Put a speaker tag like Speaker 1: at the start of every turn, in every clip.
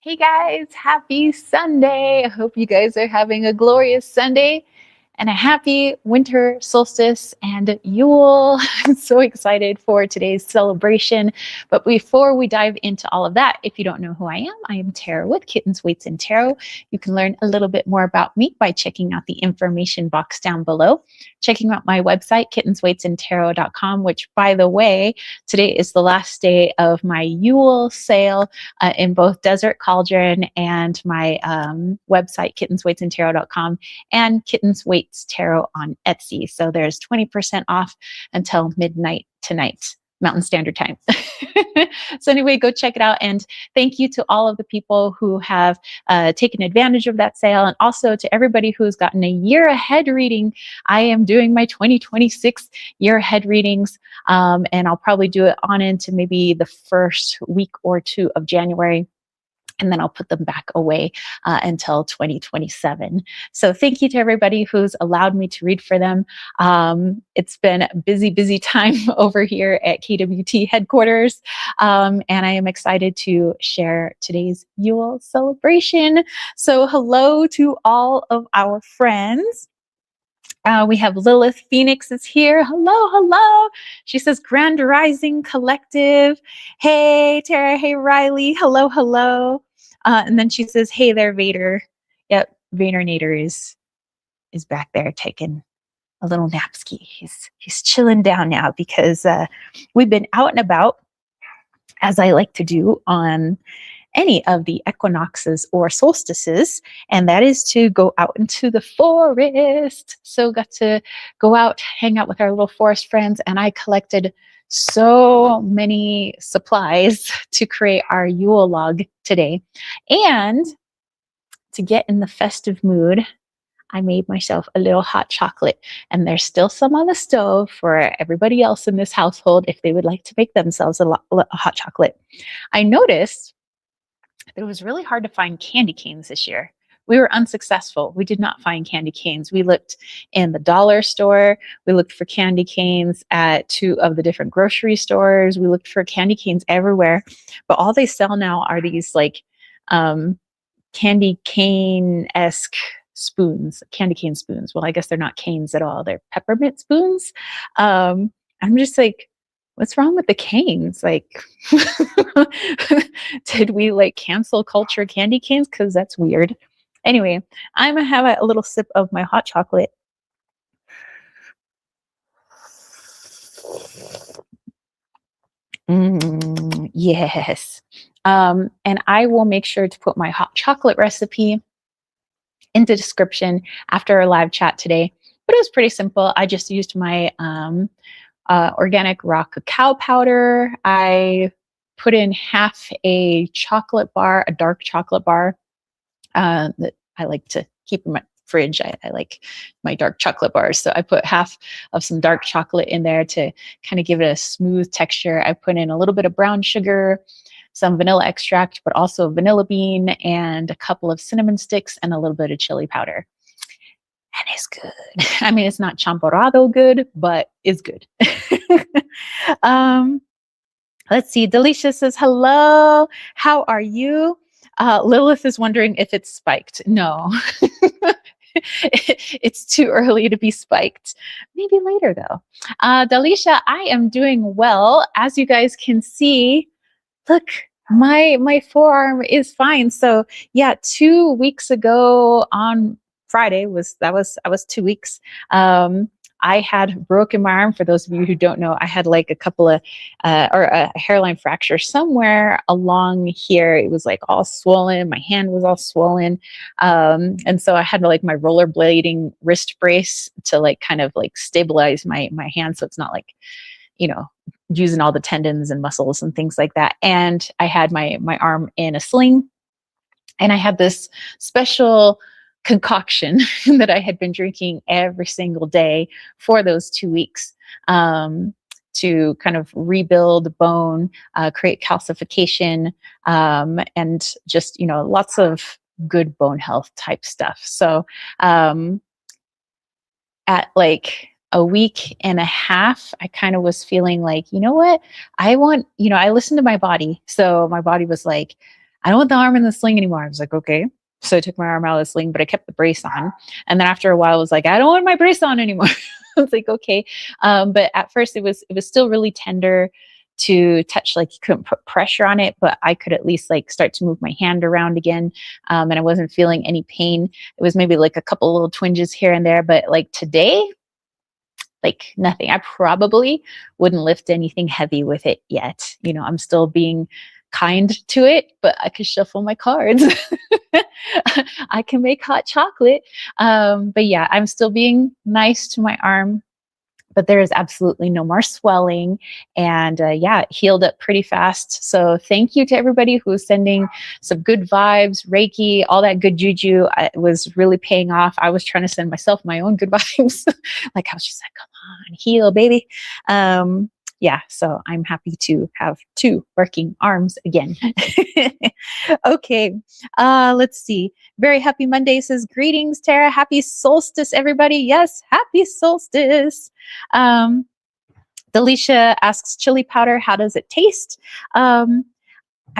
Speaker 1: Hey guys, happy Sunday. I hope you guys are having a glorious Sunday and a happy winter solstice and Yule. I'm so excited for today's celebration. But before we dive into all of that, if you don't know who I am Tara with Kittens, Weights, and Tarot. You can learn a little bit more about me by checking out the information box down below, checking out my website, kittensweightsandtarot.com, which, by the way, today is the last day of my Yule sale in both Desert Cauldron and my website, kittensweightsandtarot.com, and Kittens Weights Tarot on Etsy. So there's 20% off until midnight tonight, Mountain Standard Time. So anyway, go check it out. And thank you to all of the people who have taken advantage of that sale, and also to everybody who's gotten a year ahead reading. I am doing my 2026 year ahead readings, and I'll probably do it on into maybe the first week or two of January. And then I'll put them back away until 2027. So thank you to everybody who's allowed me to read for them. It's been a busy time over here at KWT headquarters. And I am excited to share today's Yule celebration. So hello to all of our friends. We have Lilith Phoenix is here. Hello. She says, Grand Rising Collective. Hey, Tara. Hey, Riley. Hello. And then she says, hey there, Vader. Yep, Vadernator is back there taking a little napski. He's chilling down now because we've been out and about, as I like to do on any of the equinoxes or solstices, and that is to go out into the forest. So got to go out, hang out with our little forest friends, and I collected so many supplies to create our Yule log today. And to get in the festive mood, I made myself a little hot chocolate, and there's still some on the stove for everybody else in this household if they would like to make themselves a hot chocolate. I noticed that it was really hard to find candy canes this year. We were unsuccessful. We did not find candy canes. We looked in the dollar store. We looked for candy canes at 2 of the different grocery stores. We looked for candy canes everywhere. But all they sell now are these like candy cane-esque spoons, candy cane spoons. Well, I guess they're not canes at all. They're peppermint spoons. I'm just like, what's wrong with the canes? Like, did we like cancel culture candy canes? Because that's weird. Anyway, I'm gonna have a little sip of my hot chocolate. Yes. And I will make sure to put my hot chocolate recipe in the description after our live chat today. But it was pretty simple. I just used my organic raw cacao powder. I put in half a chocolate bar, a dark chocolate bar that I like to keep in my fridge. I like my dark chocolate bars. So I put half of some dark chocolate in there to kind of give it a smooth texture. I put in a little bit of brown sugar, some vanilla extract, but also vanilla bean, and a couple of cinnamon sticks, and a little bit of chili powder. And it's good. I mean, it's not champorado good, but it's good. Let's see. Delisha says, hello. How are you? Lilith is wondering if it's spiked. No. It's too early to be spiked. Maybe later, though. Delisha, I am doing well. As you guys can see, look, my forearm is fine. So yeah, 2 weeks ago on Friday was 2 weeks. I had broken my arm. For those of you who don't know, I had like a couple of or a hairline fracture somewhere along here. It was like all swollen. My hand was all swollen, and so I had like my rollerblading wrist brace to like kind of like stabilize my hand, so it's not like, you know, using all the tendons and muscles and things like that. And I had my arm in a sling, and I had this special concoction that I had been drinking every single day for those 2 weeks to kind of rebuild bone, create calcification, and just, you know, lots of good bone health type stuff. So at like a week and a half, I kind of was feeling like, you know what, I want, you know, I listened to my body. So my body was like, I don't want the arm in the sling anymore. I was like, okay. So I took my arm out of the sling, but I kept the brace on. And then after a while, I was like, I don't want my brace on anymore. I was like, okay. But at first, it was still really tender to touch. Like you couldn't put pressure on it, but I could at least like start to move my hand around again. And I wasn't feeling any pain. It was maybe like a couple little twinges here and there, but like today, like nothing. I probably wouldn't lift anything heavy with it yet. I'm still being kind to it, but I could shuffle my cards. I can make hot chocolate. But yeah, I'm still being nice to my arm, but there is absolutely no more swelling. And yeah, it healed up pretty fast. So thank you to everybody who was sending some good vibes, Reiki, all that good juju. It was really paying off. I was trying to send myself my own good vibes. Like I was just like, come on, heal, baby. Yeah, so I'm happy to have 2 working arms again. Okay, let's see. Very happy Monday says, greetings, Tara. Happy solstice, everybody. Yes, happy solstice. Delisha asks, chili powder, how does it taste? I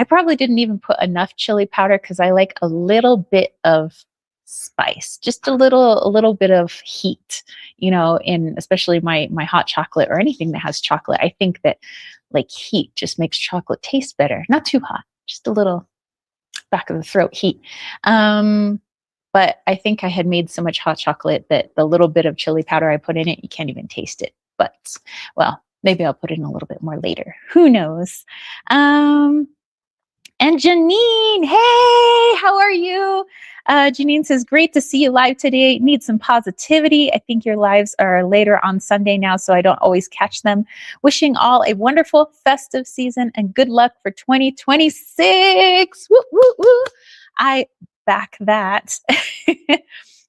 Speaker 1: probably didn't even put enough chili powder because I like a little bit of spice, just a little bit of heat, in especially my hot chocolate or anything that has chocolate. I think that like heat just makes chocolate taste better. Not too hot, just a little back of the throat heat. But I think I had made so much hot chocolate that the little bit of chili powder I put in it, you can't even taste it. But well, maybe I'll put in a little bit more later. Who knows? And Janine, hey, how are you? Janine says, great to see you live today. Need some positivity. I think your lives are later on Sunday now, so I don't always catch them. Wishing all a wonderful festive season and good luck for 2026. Woo, woo, woo. I back that.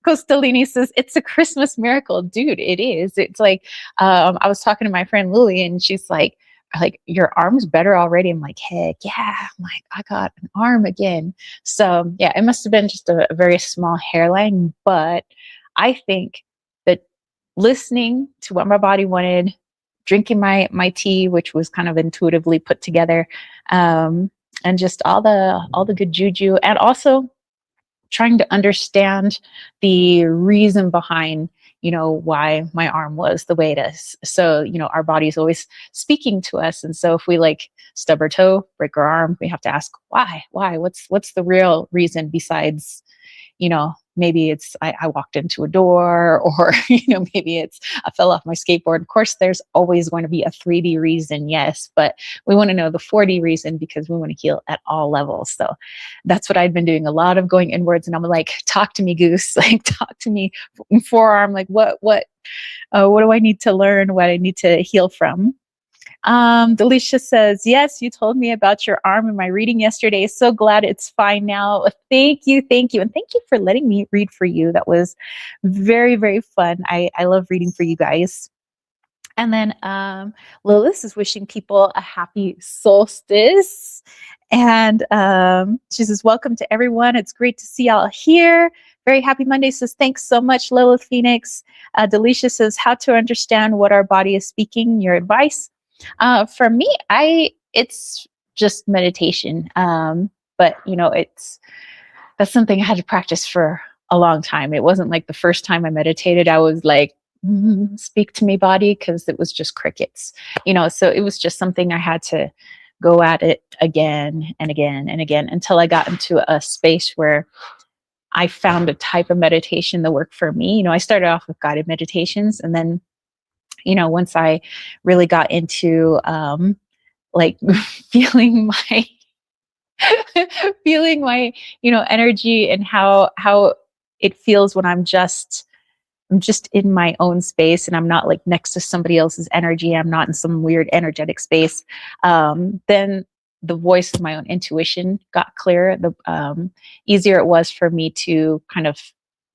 Speaker 1: Costalini says, it's a Christmas miracle. Dude, it is. It's like, I was talking to my friend Lily and she's like, your arm's better already. I'm like, heck yeah. I'm like, I got an arm again. So yeah, it must have been just a very small hairline, but I think that listening to what my body wanted, drinking my tea, which was kind of intuitively put together, and just all the good juju, and also trying to understand the reason behind why my arm was the way it is. So our body's always speaking to us, and so if we like stub our toe, break our arm, we have to ask why what's the real reason besides maybe it's I walked into a door, or maybe it's I fell off my skateboard. Of course there's always going to be a 3D reason, yes, but we want to know the 4D reason because we want to heal at all levels. So that's what I've been doing, a lot of going inwards, and I'm like, talk to me, goose, like talk to me, forearm, like what do I need to learn, what I need to heal from. Delisha says, yes, you told me about your arm in my reading yesterday. So glad it's fine now. Thank you. And thank you for letting me read for you. That was very, very fun. I love reading for you guys. And then Lilith is wishing people a happy solstice. And she says, welcome to everyone. It's great to see y'all here. Very happy Monday. Says, thanks so much, Lilith Phoenix. Delisha says, how to understand what our body is speaking, your advice. For me, it's just meditation. But that's something I had to practice for a long time. It wasn't like the first time I meditated, I was like, speak to me, body, because it was just crickets, so it was just something I had to go at it again and again and again until I got into a space where I found a type of meditation that worked for me. I started off with guided meditations, and then once I really got into like feeling my energy and how it feels when I'm just in my own space and I'm not like next to somebody else's energy, I'm not in some weird energetic space, then the voice of my own intuition got clearer. The easier it was for me to kind of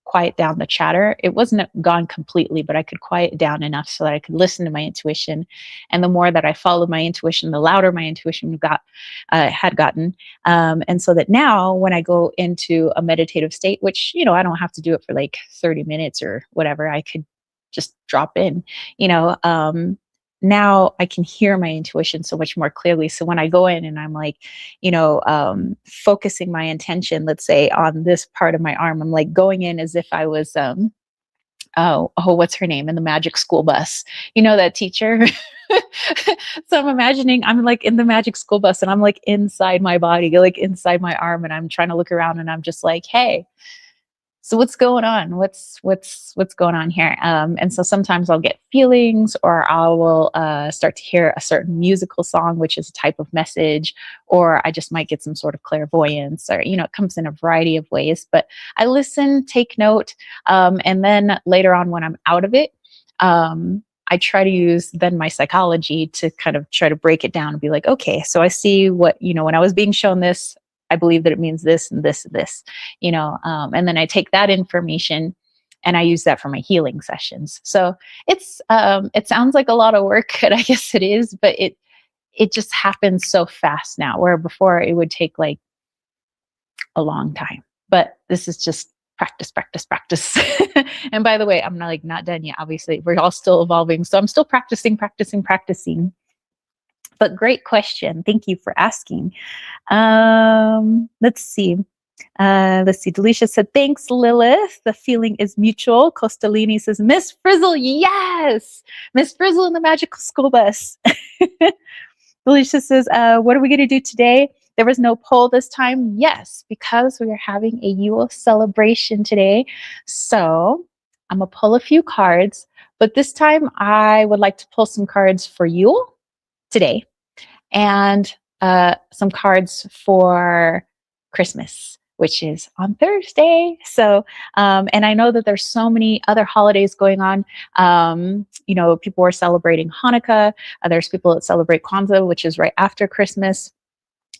Speaker 1: quiet down the chatter. It wasn't gone completely, but I could quiet it down enough so that I could listen to my intuition. And the more that I followed my intuition, the louder my intuition had gotten. And so that now when I go into a meditative state, which, I don't have to do it for like 30 minutes or whatever, I could just drop in, now I can hear my intuition so much more clearly. So when I go in and I'm like, focusing my intention, let's say on this part of my arm, I'm like going in as if I was, what's her name in the magic school bus? That teacher. So I'm imagining I'm like in the magic school bus and I'm like inside my body, like inside my arm, and I'm trying to look around and I'm just like, hey, so what's going on? What's going on here? And so sometimes I'll get feelings, or I will start to hear a certain musical song, which is a type of message, or I just might get some sort of clairvoyance, or it comes in a variety of ways. But I listen, take note, and then later on when I'm out of it, I try to use then my psychology to kind of try to break it down and be like, okay, so I see what, when I was being shown this, I believe that it means this and this and this, and then I take that information and I use that for my healing sessions. So it sounds like a lot of work, and I guess it is, but it just happens so fast now, where before it would take like a long time. But this is just practice, practice, practice. And by the way, I'm not done yet. Obviously, we're all still evolving. So I'm still practicing, practicing, practicing. But great question. Thank you for asking. Let's see. Delisha said, thanks, Lilith. The feeling is mutual. Costalini says, Miss Frizzle, yes. Miss Frizzle in the magical school bus. Delisha says, what are we going to do today? There was no poll this time. Yes, because we are having a Yule celebration today. So I'm going to pull a few cards, but this time I would like to pull some cards for Yule today, and some cards for Christmas, which is on Thursday. So, and I know that there's so many other holidays going on. People are celebrating Hanukkah. There's people that celebrate Kwanzaa, which is right after Christmas.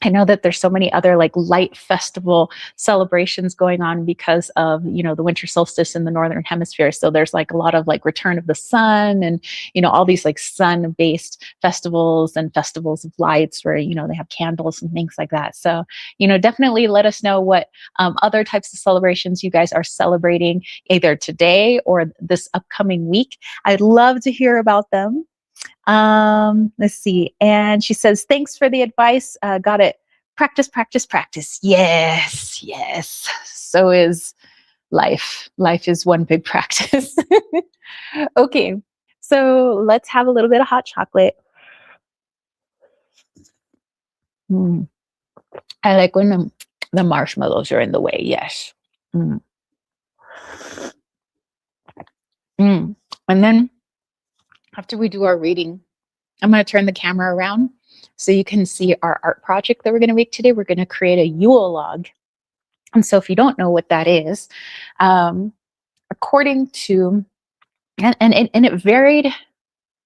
Speaker 1: I know that there's so many other like light festival celebrations going on because of, the winter solstice in the Northern Hemisphere. So there's like a lot of like return of the sun and, all these like sun-based festivals and festivals of lights where, they have candles and things like that. So, definitely let us know what other types of celebrations you guys are celebrating either today or this upcoming week. I'd love to hear about them. Let's see. And she says, thanks for the advice. Got it. Practice, practice, practice. Yes, yes. So is life. Life is one big practice. Okay. So let's have a little bit of hot chocolate. I like when the marshmallows are in the way. Yes. And then after we do our reading, I'm going to turn the camera around so you can see our art project that we're going to make today. We're going to create a Yule log. And so if you don't know what that is, according to, and it varied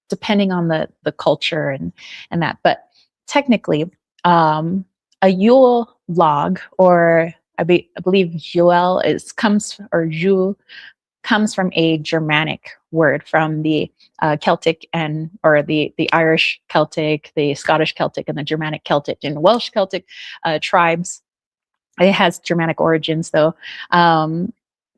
Speaker 1: depending on the culture and that, but technically, a Yule log, or I believe Yule comes from a Germanic word, from the Celtic or the Irish Celtic, the Scottish Celtic, and the Germanic Celtic and Welsh Celtic tribes. It has Germanic origins, though.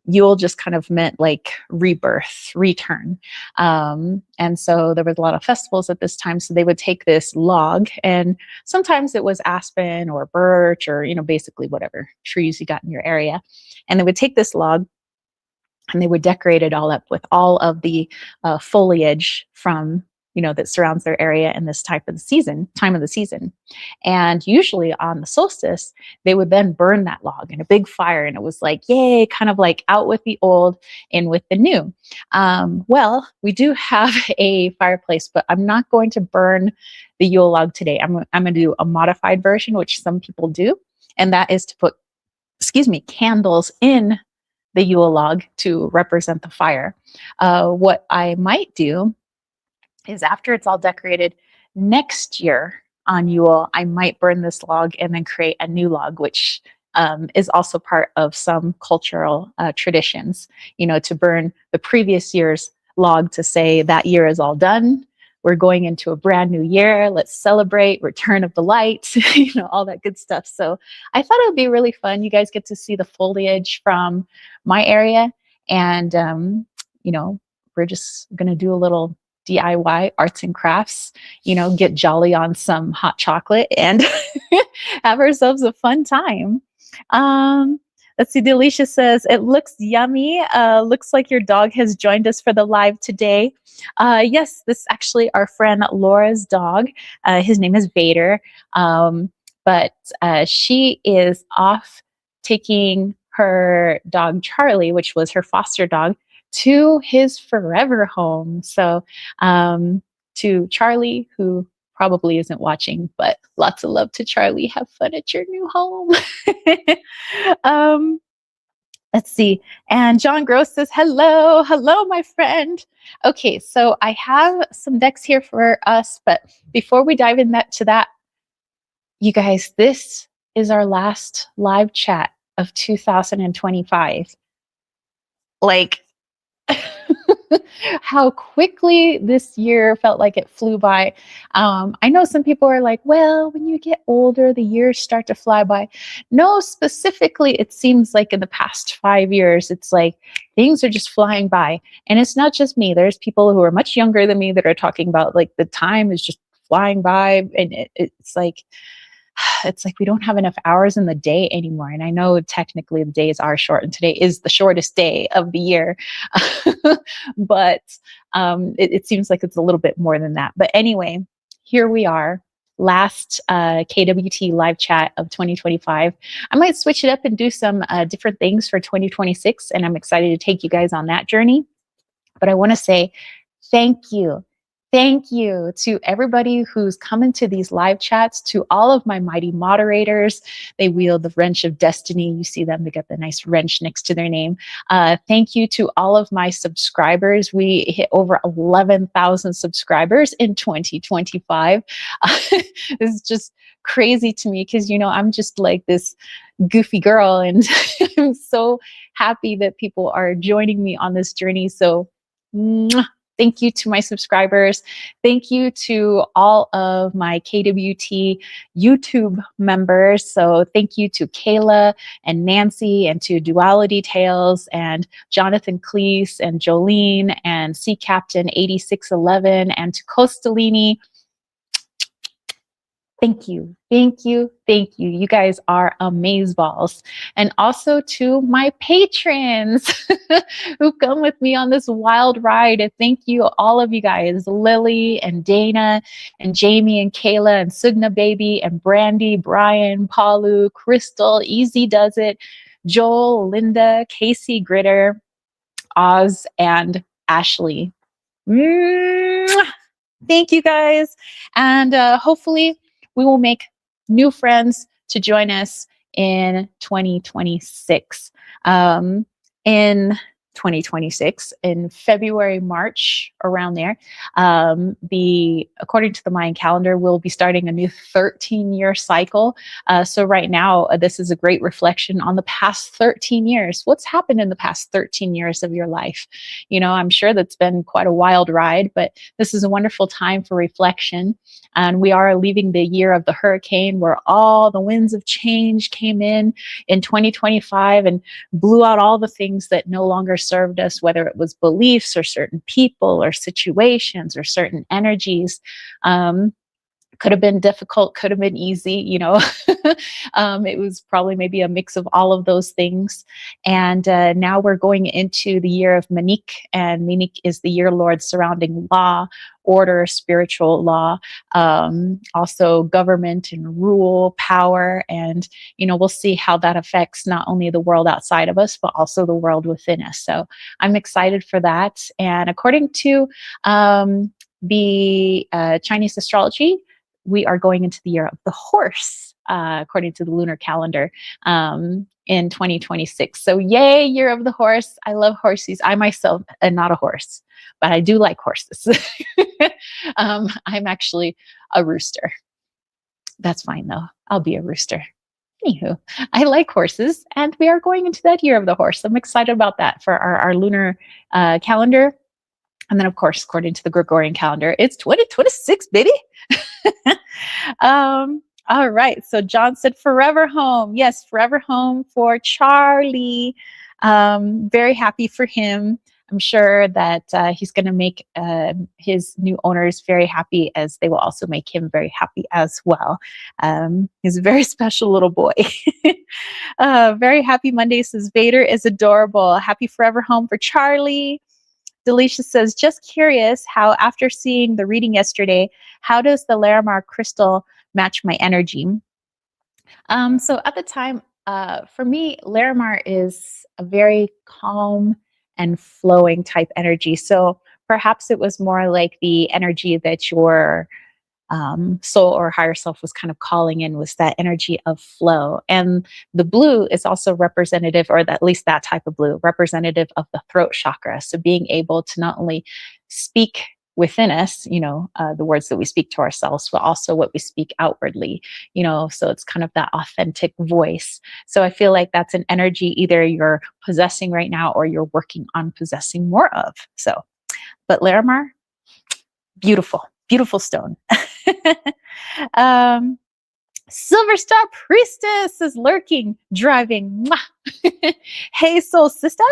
Speaker 1: Yule just kind of meant like rebirth, return. And so there was a lot of festivals at this time. So they would take this log, and sometimes it was aspen or birch or, basically whatever trees you got in your area. And they would take this log and they would decorate it all up with all of the foliage from, that surrounds their area in this time of the season. And usually on the solstice, they would then burn that log in a big fire. And it was like, yay, kind of like out with the old, in with the new. Well, we do have a fireplace, but I'm not going to burn the Yule log today. I'm going to do a modified version, which some people do. And that is to put, candles in the Yule log to represent the fire. What I might do is, after it's all decorated next year on Yule, I might burn this log and then create a new log, which is also part of some cultural traditions, to burn the previous year's log to say that year is all done. We're going into a brand new year. Let's celebrate return of the light, all that good stuff. So I thought it would be really fun. You guys get to see the foliage from my area. And, we're just going to do a little DIY arts and crafts, get jolly on some hot chocolate and have ourselves a fun time. Um, let's see. Delisha says, it looks yummy. Looks like your dog has joined us for the live today. Yes, this is actually our friend Laura's dog. His name is Vader. But she is off taking her dog Charlie, which was her foster dog, to his forever home. So to Charlie, who probably isn't watching, but lots of love to Charlie. Have fun at your new home. um, let's see. And John Gross says, hello, hello, my friend. Okay, so I have some decks here for us, but before we dive into that, you guys, this is our last live chat of 2025. Like, how quickly this year felt like it flew by. I know some people are like, well, when you get older, the years start to fly by. No, specifically, it seems like in the past 5 years, it's like things are just flying by. And it's not just me. There's people who are much younger than me that are talking about like the time is just flying by. And it's like, we don't have enough hours in the day anymore. And I know technically the days are short, and today is the shortest day of the year. But it seems like it's a little bit more than that. But anyway, here we are, last KWT live chat of 2025. I might switch it up and do some different things for 2026, and I'm excited to take you guys on that journey. But I want to say thank you. Thank you to everybody who's come into these live chats, to all of my mighty moderators. They wield the wrench of destiny. You see them, they got the nice wrench next to their name. Thank you to all of my subscribers. We hit over 11,000 subscribers in 2025. It's just crazy to me because, I'm just like this goofy girl, and I'm so happy that people are joining me on this journey. So, thank you to my subscribers. Thank you to all of my KWT YouTube members. So thank you to Kayla and Nancy, and to Duality Tales and Jonathan Cleese and Jolene and Sea Captain 8611 and to Costalini. Thank you, thank you, thank you. You guys are amazeballs. And also to my patrons who come with me on this wild ride. And thank you, all of you guys, Lily and Dana and Jamie and Kayla and Sugna Baby and Brandy, Brian, Paulu, Crystal, Easy Does It, Joel, Linda, Casey Gritter, Oz, and Ashley. Thank you guys. And hopefully we will make new friends to join us in 2026. In 2026, in February, March, around there, according to the Mayan calendar, we'll be starting a new 13-year cycle. So right now, this is a great reflection on the past 13 years. What's happened in the past 13 years of your life? I'm sure that's been quite a wild ride, but this is a wonderful time for reflection. And we are leaving the year of the hurricane, where all the winds of change came in 2025 and blew out all the things that no longer served us, whether it was beliefs or certain people or situations or certain energies. Could have been difficult, could have been easy, it was probably maybe a mix of all of those things. And now we're going into the year of Manik, and Manik is the year Lord surrounding law, order, spiritual law, also government and rule, power. And, we'll see how that affects not only the world outside of us, but also the world within us. So I'm excited for that. And according to the Chinese astrology, we are going into the year of the horse, according to the lunar calendar, in 2026. So yay, year of the horse. I love horses. I myself am not a horse, but I do like horses. I'm actually a rooster. That's fine though. I'll be a rooster. Anywho, I like horses, and we are going into that year of the horse. I'm excited about that for our lunar calendar. And then, of course, according to the Gregorian calendar, it's 2026, baby. All right. So John said forever home. Yes, forever home for Charlie. Very happy for him. I'm sure that he's going to make his new owners very happy, as they will also make him very happy as well. He's a very special little boy. Very happy Monday, says Vader is adorable. Happy forever home for Charlie. Delisha says, just curious how, after seeing the reading yesterday, how does the Larimar crystal match my energy? So at the time, for me, Larimar is a very calm and flowing type energy. So perhaps it was more like the energy that your soul or higher self was kind of calling in, was that energy of flow. And the blue is also representative, or at least that type of blue, representative of the throat chakra. So being able to not only speak within us, the words that we speak to ourselves, but also what we speak outwardly, so it's kind of that authentic voice. So I feel like that's an energy either you're possessing right now or you're working on possessing more of. So, but Larimar, beautiful, beautiful stone. Silver Star Priestess is lurking, driving. Hey, soul sister.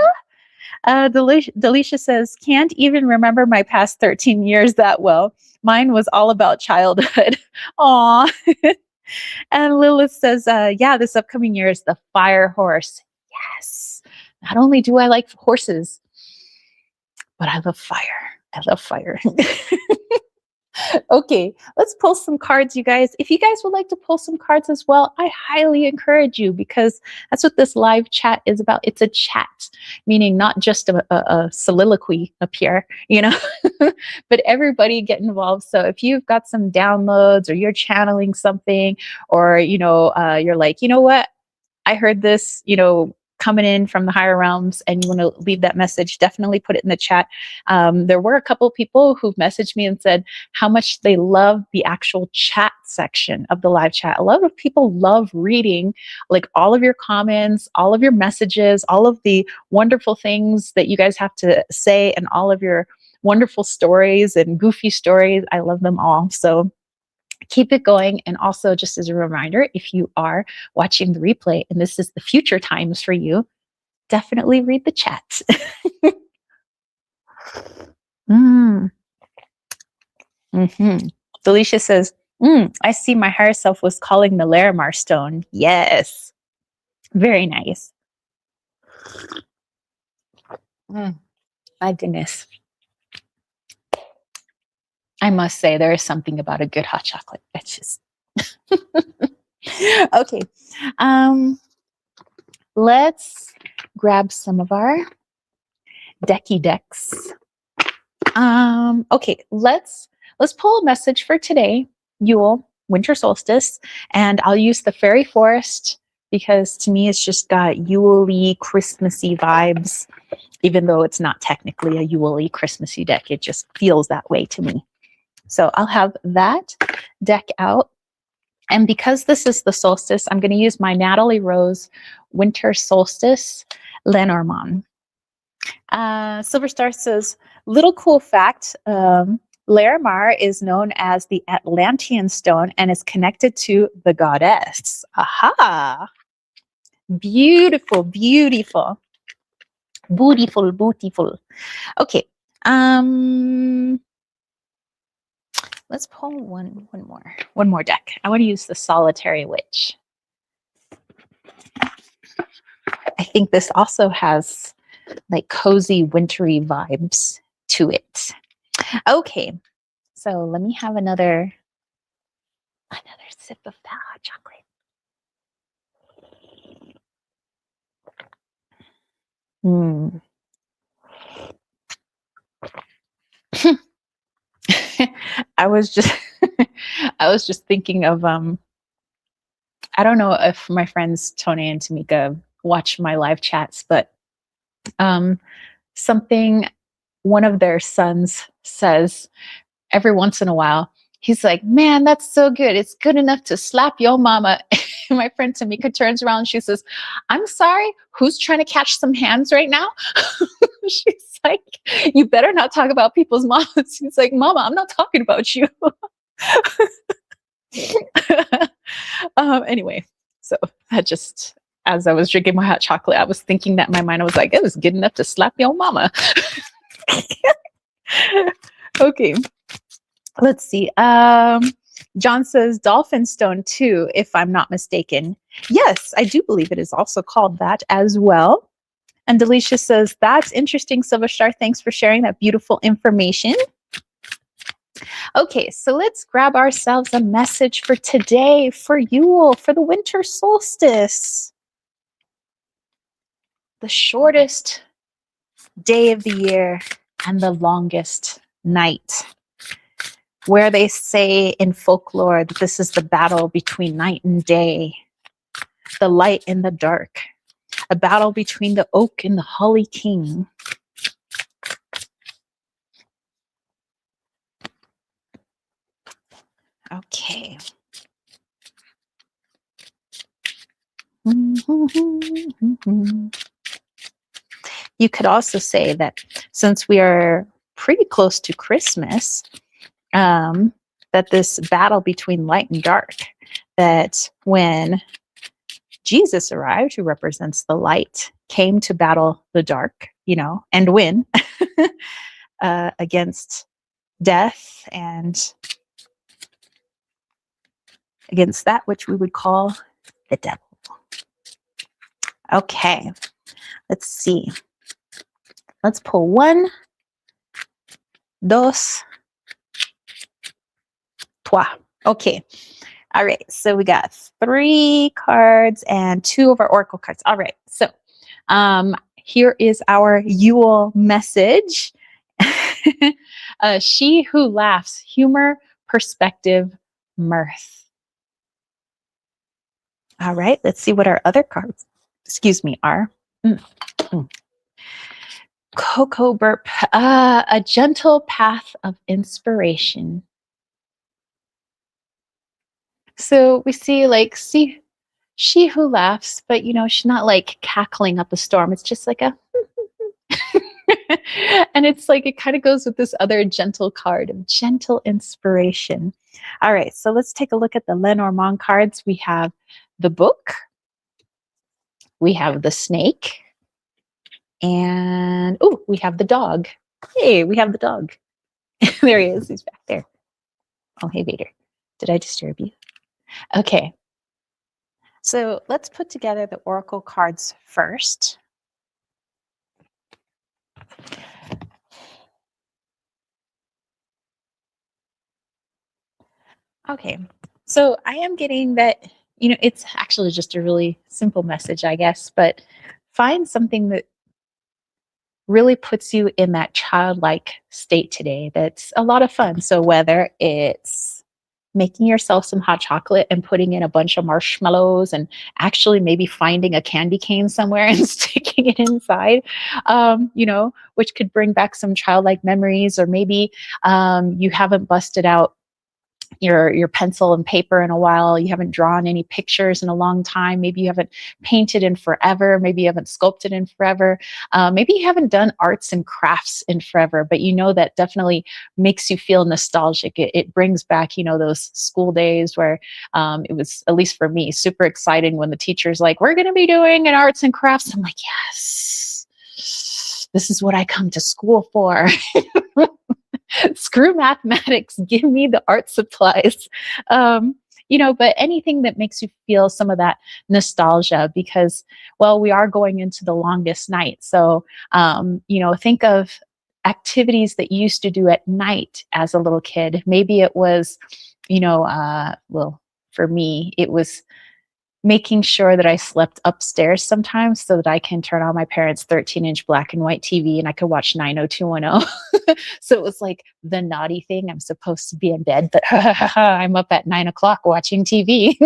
Speaker 1: Delisha says, can't even remember my past 13 years that well. Mine was all about childhood. Aw. And Lilith says, yeah, this upcoming year is the fire horse. Yes. Not only do I like horses, but I love fire. I love fire. Okay, let's pull some cards, you guys. If you guys would like to pull some cards as well, I highly encourage you, because that's what this live chat is about. It's a chat, meaning not just a soliloquy up here, but everybody get involved. So if you've got some downloads, or you're channeling something, or, you're like, you know what? I heard this, coming in from the higher realms, and you want to leave that message, definitely put it in the chat. There were a couple of people who messaged me and said how much they love the actual chat section of the live chat. A lot of people love reading like all of your comments, all of your messages, all of the wonderful things that you guys have to say, and all of your wonderful stories and goofy stories. I love them all. So keep it going. And also, just as a reminder, if you are watching the replay and this is the future times for you, definitely read the chat. Delisha says, I see my higher self was calling the Larimar stone. Yes. Very nice. My goodness. I must say, there is something about a good hot chocolate. It's just okay. Let's grab some of our decky decks. Okay, let's pull a message for today, Yule, winter solstice, and I'll use the fairy forest, because to me it's just got Yule-y, Christmassy vibes, even though it's not technically a Yule-y, Christmassy deck. It just feels that way to me. So I'll have that deck out. And because this is the solstice, I'm going to use my Natalie Rose Winter Solstice Lenormand. Silver Star says, little cool fact, Larimar is known as the Atlantean stone and is connected to the goddess. Aha! Beautiful, beautiful. Beautiful, beautiful. Okay. Let's pull one more deck. I want to use the Solitary Witch. I think this also has like cozy, wintry vibes to it. Okay, so let me have another sip of that hot chocolate. I was just thinking of I don't know if my friends Tony and Tamika watch my live chats, but something one of their sons says every once in a while. He's like, man, that's so good. It's good enough to slap your mama. My friend Tamika turns around and she says, I'm sorry, who's trying to catch some hands right now? She's like, you better not talk about people's moms. He's like, Mama, I'm not talking about you. Anyway, so that just, as I was drinking my hot chocolate, I was thinking that in my mind, I was like, it was good enough to slap your mama. Okay. Let's see. John says Dolphin Stone too, if I'm not mistaken. Yes, I do believe it is also called that as well. And Delisha says, that's interesting, Silver Star. Thanks for sharing that beautiful information. Okay, so let's grab ourselves a message for today, for Yule, for the winter solstice. The shortest day of the year and the longest night. Where they say in folklore that this is the battle between night and day, the light and the dark, a battle between the oak and the holly king. Okay. You could also say that since we are pretty close to Christmas, that this battle between light and dark, that when Jesus arrived, who represents the light, came to battle the dark, and win against death and against that which we would call the devil. Okay, let's see. Let's pull 1, 2, 3. Okay. All right. So we got 3 cards and 2 of our oracle cards. All right. So here is our Yule message. She who laughs, humor, perspective, mirth. All right. Let's see what our other cards, are. Cocoa burp, a gentle path of inspiration. So we see she who laughs, but she's not like cackling up a storm. It's just like a and it's like it kind of goes with this other gentle card of gentle inspiration. All right, so let's take a look at the Lenormand cards. We have the book, we have the snake, and we have the dog. Hey, we have the dog. There he is. He's back there. Oh, hey, Vader. Did I disturb you? Okay. So let's put together the oracle cards first. Okay. So I am getting that, it's actually just a really simple message, I guess, but find something that really puts you in that childlike state today that's a lot of fun. So whether it's making yourself some hot chocolate and putting in a bunch of marshmallows and actually maybe finding a candy cane somewhere and sticking it inside, which could bring back some childlike memories, or maybe you haven't busted out your pencil and paper in a while. You haven't drawn any pictures in a long time. Maybe you haven't painted in forever. Maybe you haven't sculpted in forever. Maybe you haven't done arts and crafts in forever, but that definitely makes you feel nostalgic. It brings back, those school days where it was, at least for me, super exciting when the teacher's like, we're going to be doing an arts and crafts. I'm like, yes, this is what I come to school for. Screw mathematics, give me the art supplies. But anything that makes you feel some of that nostalgia, because, well, we are going into the longest night. So, think of activities that you used to do at night as a little kid. Maybe it was, for me, it was making sure that I slept upstairs sometimes so that I can turn on my parents' 13-inch black and white TV and I could watch 90210. So it was like the naughty thing. I'm supposed to be in bed, but I'm up at 9 o'clock watching TV,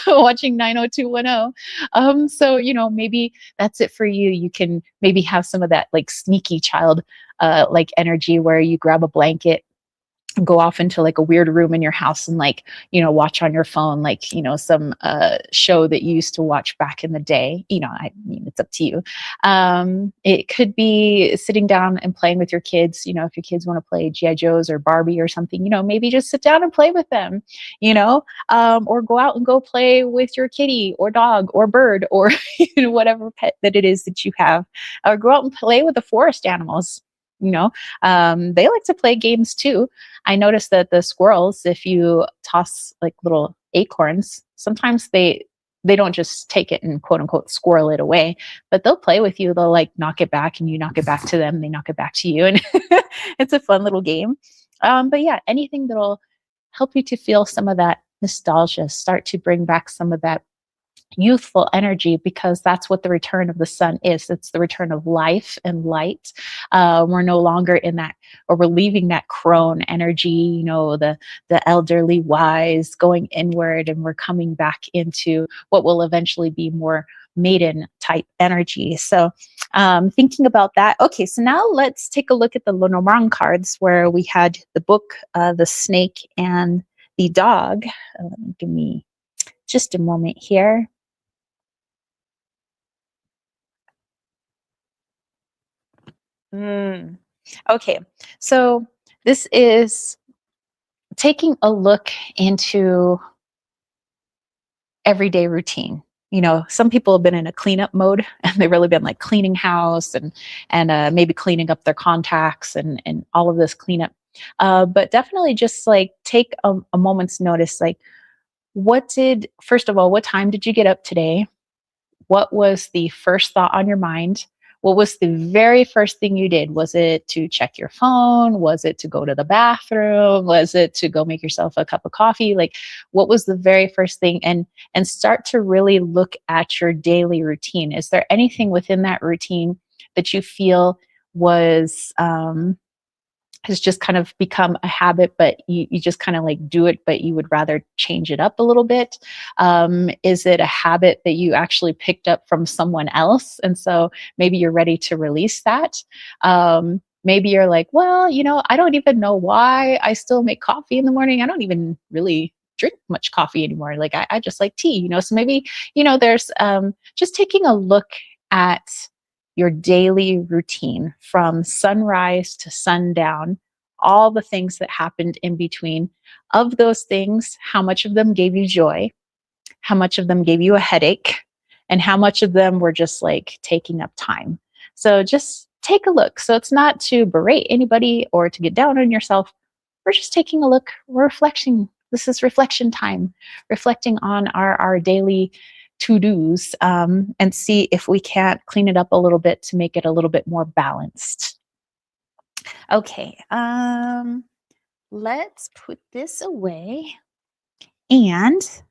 Speaker 1: watching 90210. So, maybe that's it for you. You can maybe have some of that like sneaky child like energy where you grab a blanket go off into like a weird room in your house and like, watch on your phone, like, some show that you used to watch back in the day. I mean, it's up to you. It could be sitting down and playing with your kids. If your kids want to play GI Joes or Barbie or something, maybe just sit down and play with them, or go out and go play with your kitty or dog or bird or whatever pet that it is that you have, or go out and play with the forest animals. They like to play games too. I noticed that the squirrels, if you toss like little acorns, sometimes they don't just take it and quote unquote squirrel it away, but they'll play with you. They'll like knock it back and you knock it back to them. They knock it back to you. And it's a fun little game. But yeah, anything that'll help you to feel some of that nostalgia, start to bring back some of that youthful energy, because that's what the return of the sun is. It's the return of life and light. We're no longer in that, or we're leaving that crone energy, the elderly wise going inward, and we're coming back into what will eventually be more maiden type energy. So thinking about that. Okay, so now let's take a look at the Lenormand cards, where we had the book, the snake, and the dog. Give me just a moment here. Okay, so this is taking a look into everyday routine. Some people have been in a cleanup mode and they've really been like cleaning house and maybe cleaning up their contacts and all of this cleanup. But definitely just like take a moment's notice. Like, first of all, what time did you get up today? What was the first thought on your mind? What was the very first thing you did? Was it to check your phone? Was it to go to the bathroom? Was it to go make yourself a cup of coffee? Like, what was the very first thing? And start to really look at your daily routine. Is there anything within that routine that you feel was has just kind of become a habit, but you just kind of like do it, but you would rather change it up a little bit? Is it a habit that you actually picked up from someone else? And so maybe you're ready to release that. Maybe you're like, well, I don't even know why I still make coffee in the morning. I don't even really drink much coffee anymore. Like I just like tea, So maybe, there's just taking a look at your daily routine from sunrise to sundown, all the things that happened in between. Of those things, how much of them gave you joy? How much of them gave you a headache? And how much of them were just like taking up time? So just take a look. So it's not to berate anybody or to get down on yourself. We're just taking a look. We're reflecting. This is reflection time, reflecting on our daily to-dos, and see if we can't clean it up a little bit to make it a little bit more balanced. Okay, let's put this away and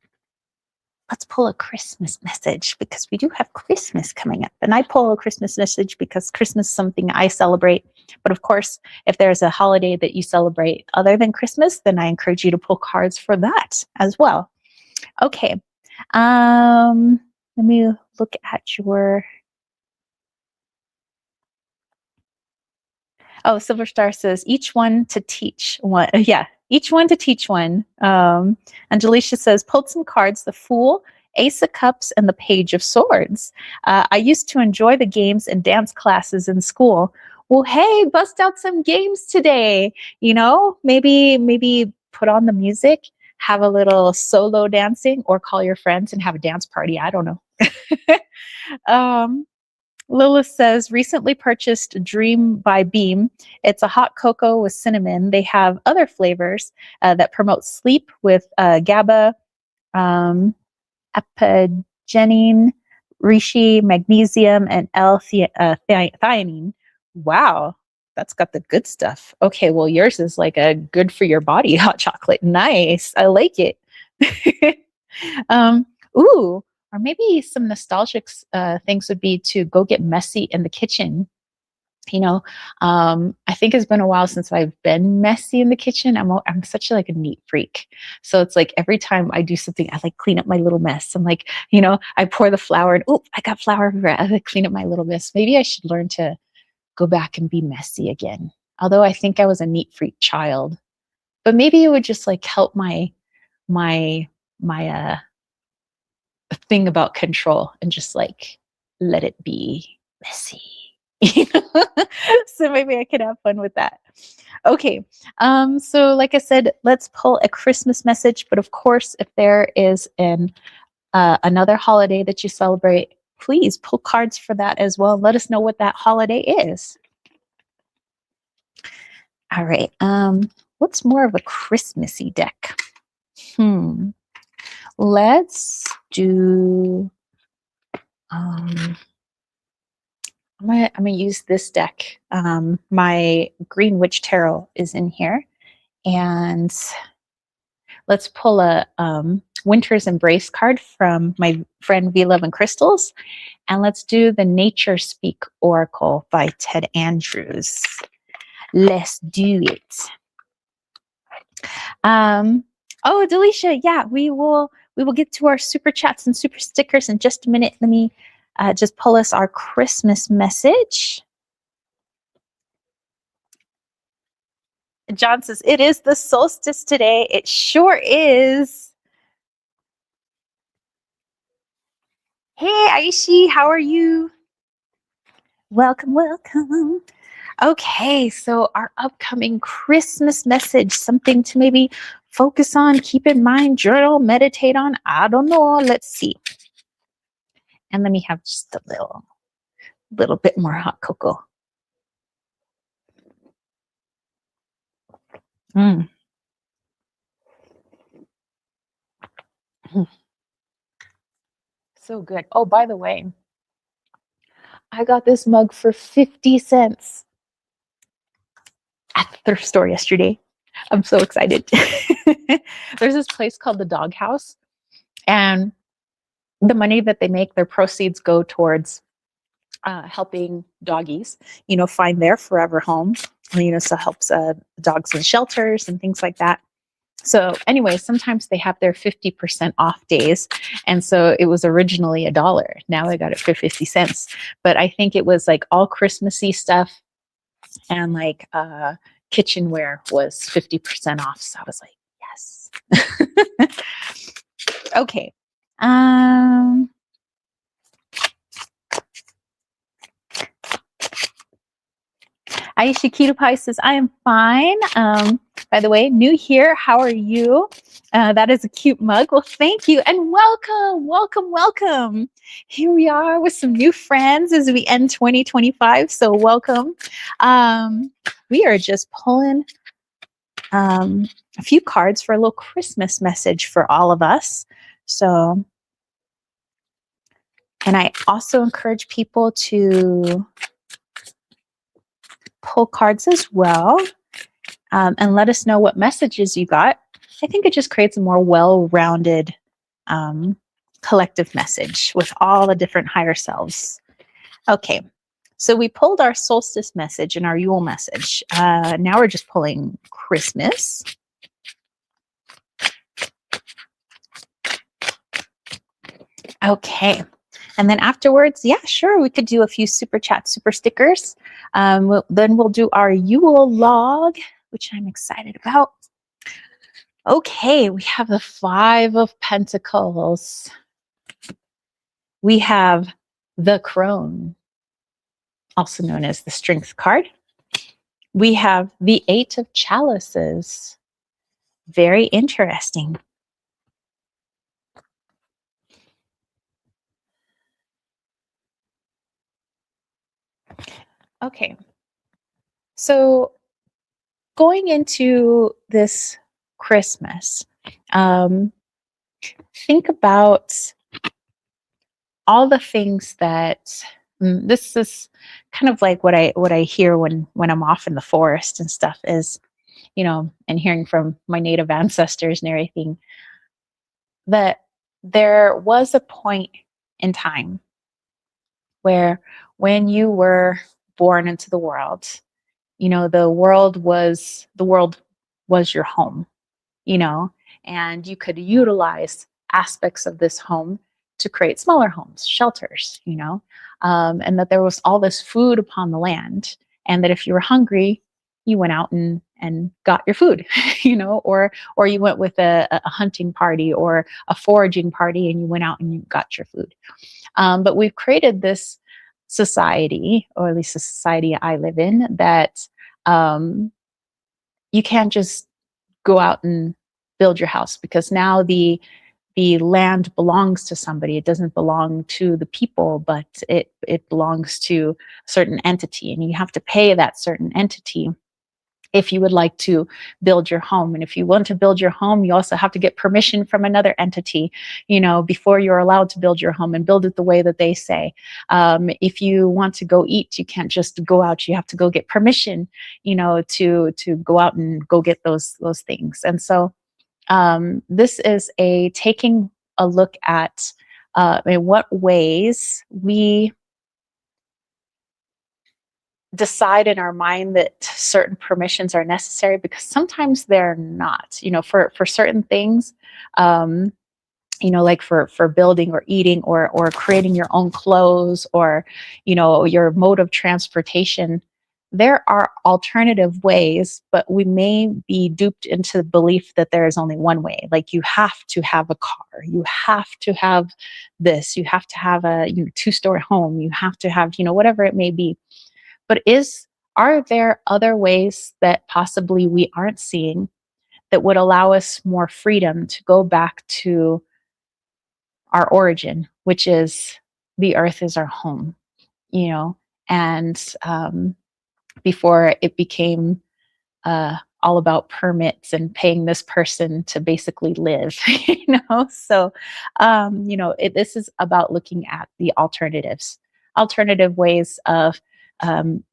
Speaker 1: let's pull a Christmas message, because we do have Christmas coming up. And I pull a Christmas message because Christmas is something I celebrate. But of course, if there's a holiday that you celebrate other than Christmas, then I encourage you to pull cards for that as well. Okay. Let me look at your. Oh, Silver Star says each one to teach one. Yeah, each one to teach one. And Delisha says pulled some cards: the Fool, Ace of Cups, and the Page of Swords. I used to enjoy the games and dance classes in school. Well, hey, bust out some games today. Maybe put on the music, have a little solo dancing, or call your friends and have a dance party. I don't know. Lilith says, recently purchased Dream by Beam. It's a hot cocoa with cinnamon. They have other flavors that promote sleep with GABA, apigenin, reishi, magnesium, and L-theanine. Wow, that's got the good stuff. Okay, well, yours is like a good for your body hot chocolate. Nice. I like it. Ooh, or maybe some nostalgic things would be to go get messy in the kitchen. I think it's been a while since I've been messy in the kitchen. I'm such like a neat freak. So it's like every time I do something, I like clean up my little mess. I'm like, I pour the flour and, oh, I got flour everywhere. I like clean up my little mess. Maybe I should learn to go back and be messy again. Although I think I was a neat freak child. but maybe it would just like help my thing about control and just like let it be messy. You know? So maybe I could have fun with that. Okay. So like I said, let's pull a Christmas message. But of course, if there is another holiday that you celebrate, please pull cards for that as well. Let us know what that holiday is. All right. What's more of a Christmassy deck? Let's do. I'm gonna use this deck. My Green Witch Tarot is in here, and let's pull a Winter's Embrace card from my friend V Love and Crystals, and let's do the Nature Speak Oracle by Ted Andrews. Let's do it. Oh, Delisha, yeah, we will get to our super chats and super stickers in just a minute. Let me just pull us our Christmas message. John says, it is the solstice today. It sure is. Hey, Aishi, how are you? Welcome, welcome. Okay, so our upcoming Christmas message, something to maybe focus on, keep in mind, journal, meditate on. I don't know. Let's see. And let me have just a little bit more hot cocoa. Mm. So good. Oh, by the way, I got this mug for 50 cents at the thrift store yesterday. I'm so excited. There's this place called the Dog House, and the money that they make, their proceeds go towards helping doggies, find their forever home. So helps dogs in shelters and things like that. So anyway, sometimes they have their 50% off days. And so it was originally $1. Now I got it for 50 cents. But I think it was like all Christmassy stuff and like kitchenware was 50% off. So I was like, yes. Okay. Aisha Keto Pie says, I am fine. By the way, new here. How are you? That is a cute mug. Well, thank you. And welcome, welcome, welcome. Here we are with some new friends as we end 2025. So welcome. We are just pulling a few cards for a little Christmas message for all of us. So, and I also encourage people to pull cards as well, and let us know what messages you got. I think it just creates a more well-rounded collective message with all the different higher selves. Okay, so we pulled our solstice message and our Yule message. Now we're just pulling Christmas. Okay. And then afterwards, yeah, sure, we could do a few super chat, super stickers. Then we'll do our Yule log, which I'm excited about. Okay, we have the 5 of Pentacles. We have the Crone, also known as the Strength card. We have the 8 of Chalices. Very interesting. Okay, so going into this Christmas, think about all the things that this is kind of like what I hear when I'm off in the forest and stuff is, and hearing from my native ancestors and everything, that there was a point in time where when you were born into the world, the world was your home, and you could utilize aspects of this home to create smaller homes, shelters, and that there was all this food upon the land, and that if you were hungry, you went out and and got your food, or you went with a hunting party or a foraging party and you went out and you got your food. But we've created this society, or at least the society I live in, that um, you can't just go out and build your house, because now the land belongs to somebody. It doesn't belong to the people, but it belongs to a certain entity, and you have to pay that certain entity if you would like to build your home. And if you want to build your home, you also have to get permission from another entity, before you're allowed to build your home and build it the way that they say. If you want to go eat, you can't just go out. You have to go get permission, to go out and go get those things. And so this is a taking a look at in what ways we decide in our mind that certain permissions are necessary, because sometimes they're not. For certain things, like for building or eating or creating your own clothes, or your mode of transportation. There are alternative ways, but we may be duped into the belief that there is only one way. Like, you have to have a car, you have to have this, you have to have a two-story home, you have to have whatever it may be. But are there other ways that possibly we aren't seeing that would allow us more freedom to go back to our origin, which is the earth is our home, and before it became all about permits and paying this person to basically live, So, this is about looking at the alternative ways of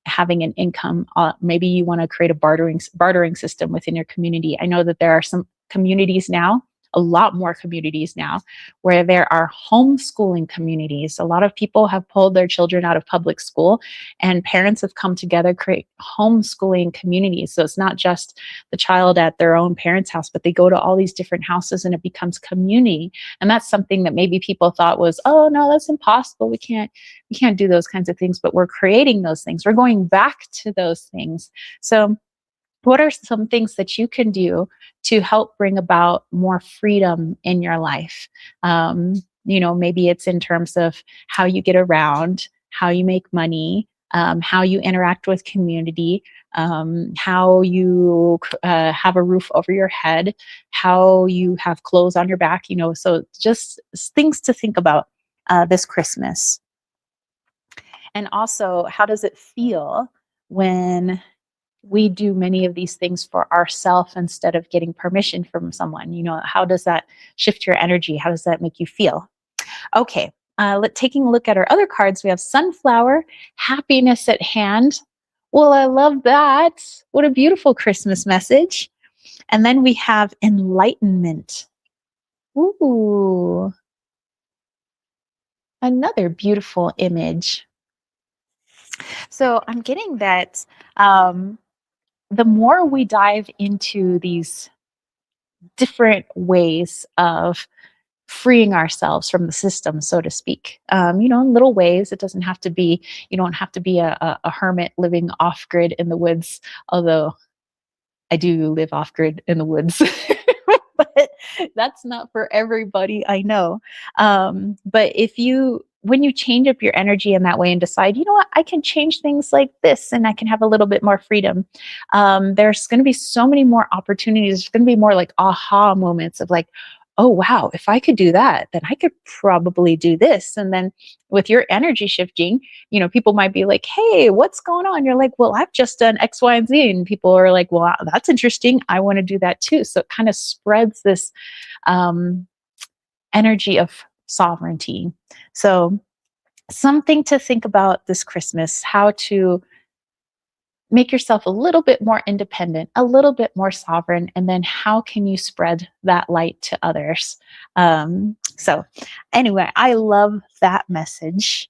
Speaker 1: having an income. Maybe you want to create a bartering system within your community. I know that there are some communities now, a lot more communities now, where there are homeschooling communities. A lot of people have pulled their children out of public school, and parents have come together, create homeschooling communities. So it's not just the child at their own parents' house, but they go to all these different houses and it becomes community. And that's something that maybe people thought was, oh no, that's impossible. We can't do those kinds of things, but we're creating those things. We're going back to those things. So what are some things that you can do to help bring about more freedom in your life? Maybe it's in terms of how you get around, how you make money, how you interact with community, how you have a roof over your head, how you have clothes on your back, so just things to think about this Christmas. And also, how does it feel when we do many of these things for ourselves instead of getting permission from someone? How does that shift your energy? How does that make you feel? Okay, taking a look at our other cards, we have Sunflower, Happiness at Hand. Well, I love that. What a beautiful Christmas message. And then we have Enlightenment. Ooh, another beautiful image. So I'm getting that the more we dive into these different ways of freeing ourselves from the system, so to speak, in little ways. It doesn't have to be, you don't have to be a hermit living off grid in the woods, although I do live off grid in the woods. But that's not for everybody, I know. But when you change up your energy in that way and decide, you know what, I can change things like this and I can have a little bit more freedom, there's going to be so many more opportunities. There's going to be more like aha moments of like, oh, wow, if I could do that, then I could probably do this. And then with your energy shifting, people might be like, hey, what's going on? You're like, well, I've just done X, Y, and Z. And people are like, well, that's interesting. I want to do that too. So it kind of spreads this energy of sovereignty. So something to think about this Christmas, how to make yourself a little bit more independent, a little bit more sovereign, and then how can you spread that light to others? So anyway, I love that message.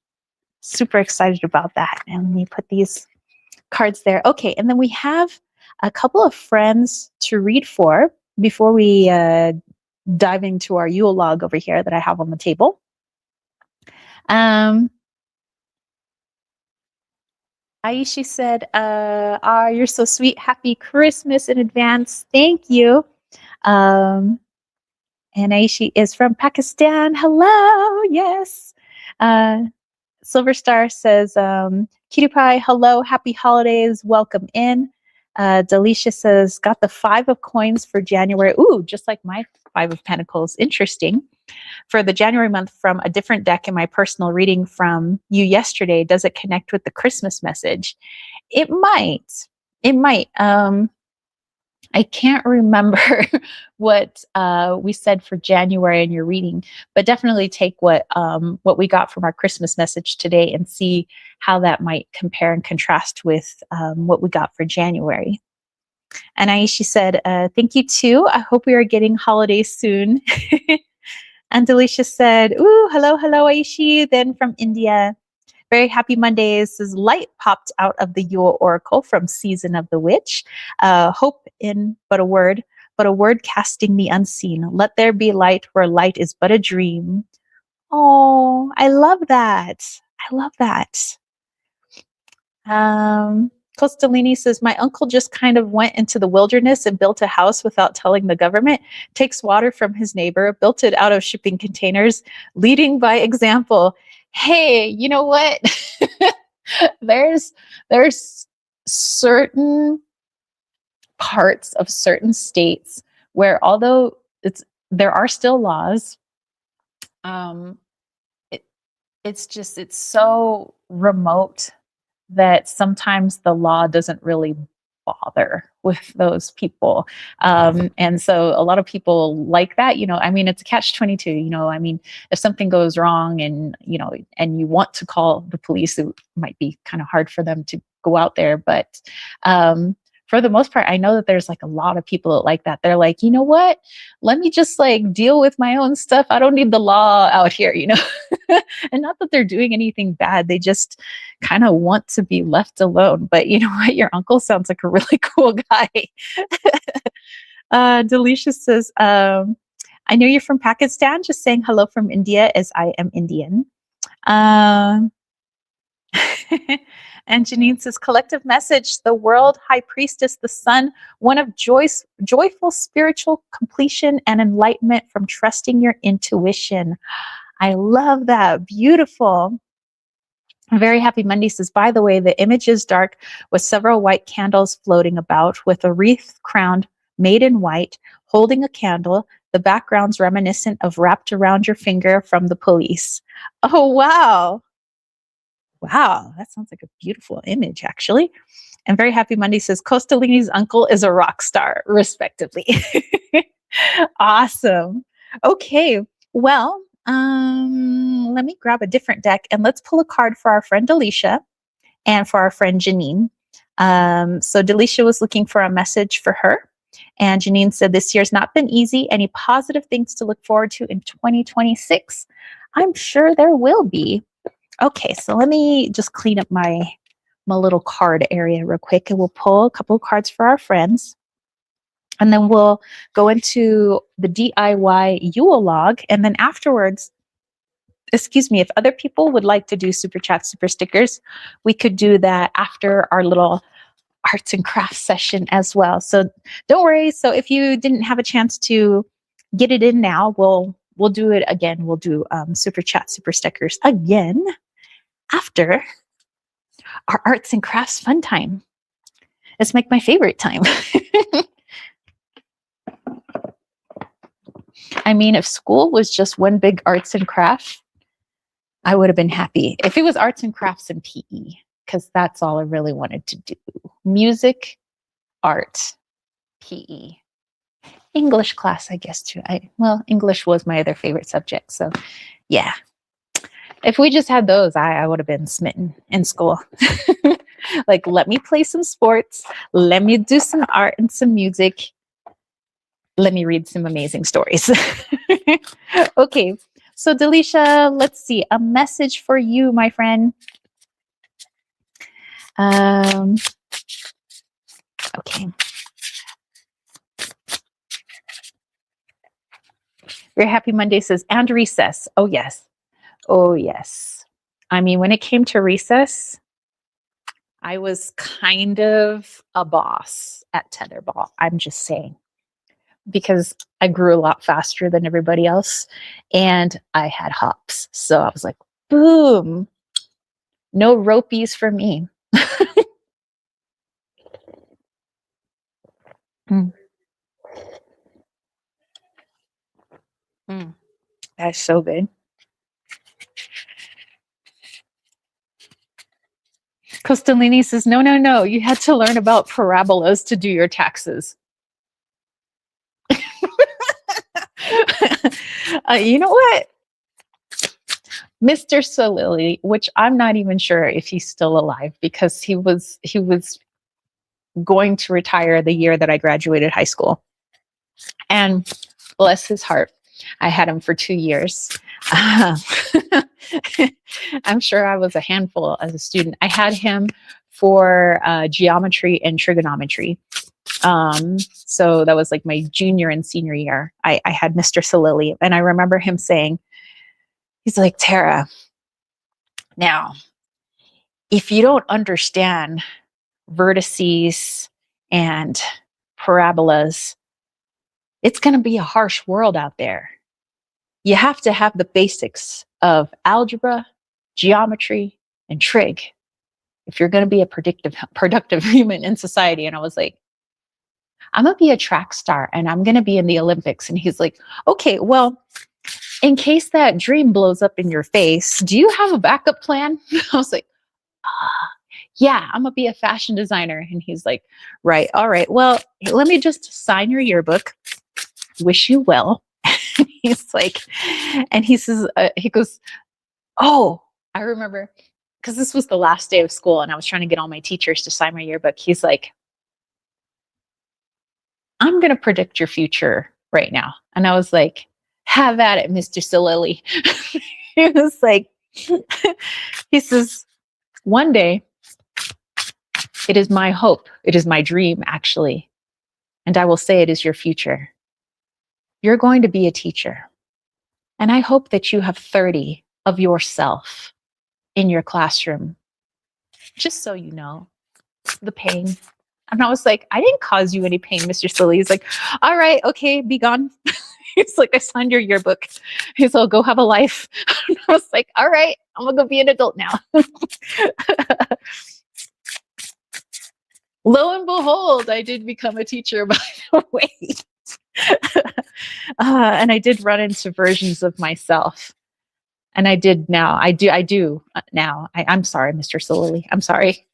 Speaker 1: Super excited about that. And let me put these cards there. Okay, and then we have a couple of friends to read for before we dive into our Yule log over here that I have on the table. Aishi said, you're so sweet. Happy Christmas in advance. Thank you. Um, and Aishi is from Pakistan. Hello. Yes. Uh, Silver Star says, Cutie Pie, hello. Happy holidays. Welcome in. Delisha says, got the 5 of coins for January. Ooh, just like my 5 of pentacles. Interesting. For the January month from a different deck in my personal reading from you yesterday, does it connect with the Christmas message? It might. It might. I can't remember what we said for January in your reading, but definitely take what we got from our Christmas message today and see how that might compare and contrast with what we got for January. And Aishi said, thank you too. I hope we are getting holidays soon. And Delisha said, ooh, hello, hello, Aishi. Then from India, very happy Mondays. This light popped out of the Yule Oracle from Season of the Witch. Hope in but a word casting the unseen. Let there be light where light is but a dream. Oh, I love that. I love that. Costalini says, my uncle just kind of went into the wilderness and built a house without telling the government, takes water from his neighbor, built it out of shipping containers, leading by example. Hey, you know what? there's certain parts of certain states where although there are still laws, it's so remote that sometimes the law doesn't really bother with those people. And so a lot of people like that, I mean, it's a catch-22, I mean, if something goes wrong and, and you want to call the police, it might be kind of hard for them to go out there. But for the most part, I know that there's like a lot of people that like that. They're like, you know what? Let me just like deal with my own stuff. I don't need the law out here, And not that they're doing anything bad. They just kind of want to be left alone. But you know what? Your uncle sounds like a really cool guy. Delisha says, I know you're from Pakistan. Just saying hello from India as I am Indian. And Janine says, collective message, the world, high priestess, the sun, one of joyful spiritual completion and enlightenment from trusting your intuition. I love that. Beautiful. Very happy Monday says, by the way, the image is dark with several white candles floating about with a wreath crowned made in white, holding a candle. The background's reminiscent of wrapped around your finger from the police. Oh, wow. Wow, that sounds like a beautiful image, actually. And Very Happy Monday says, Costalini's uncle is a rock star, respectively. Awesome. Okay, well, let me grab a different deck and let's pull a card for our friend Delisha and for our friend Janine. So Delisha was looking for a message for her. And Janine said, this year's not been easy. Any positive things to look forward to in 2026? I'm sure there will be. Okay, so let me just clean up my little card area real quick, and we'll pull a couple of cards for our friends. And then we'll go into the DIY Yule log. And then afterwards, if other people would like to do super chat, super stickers, we could do that after our little arts and crafts session as well. So don't worry. So if you didn't have a chance to get it in now, we'll do it again. We'll do super chat, super stickers again after our arts and crafts fun time. It's like my favorite time. I mean, if school was just one big arts and crafts, I would have been happy. If it was arts and crafts and PE, because that's all I really wanted to do. Music, art, PE. English class, I guess, too. English was my other favorite subject. So, yeah. If we just had those, I would have been smitten in school. Like, let me play some sports. Let me do some art and some music. Let me read some amazing stories. Okay. So, Delisha, let's see. A message for you, my friend. Okay. Very Happy Monday says, and recess. Oh, yes. Oh, yes. I mean, when it came to recess, I was kind of a boss at tetherball. I'm just saying, because I grew a lot faster than everybody else and I had hops. So I was like, boom, no ropies for me. Mm, mm. That's so good. Costalini says, no, no, no. You had to learn about parabolas to do your taxes. You know what? Mr. Solili, which I'm not even sure if he's still alive because he was going to retire the year that I graduated high school. And bless his heart, I had him for 2 years. I'm sure I was a handful as a student. I had him for geometry and trigonometry. So that was like my junior and senior year. I had Mr. Solili, and I remember him saying, he's like, Tara, now, if you don't understand vertices and parabolas, it's going to be a harsh world out there. You have to have the basics of algebra, geometry, and trig if you're going to be a productive human in society. And I was like, I'm going to be a track star and I'm going to be in the Olympics. And he's like, okay, well, in case that dream blows up in your face, do you have a backup plan? I was like, yeah, I'm going to be a fashion designer. And he's like, right, all right, well, let me just sign your yearbook. Wish you well. He's like, and he says, he goes, oh, I remember, because this was the last day of school and I was trying to get all my teachers to sign my yearbook. He's like, I'm going to predict your future right now. And I was like, have at it, Mr. Solili. He was like, he says, one day, it is my hope, it is my dream, actually, and I will say it is your future. You're going to be a teacher. And I hope that you have 30 of yourself in your classroom, just so you know the pain. And I was like, I didn't cause you any pain, Mr. Silly. He's like, all right, okay, be gone. He's like, I signed your yearbook. He's like, go have a life. And I was like, all right, I'm gonna go be an adult now. Lo and behold, I did become a teacher, by the way. And I did run into versions of myself. And I do now. I'm sorry, Mr. Solili. I'm sorry.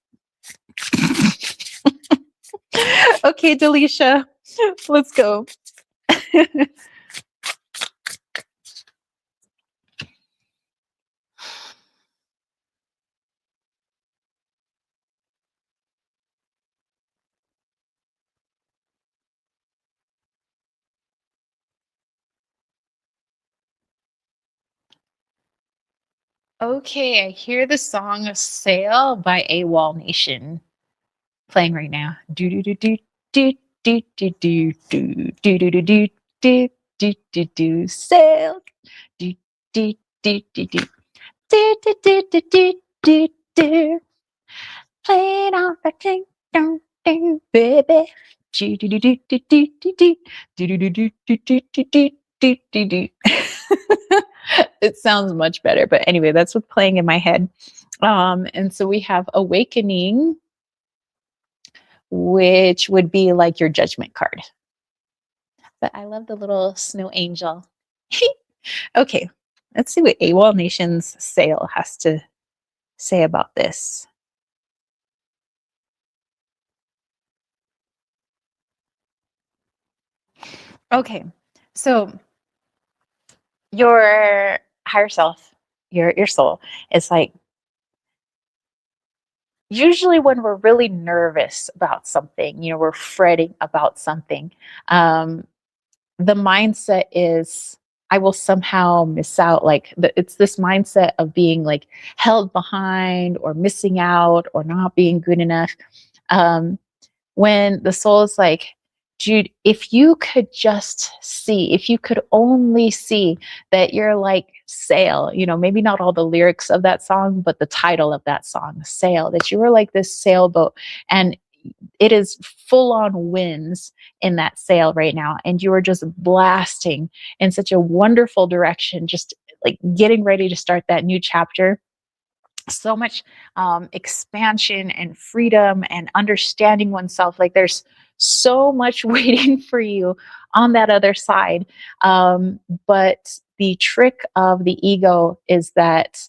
Speaker 1: Okay, Delisha, let's go. Okay, I hear the song Sail by AWOL Nation playing right now. Do do do do do do do do do do do do do do do do do sail. Do do do do do do do do do do do do. Playing on the ding dong ding, baby. Do do do do do do do do do do do do do do do do do do. It sounds much better, but anyway, that's what's playing in my head. And so we have Awakening, which would be like your judgment card. But I love the little snow angel. Okay, let's see what AWOL Nation's Sail has to say about this. Okay, so your higher self, your soul, is like, usually when we're really nervous about something, we're fretting about something, the mindset is, I will somehow miss out. Like it's this mindset of being like held behind or missing out or not being good enough. When the soul is like, Jude, if you could just see, if you could only see that you're like Sail, maybe not all the lyrics of that song, but the title of that song, Sail, that you were like this sailboat and it is full on winds in that sail right now. And you are just blasting in such a wonderful direction, just like getting ready to start that new chapter. So much expansion and freedom and understanding oneself. Like there's so much waiting for you on that other side. But the trick of the ego is that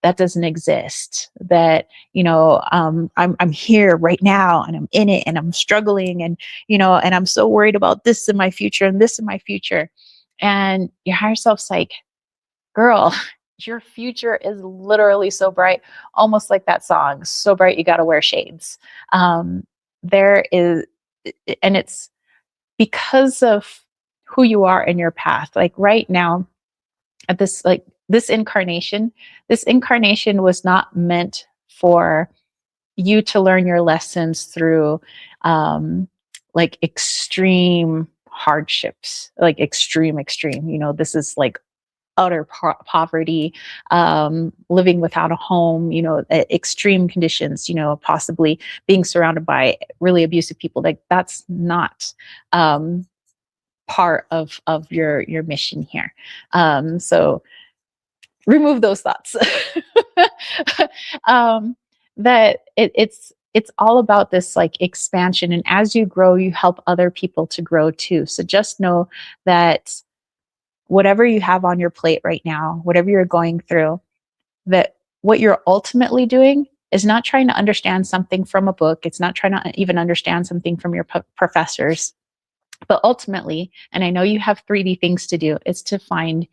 Speaker 1: that doesn't exist. That I'm here right now and I'm in it and I'm struggling and and I'm so worried about this in my future and this in my future. And your higher self's like, girl, your future is literally so bright, almost like that song, so bright you got to wear shades. There is, and it's because of who you are in your path. Like right now, at this incarnation was not meant for you to learn your lessons through like extreme hardships, like extreme. This is like utter poverty, living without a home, extreme conditions, possibly being surrounded by really abusive people. Like that's not part of your mission here. So remove those thoughts. That it's all about this like expansion, and as you grow, you help other people to grow too. So just know that whatever you have on your plate right now, whatever you're going through, that what you're ultimately doing is not trying to understand something from a book. It's not trying to even understand something from your professors. But ultimately, and I know you have 3D things to do, it's to find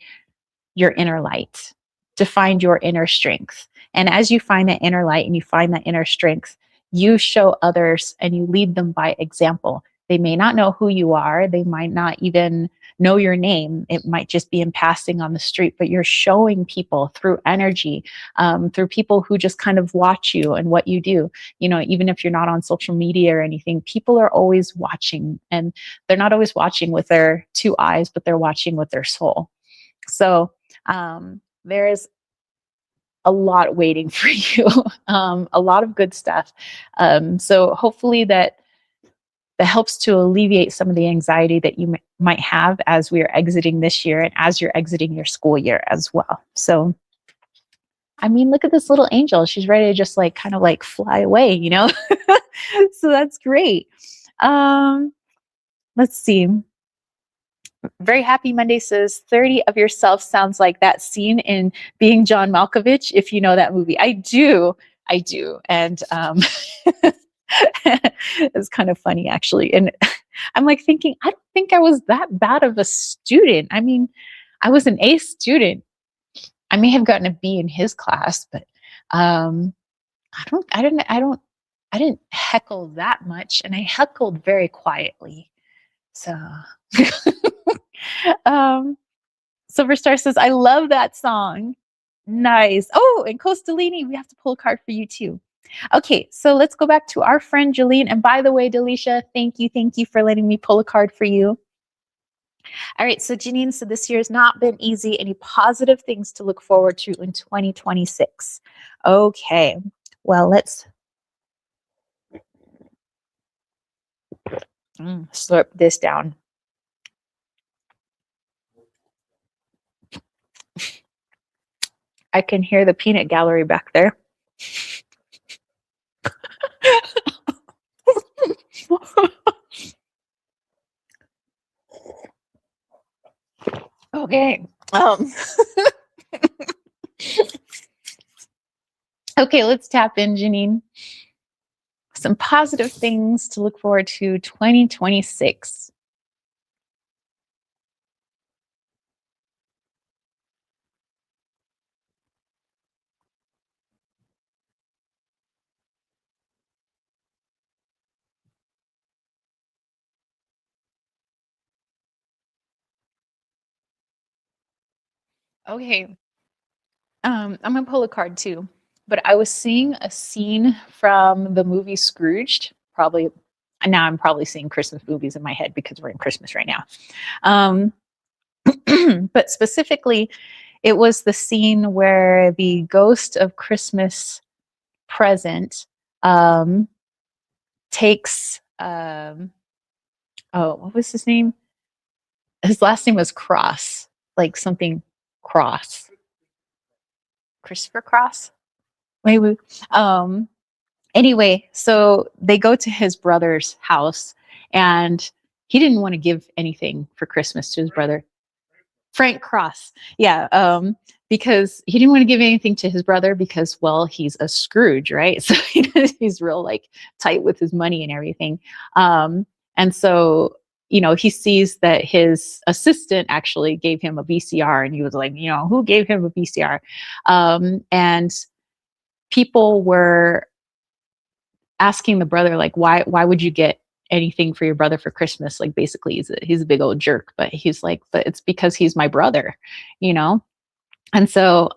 Speaker 1: your inner light, to find your inner strength. And as you find that inner light and you find that inner strength, you show others and you lead them by example. They may not know who you are. They might not even know your name. It might just be in passing on the street, but you're showing people through energy, through people who just kind of watch you and what you do. Even if you're not on social media or anything, people are always watching, and they're not always watching with their 2 eyes, but they're watching with their soul. So there is a lot waiting for you, a lot of good stuff. So hopefully that helps to alleviate some of the anxiety that you might have as we are exiting this year and as you're exiting your school year as well. So, I mean, look at this little angel. She's ready to just like kind of like fly away, So that's great. Let's see. Very Happy Monday says 30 of yourself sounds like that scene in Being John Malkovich, if you know that movie. I do. And it's kind of funny actually. And I'm like thinking, I don't think I was that bad of a student. I mean, I was an A student. I may have gotten a B in his class, but I didn't heckle that much, and I heckled very quietly. So Silver Star says, I love that song. Nice. Oh, and Costalini, we have to pull a card for you too. Okay, so let's go back to our friend Jolene. And by the way, Delisha, thank you for letting me pull a card for you. All right, so Janine, so this year has not been easy. Any positive things to look forward to in 2026? Okay, well, let's slurp this down. I can hear the peanut gallery back there. Okay. Okay, let's tap in, Janine. Some positive things to look forward to 2026. Okay. I'm gonna pull a card too, but I was seeing a scene from the movie Scrooged, probably now I'm probably seeing Christmas movies in my head because we're in Christmas right now. Um, but specifically, it was the scene where the ghost of Christmas present um, takes, oh, what was his name? His last name was Cross, like something Cross. Christopher Cross? Wait, wait. Anyway, so they go to his brother's house, and he didn't want to give anything for Christmas to his brother. Frank Cross. Yeah. Because he didn't want to give anything to his brother because, well, he's a Scrooge, right? So he's real like tight with his money and everything. And so, he sees that his assistant actually gave him a VCR, and he was like, who gave him a VCR? And people were asking the brother, like, why would you get anything for your brother for Christmas? Like, basically, he's a big old jerk. But he's like, but it's because he's my brother, you know? And so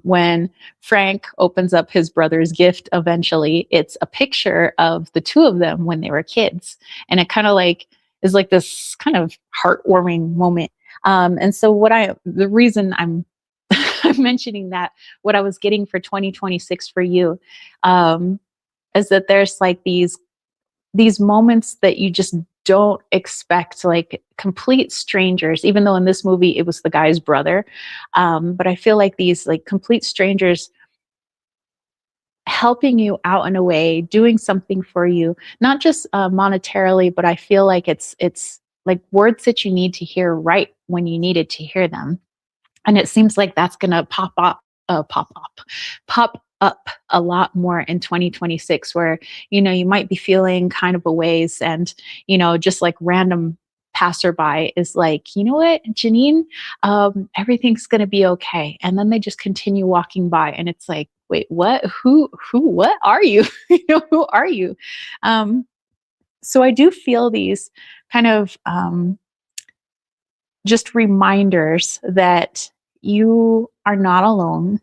Speaker 1: when Frank opens up his brother's gift, eventually, it's a picture of the two of them when they were kids. And it kind of like is like this kind of heartwarming moment. And so the reason I'm I'm mentioning that, what I was getting for 2026 for you, is that there's like these moments that you just don't expect, like complete strangers, even though in this movie it was the guy's brother. But I feel like these like complete strangers helping you out in a way, doing something for you, not just monetarily, but I feel like it's like words that you need to hear right when you needed to hear them. And it seems like that's going to pop up a lot more in 2026, where, you might be feeling kind of a ways, and, just like random passerby is like, you know what, Janine, everything's going to be okay. And then they just continue walking by, and it's like, wait, what, what are you? Who are you? So I do feel these kind of, just reminders that you are not alone,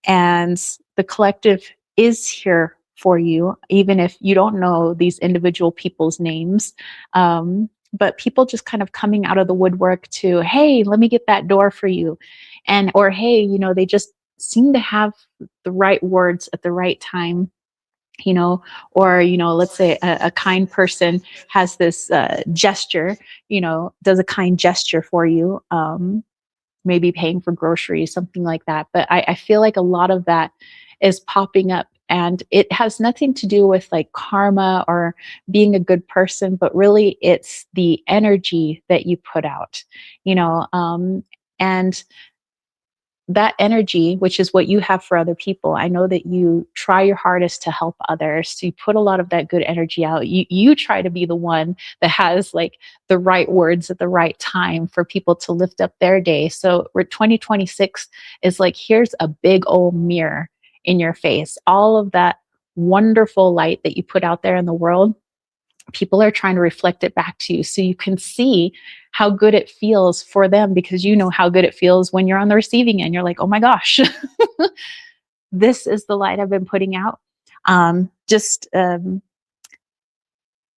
Speaker 1: and the collective is here for you, even if you don't know these individual people's names. But people just kind of coming out of the woodwork to, hey, let me get that door for you. Or, hey, they just seem to have the right words at the right time, or, let's say a kind person has this gesture, does a kind gesture for you, maybe paying for groceries, something like that. But I feel like a lot of that is popping up, and it has nothing to do with like karma or being a good person, but really it's the energy that you put out, and that energy, which is what you have for other people. I know that you try your hardest to help others. So you put a lot of that good energy out. You try to be the one that has like the right words at the right time for people to lift up their day. So 2026 is like, here's a big old mirror in your face. All of that wonderful light that you put out there in the world, people are trying to reflect it back to you, so you can see how good it feels for them, because you know how good it feels when you're on the receiving end. You're like, oh my gosh, this is the light I've been putting out.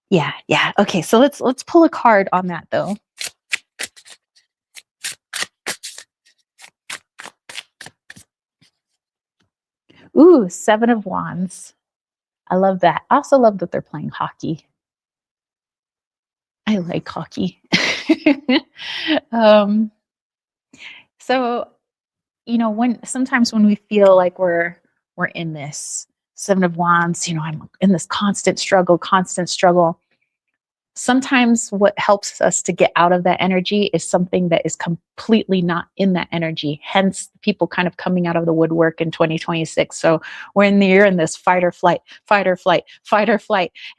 Speaker 1: Yeah. Okay, so let's pull a card on that though. Ooh, Seven of Wands. I love that. I also love that they're playing hockey. I like hockey. um, so sometimes when we feel like we're in this Seven of Wands, I'm in this constant struggle. Sometimes what helps us to get out of that energy is something that is completely not in that energy. Hence, people kind of coming out of the woodwork in 2026. So you're in this fight or flight,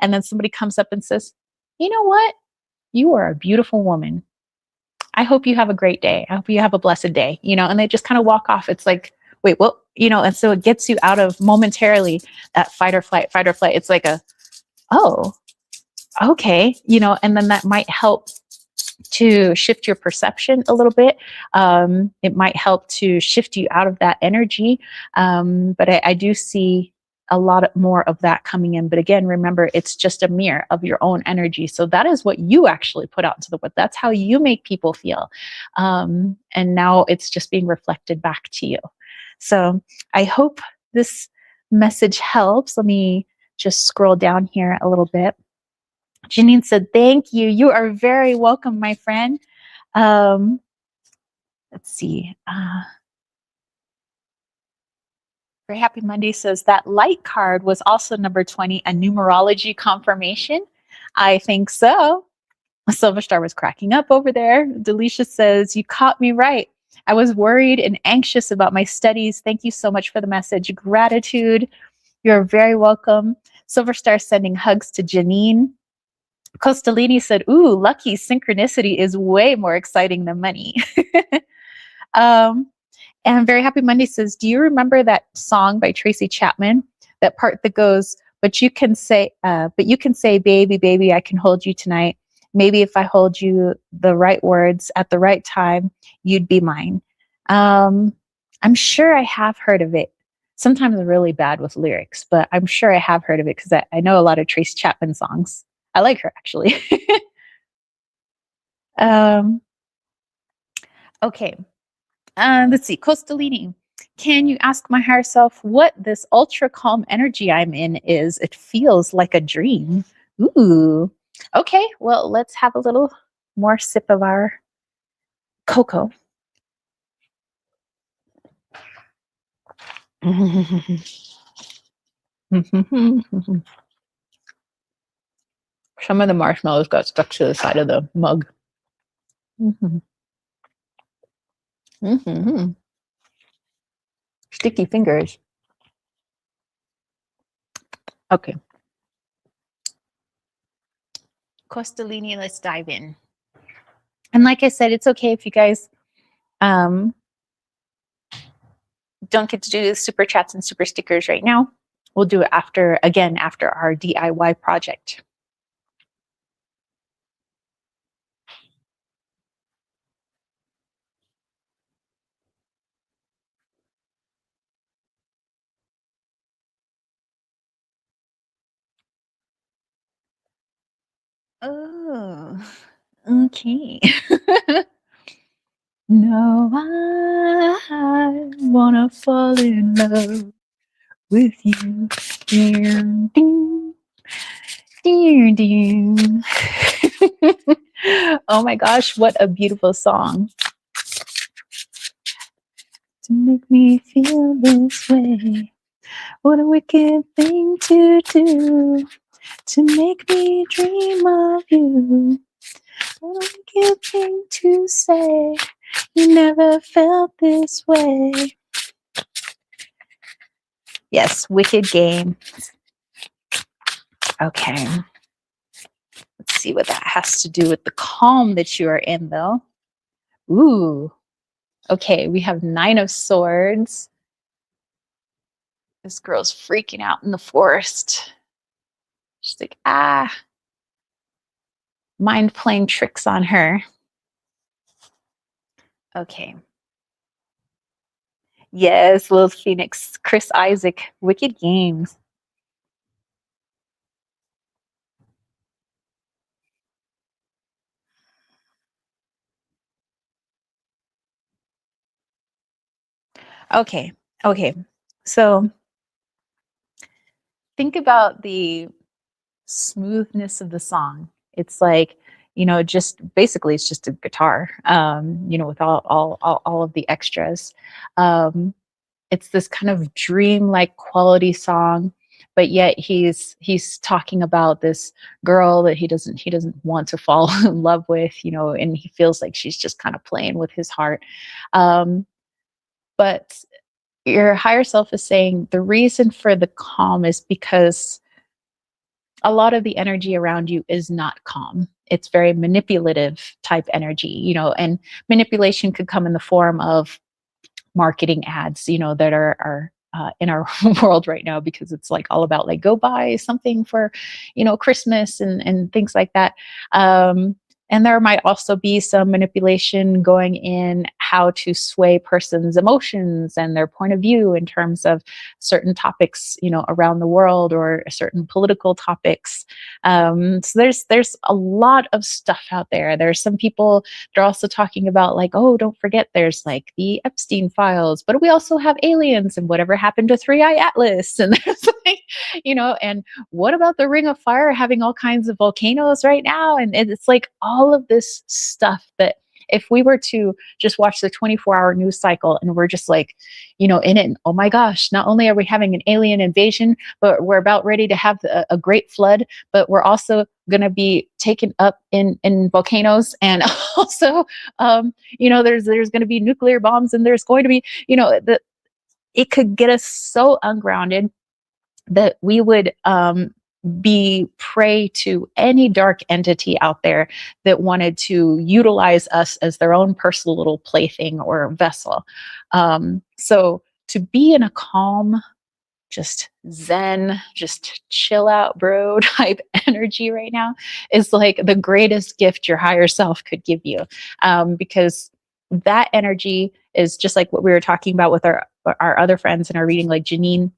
Speaker 1: and then somebody comes up and says, you know what? You are a beautiful woman. I hope you have a great day. I hope you have a blessed day, and they just kind of walk off. It's like, wait, what? And so it gets you out of momentarily that fight or flight. It's like oh, okay, and then that might help to shift your perception a little bit. It might help to shift you out of that energy. But I do see a lot more of that coming in. But again, remember, it's just a mirror of your own energy. So that is what you actually put out to the world. That's how you make people feel. And now it's just being reflected back to you. So I hope this message helps. Let me just scroll down here a little bit. Janine said, thank you. You are very welcome, my friend. Let's see. Very Happy Monday says that light card was also number 20, a numerology confirmation. I think so. Silver Star was cracking up over there. Delisha says, you caught me right. I was worried and anxious about my studies. Thank you so much for the message. Gratitude. You're very welcome. Silver Star sending hugs to Janine. Costalini said, ooh, lucky synchronicity is way more exciting than money. And Very Happy Monday says, do you remember that song by Tracy Chapman? That part that goes, but you can say, baby, baby, I can hold you tonight. Maybe if I hold you the right words at the right time, you'd be mine. I'm sure I have heard of it. Sometimes I'm really bad with lyrics, but I'm sure I have heard of it because I know a lot of Tracy Chapman songs. I like her, actually. Okay. Let's see. Costalini, can you ask my higher self what this ultra calm energy I'm in is? It feels like a dream. Ooh. Okay. Well, let's have a little more sip of our cocoa. Some of the marshmallows got stuck to the side of the mug. Sticky fingers. Okay. Costalini, let's dive in. And like I said, it's okay if you guys don't get to do super chats and super stickers right now. We'll do it after our DIY project. Oh, okay. No, I wanna fall in love with you. Ding, ding, ding, ding. Oh my gosh, what a beautiful song. To make me feel this way. What a wicked thing to do. To make me dream of you. What a wicked thing to say. You never felt this way. Yes, wicked game. Okay. Let's see what that has to do with the calm that you are in, though. Ooh. Okay, we have 9 of Swords. This girl's freaking out in the forest. She's like, mind playing tricks on her. Okay. Yes, Lil Phoenix, Chris Isaac, wicked games. Okay. So think about the smoothness of the song. It's like, just basically it's just a guitar, with all of the extras. It's this kind of dream-like quality song, but yet he's talking about this girl that he doesn't want to fall in love with, and he feels like she's just kind of playing with his heart. But your higher self is saying the reason for the calm is because a lot of the energy around you is not calm. It's very manipulative type energy, and manipulation could come in the form of marketing ads, that are in our world right now, because it's like all about like, go buy something for, Christmas and things like that. And there might also be some manipulation going in how to sway person's emotions and their point of view in terms of certain topics, around the world, or certain political topics. So there's a lot of stuff out there. There's some people, they're also talking about, like, oh, don't forget, there's like the Epstein files, but we also have aliens and whatever happened to Three Eye Atlas. And there's like, and what about the Ring of Fire having all kinds of volcanoes right now? And it's like all of this stuff that if we were to just watch the 24-hour news cycle and we're just like, in it, and, oh my gosh, not only are we having an alien invasion, but we're about ready to have a great flood, but we're also going to be taken up in volcanoes. And also, there's going to be nuclear bombs, and there's going to be, it could get us so ungrounded that we would be prey to any dark entity out there that wanted to utilize us as their own personal little plaything or vessel. So to be in a calm, just zen, just chill out, bro type energy right now is like the greatest gift your higher self could give you. Because that energy is just like what we were talking about with our other friends in our reading, like Janine.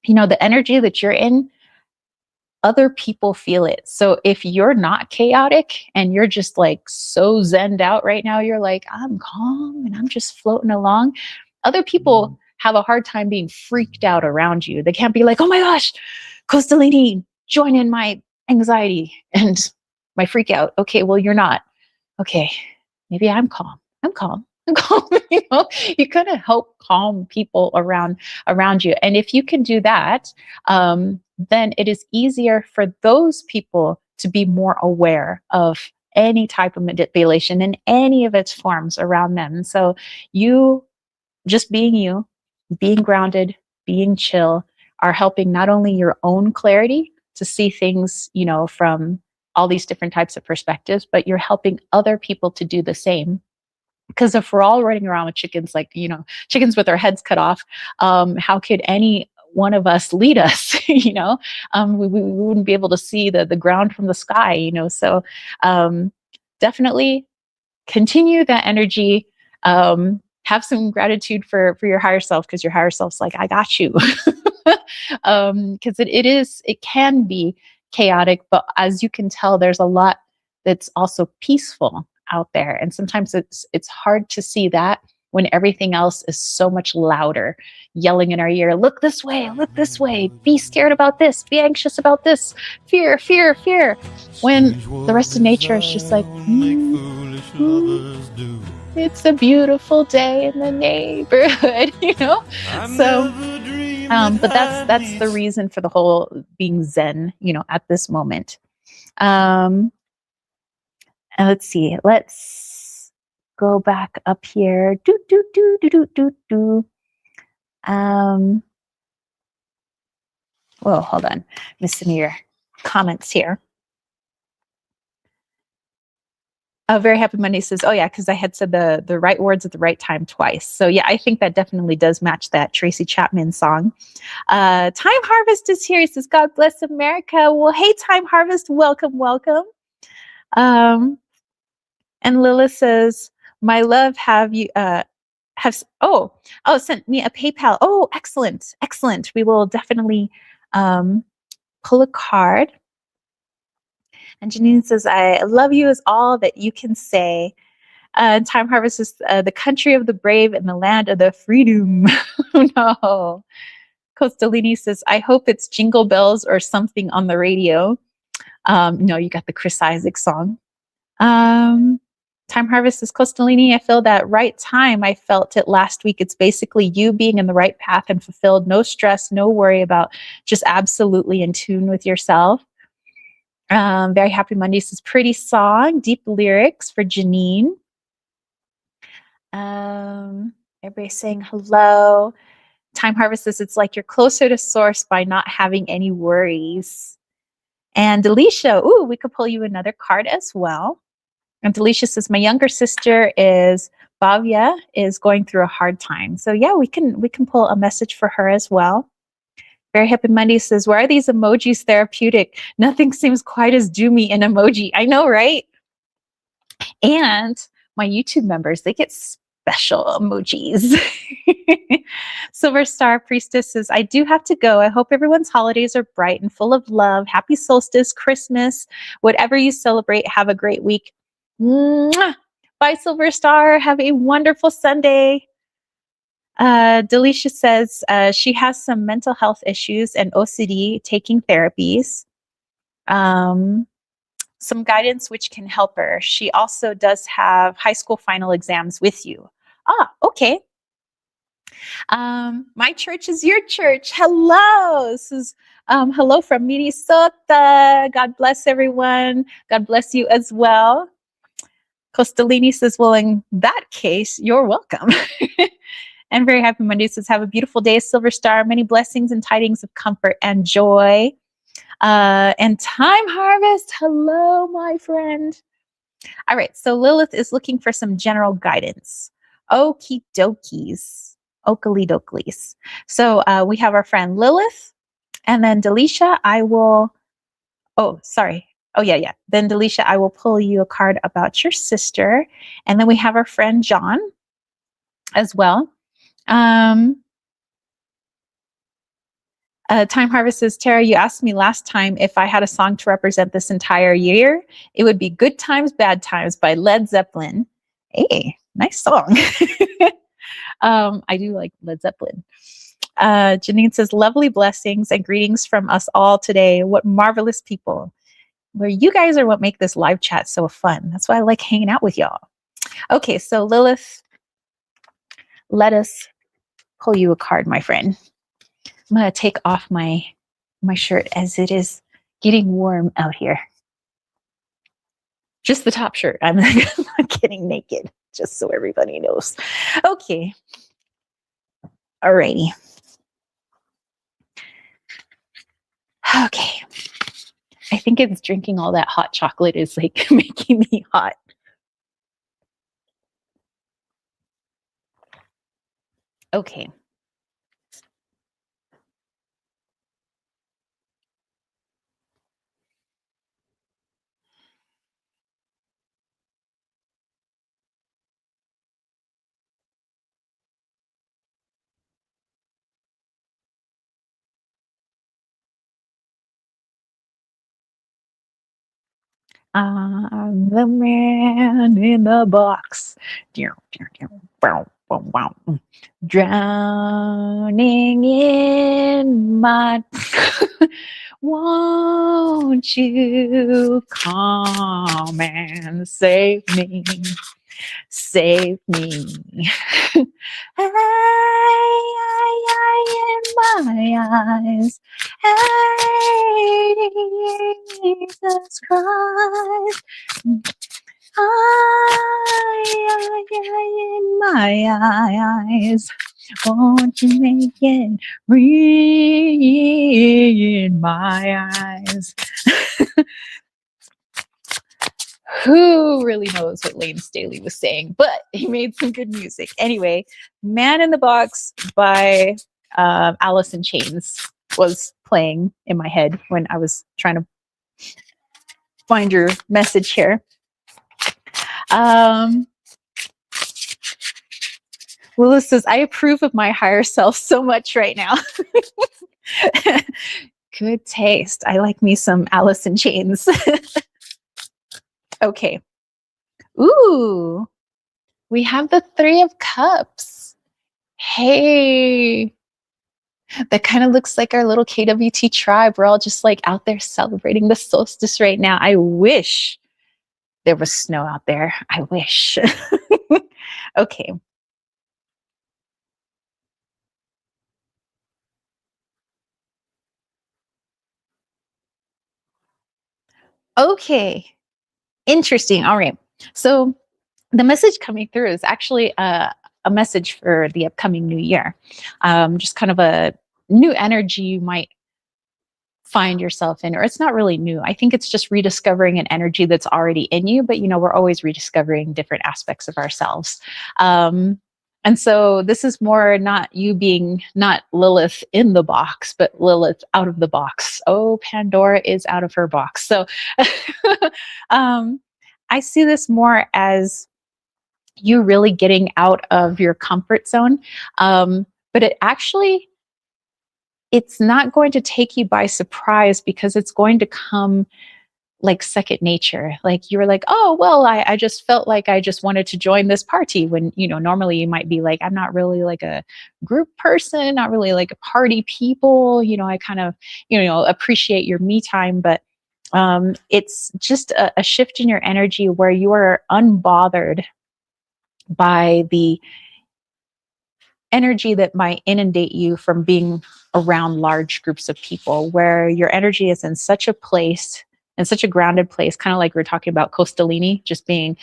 Speaker 1: The energy that you're in, other people feel it. So if you're not chaotic and you're just like so zenned out right now, you're like, I'm calm and I'm just floating along. Other people have a hard time being freaked out around you. They can't be like, oh my gosh, Costalini, join in my anxiety and my freak out. Okay, well, you're not. Okay, maybe I'm calm. I'm calm. You kind of help calm people around you. And if you can do that, then it is easier for those people to be more aware of any type of manipulation in any of its forms around them. And so you being grounded, being chill, are helping not only your own clarity to see things, from all these different types of perspectives, but you're helping other people to do the same. Because if we're all running around with chickens, like, chickens with their heads cut off, how could any one of us lead us? We wouldn't be able to see the ground from the sky, So definitely continue that energy. Have some gratitude for your higher self, because your higher self's like, I got you. Because it can be chaotic, but as you can tell, there's a lot that's also peaceful out there. And sometimes it's hard to see that when everything else is so much louder, yelling in our ear, look this way, be scared about this, be anxious about this, fear, fear, fear. When the rest of nature is just like, it's a beautiful day in the neighborhood, So, but that's the reason for the whole being zen, at this moment. And let's see, let's go back up here. Whoa, hold on. Missing your comments here. Very Happy Monday says, oh yeah, because I had said the right words at the right time twice. So yeah, I think that definitely does match that Tracy Chapman song. Time Harvest is here. He says, God bless America. Well, hey, Time Harvest, welcome. And Lila says, my love, have you sent me a PayPal. Oh, excellent. We will definitely pull a card. And Janine says, I love you is all that you can say. Time Harvest is the country of the brave and the land of the freedom. No. Costalini says, I hope it's Jingle Bells or something on the radio. No, you got the Chris Isaac song. Time Harvest is Costalini. I feel that right time. I felt it last week. It's basically you being in the right path and fulfilled. No stress, no worry about, just absolutely in tune with yourself. Very Happy Monday says, pretty song, deep lyrics for Janine. Everybody saying hello. Time Harvest says, it's like you're closer to source by not having any worries. And Delisha, we could pull you another card as well. And Delisha says, my younger sister Bhavya is going through a hard time. So yeah, we can pull a message for her as well. Very Happy Monday says, why are these emojis therapeutic? Nothing seems quite as doomy in emoji. I know, right? And my YouTube members, they get special emojis. Silver Star Priestess says, I do have to go. I hope everyone's holidays are bright and full of love. Happy solstice, Christmas, whatever you celebrate. Have a great week. Mwah! Bye, Silver Star. Have a wonderful Sunday. Delisha says she has some mental health issues and OCD, taking therapies. Some guidance which can help her. She also does have high school final exams with you. Ah, okay. My church is your church. Hello. This is hello from Minnesota. God bless everyone. God bless you as well. Costalini says, well, in that case, you're welcome. And Very Happy Monday says, have a beautiful day, Silver Star. Many blessings and tidings of comfort and joy. And Time Harvest, hello, my friend. All right, so Lilith is looking for some general guidance. Okie dokies, okali doklies. So we have our friend Lilith, and then Delisha, I will, oh, sorry. Oh, yeah. Then Delisha, I will pull you a card about your sister. And then we have our friend John as well. Time Harvest says, Tara, you asked me last time if I had a song to represent this entire year. It would be Good Times, Bad Times by Led Zeppelin. Hey, nice song. I do like Led Zeppelin. Janine says, lovely blessings and greetings from us all today. What marvelous people. Well, you guys are what make this live chat so fun. That's why I like hanging out with y'all. Okay, so Lilith, let us pull you a card, my friend. I'm going to take off my shirt as it is getting warm out here. Just the top shirt. I'm not getting naked, just so everybody knows. Okay. Alrighty. Okay. I think it's drinking all that hot chocolate is like making me hot. Okay. I'm the man in the box. Drowning in my... Won't you come and save me? Save me. In my eyes. Hey, Jesus Christ. In my eyes. Won't you make it real in my eyes? Who really knows what Lane Staley was saying, but he made some good music. Anyway, Man in the Box by Alice in Chains was playing in my head when I was trying to find your message here. Lilith says, I approve of my higher self so much right now. Good taste. I like me some Alice in Chains. Okay. Ooh, we have the Three of Cups. Hey, that kind of looks like our little KWT tribe. We're all just like out there celebrating the solstice right now. I wish there was snow out there. I wish. Okay. Okay. Interesting. All right. So the message coming through is actually a message for the upcoming new year. Just kind of a new energy you might find yourself in, or it's not really new. I think it's just rediscovering an energy that's already in you, but we're always rediscovering different aspects of ourselves. And so this is more not you being not Lilith in the box, but Lilith out of the box. Oh, Pandora is out of her box. So I see this more as you really getting out of your comfort zone. But it actually, it's not going to take you by surprise because it's going to come like second nature. Like you were like, oh, well, I just felt like I just wanted to join this party when, normally you might be like, I'm not really like a group person, not really like a party people. I kind of, appreciate your me time, but it's just a shift in your energy where you are unbothered by the energy that might inundate you from being around large groups of people, where your energy is in such a place, in such a grounded place, kind of like we are talking about Costolini, just being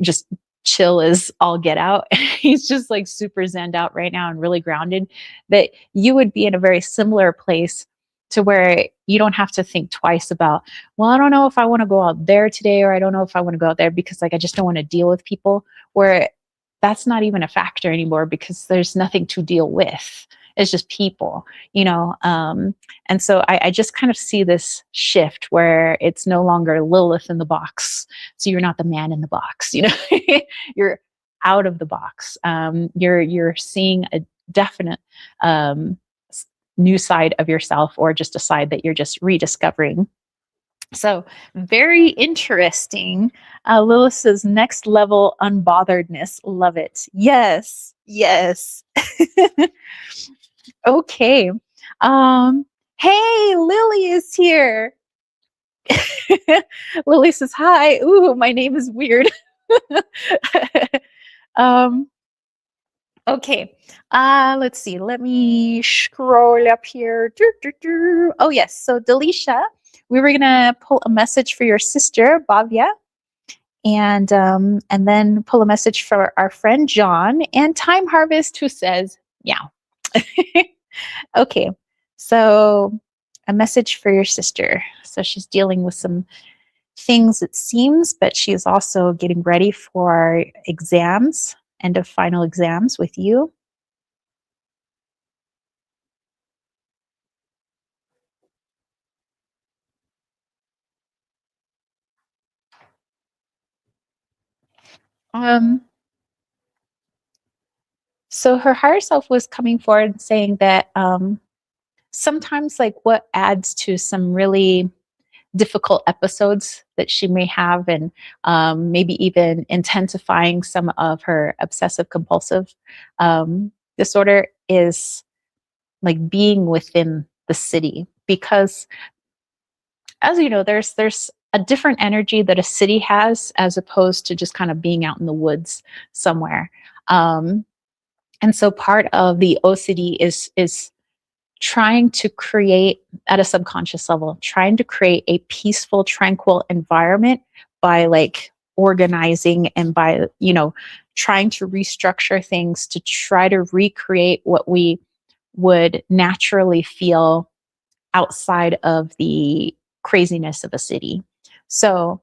Speaker 1: just chill as all get out. He's just like super zenned out right now and really grounded, that you would be in a very similar place to where you don't have to think twice about, well, I don't know if I want to go out there today, or I don't know if I want to go out there because like I just don't want to deal with people, where that's not even a factor anymore because there's nothing to deal with. It's just people, and so I just kind of see this shift where it's no longer Lilith in the box. So you're not the man in the box, you're out of the box. You're seeing a definite new side of yourself, or just a side that you're just rediscovering. So very interesting. Lilith says next level unbotheredness. Love it. Yes. Yes. Okay. Hey, Lily is here. Lily says, hi. Ooh, my name is weird. um, okay. Let's see. Let me scroll up here. Oh, yes. So, Delisha, we were going to pull a message for your sister, Bhavya, and then pull a message for our friend, John, and Time Harvest, who says, meow. Okay. So, a message for your sister. So, she's dealing with some things, it seems, but she is also getting ready for exams, end of final exams with you. So her higher self was coming forward and saying that sometimes, like, what adds to some really difficult episodes that she may have, and maybe even intensifying some of her obsessive compulsive disorder, is like being within the city, because as you know, there's a different energy that a city has as opposed to just kind of being out in the woods somewhere. um, and so part of the OCD is trying to create, at a subconscious level, trying to create a peaceful, tranquil environment by like organizing and by, trying to restructure things to try to recreate what we would naturally feel outside of the craziness of a city. So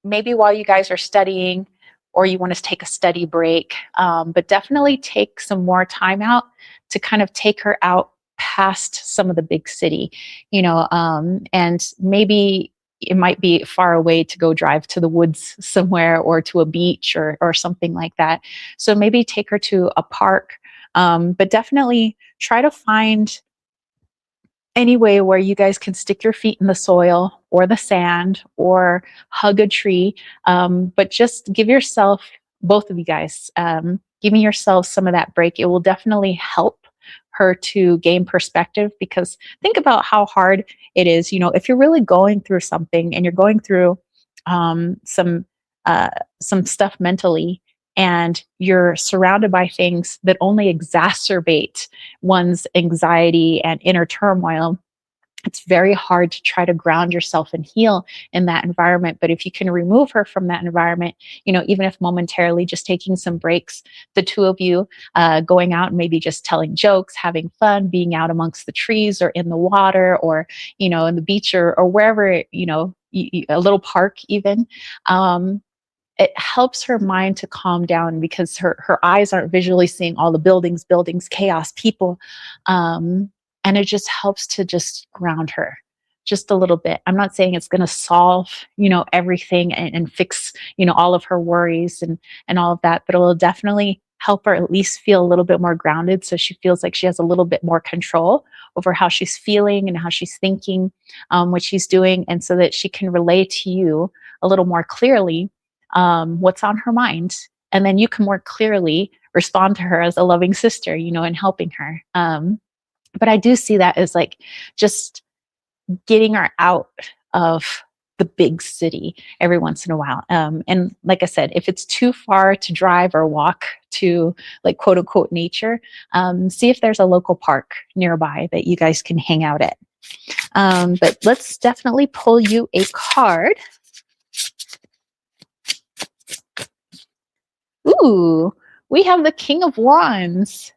Speaker 1: maybe while you guys are studying, or you want to take a study break, but definitely take some more time out to kind of take her out past some of the big city, and maybe it might be far away to go drive to the woods somewhere, or to a beach, or something like that. So maybe take her to a park, but definitely try to find any way where you guys can stick your feet in the soil or the sand, or hug a tree. But just give yourself, both of you guys, giving yourselves some of that break. It will definitely help her to gain perspective, because think about how hard it is. If you're really going through something, and you're going through some stuff mentally, and you're surrounded by things that only exacerbate one's anxiety and inner turmoil, it's very hard to try to ground yourself and heal in that environment. But if you can remove her from that environment, even if momentarily, just taking some breaks, the two of you going out and maybe just telling jokes, having fun, being out amongst the trees, or in the water, or, in the beach, or wherever, a little park even. It helps her mind to calm down, because her eyes aren't visually seeing all the buildings, chaos, people. And it just helps to just ground her. just a little bit. I'm not saying it's going to solve, everything and fix, all of her worries and all of that, but it will definitely help her at least feel a little bit more grounded, so she feels like she has a little bit more control over how she's feeling and how she's thinking, what she's doing, and so that she can relay to you a little more clearly what's on her mind, and then you can more clearly respond to her as a loving sister, and helping her. But I do see that as like just getting her out of the big city every once in a while. And like I said, if it's too far to drive or walk to, like, quote unquote nature, see if there's a local park nearby that you guys can hang out at. But let's definitely pull you a card. Ooh, we have the King of Wands.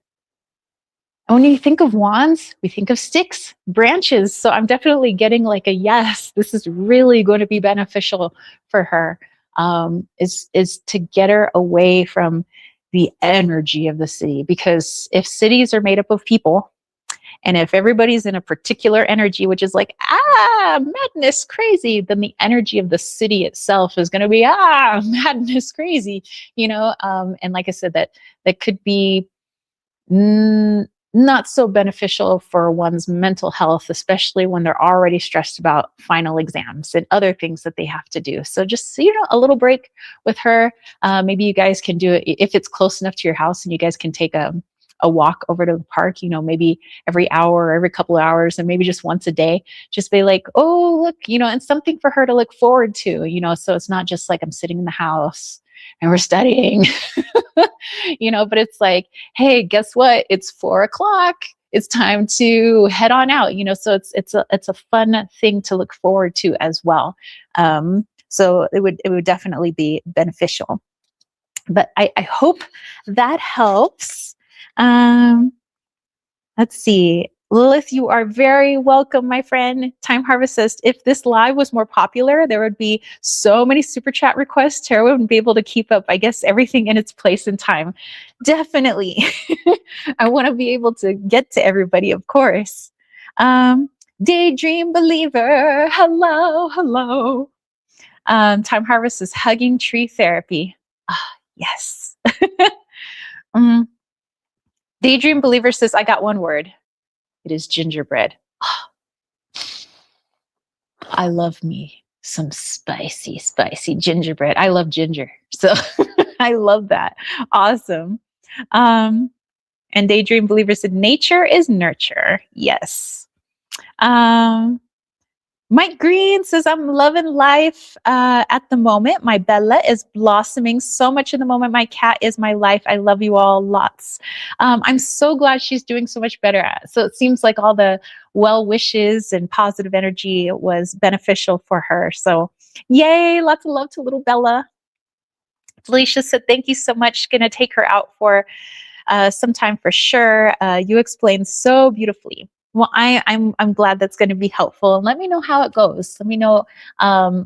Speaker 1: When you think of wands, we think of sticks, branches. So I'm definitely getting like a yes, this is really going to be beneficial for her, is to get her away from the energy of the city. Because if cities are made up of people, and if everybody's in a particular energy, which is like, madness, crazy, then the energy of the city itself is going to be, madness, crazy, and like I said, that could be not so beneficial for one's mental health, especially when they're already stressed about final exams and other things that they have to do. So just, a little break with her. Maybe you guys can do it if it's close enough to your house, and you guys can take a walk over to the park, maybe every hour or every couple of hours, and maybe just once a day. Just be like, oh, look, and something for her to look forward to, so it's not just like I'm sitting in the house and we're studying, but it's like, hey, guess what? It's 4 o'clock. It's time to head on out, so it's a fun thing to look forward to as well. So it would definitely be beneficial. But I hope that helps. Let's see. Lilith, you are very welcome, my friend. Time Harvest says, if this live was more popular, there would be so many super chat requests. Tara wouldn't be able to keep up. I guess everything in its place and time. Definitely. I want to be able to get to everybody, of course. Daydream Believer. Hello, hello. Time Harvest is hugging tree therapy. Yes. Daydream Believer says, I got one word. It is gingerbread. I love me some spicy, spicy gingerbread. I love ginger. So I love that. Awesome. And Daydream Believer said, nature is nurture. Yes. Mike Green says, I'm loving life at the moment. My Bella is blossoming so much in the moment. My cat is my life. I love you all lots. I'm so glad she's doing so much better. So it seems like all the well wishes and positive energy was beneficial for her. So yay, lots of love to little Bella. Felicia said, thank you so much. Going to take her out for some time for sure. You explained so beautifully. Well, I'm glad that's going to be helpful. And let me know how it goes. Let me know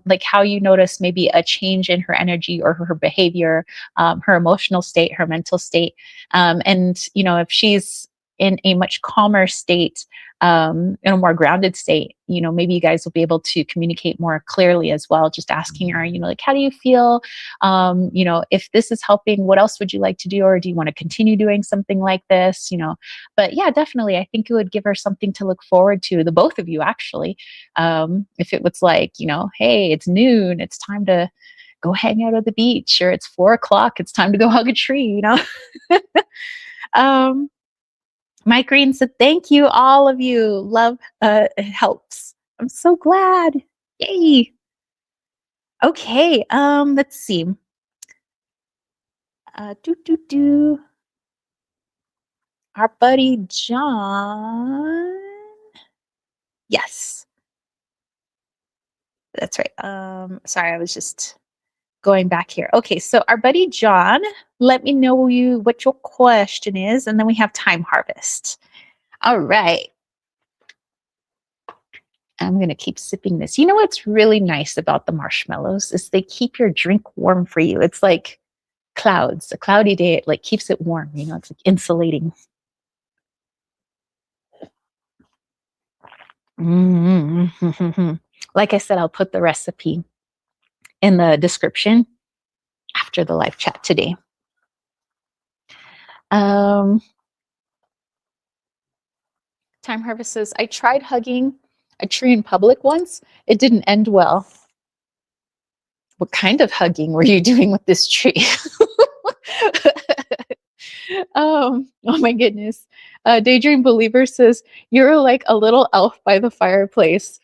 Speaker 1: like how you notice maybe a change in her energy or her behavior, her emotional state, her mental state. And if she's in a much calmer state, in a more grounded state, maybe you guys will be able to communicate more clearly as well. Just asking her, like, how do you feel? If this is helping, what else would you like to do? Or do you want to continue doing something like this? But yeah, definitely. I think it would give her something to look forward to, the both of you actually. If it was like, hey, it's noon, it's time to go hang out at the beach, or it's 4 o'clock, it's time to go hug a tree, Mike Green said, thank you, all of you. Love, it helps. I'm so glad. Yay. Okay, let's see. Our buddy John. Yes. That's right. Sorry, I was just going back here. Okay, so our buddy John, let me know what your question is, and then we have Time Harvest. All right. I'm going to keep sipping this. You know what's really nice about the marshmallows is they keep your drink warm for you. It's like clouds. A cloudy day, it like keeps it warm. It's like insulating. Mm-hmm. Like I said, I'll put the recipe in the description after the live chat today. Time Harvest says, I tried hugging a tree in public once. It didn't end well. What kind of hugging were you doing with this tree? Oh my goodness. Daydream Believer says, you're like a little elf by the fireplace.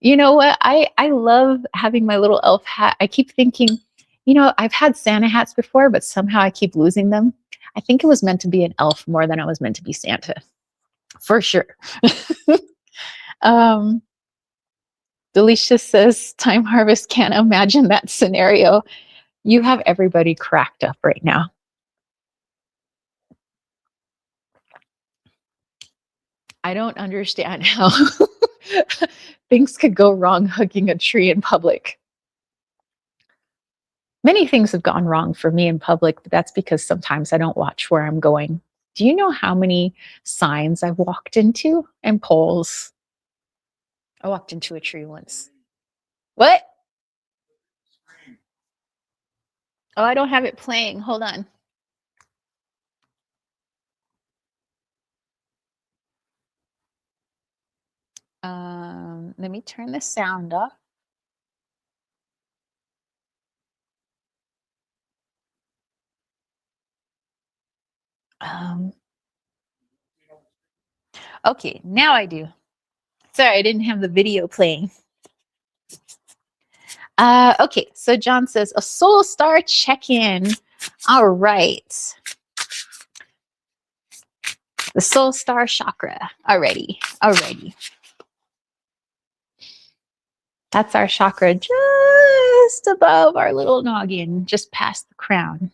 Speaker 1: You know what? I love having my little elf hat. I keep thinking, I've had Santa hats before, but somehow I keep losing them. I think it was meant to be an elf more than it was meant to be Santa, for sure. Delisha says, Time Harvest, can't imagine that scenario. You have everybody cracked up right now. I don't understand how things could go wrong hugging a tree in public. Many things have gone wrong for me in public, but that's because sometimes I don't watch where I'm going. Do you know how many signs I've walked into and poles? I walked into a tree once. What? Oh, I don't have it playing. Hold on. Let me turn the sound off. Okay, now I do. Sorry, I didn't have the video playing. Okay, so John says, a soul star check-in. All right. The soul star chakra. Alrighty. That's our chakra just above our little noggin, just past the crown.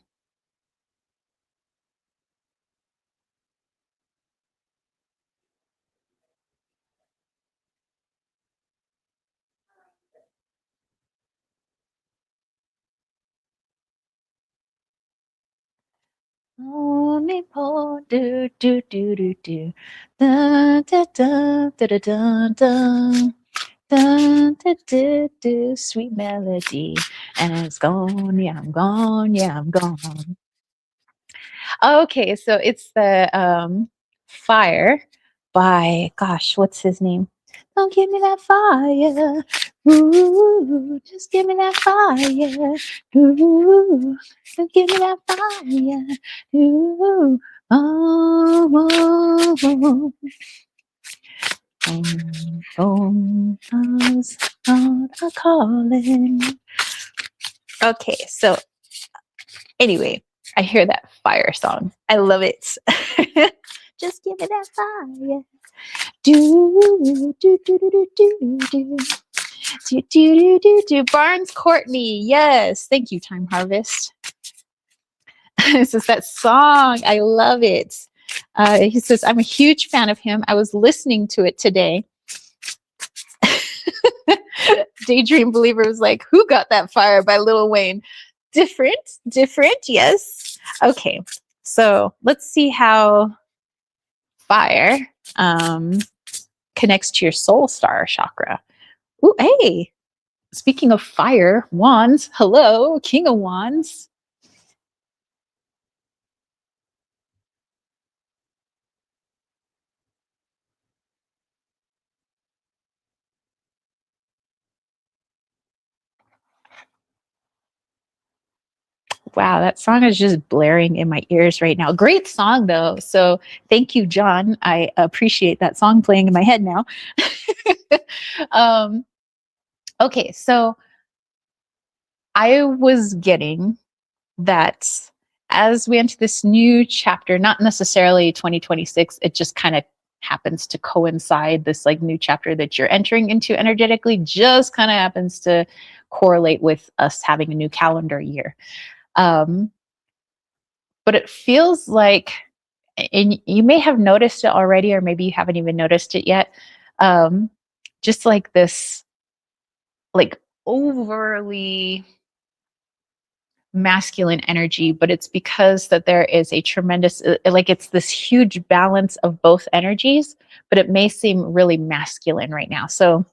Speaker 1: Do do do do do da da da da da da da da da da, sweet melody, and it's gone. Yeah, I'm gone. Yeah, I'm gone. Okay, so it's the Fire by, gosh, what's his name? Don't give me that fire. Ooh, just give me that fire. Ooh, just give me that fire. Ooh, oh, oh, are calling. Okay, so anyway, I hear that fire song. I love it. Just give me that fire. Do do do do do do do. Do, do, do, do. Barnes Courtney, yes. Thank you, Time Harvest. This is that song. I love it. He says, I'm a huge fan of him. I was listening to it today. Daydream Believer was like, who got that fire by Lil Wayne? Different, yes. Okay, so let's see how fire connects to your soul star chakra. Ooh, hey, speaking of fire, wands, hello, King of Wands. Wow, that song is just blaring in my ears right now. Great song, though. So thank you, John. I appreciate that song playing in my head now. Okay, so I was getting that as we enter this new chapter, not necessarily 2026, it just kind of happens to coincide, this like new chapter that you're entering into energetically just kind of happens to correlate with us having a new calendar year. But it feels like, and you may have noticed it already, or maybe you haven't even noticed it yet, just like this, like overly masculine energy, but it's because that there is a tremendous, like it's this huge balance of both energies, but it may seem really masculine right now. So,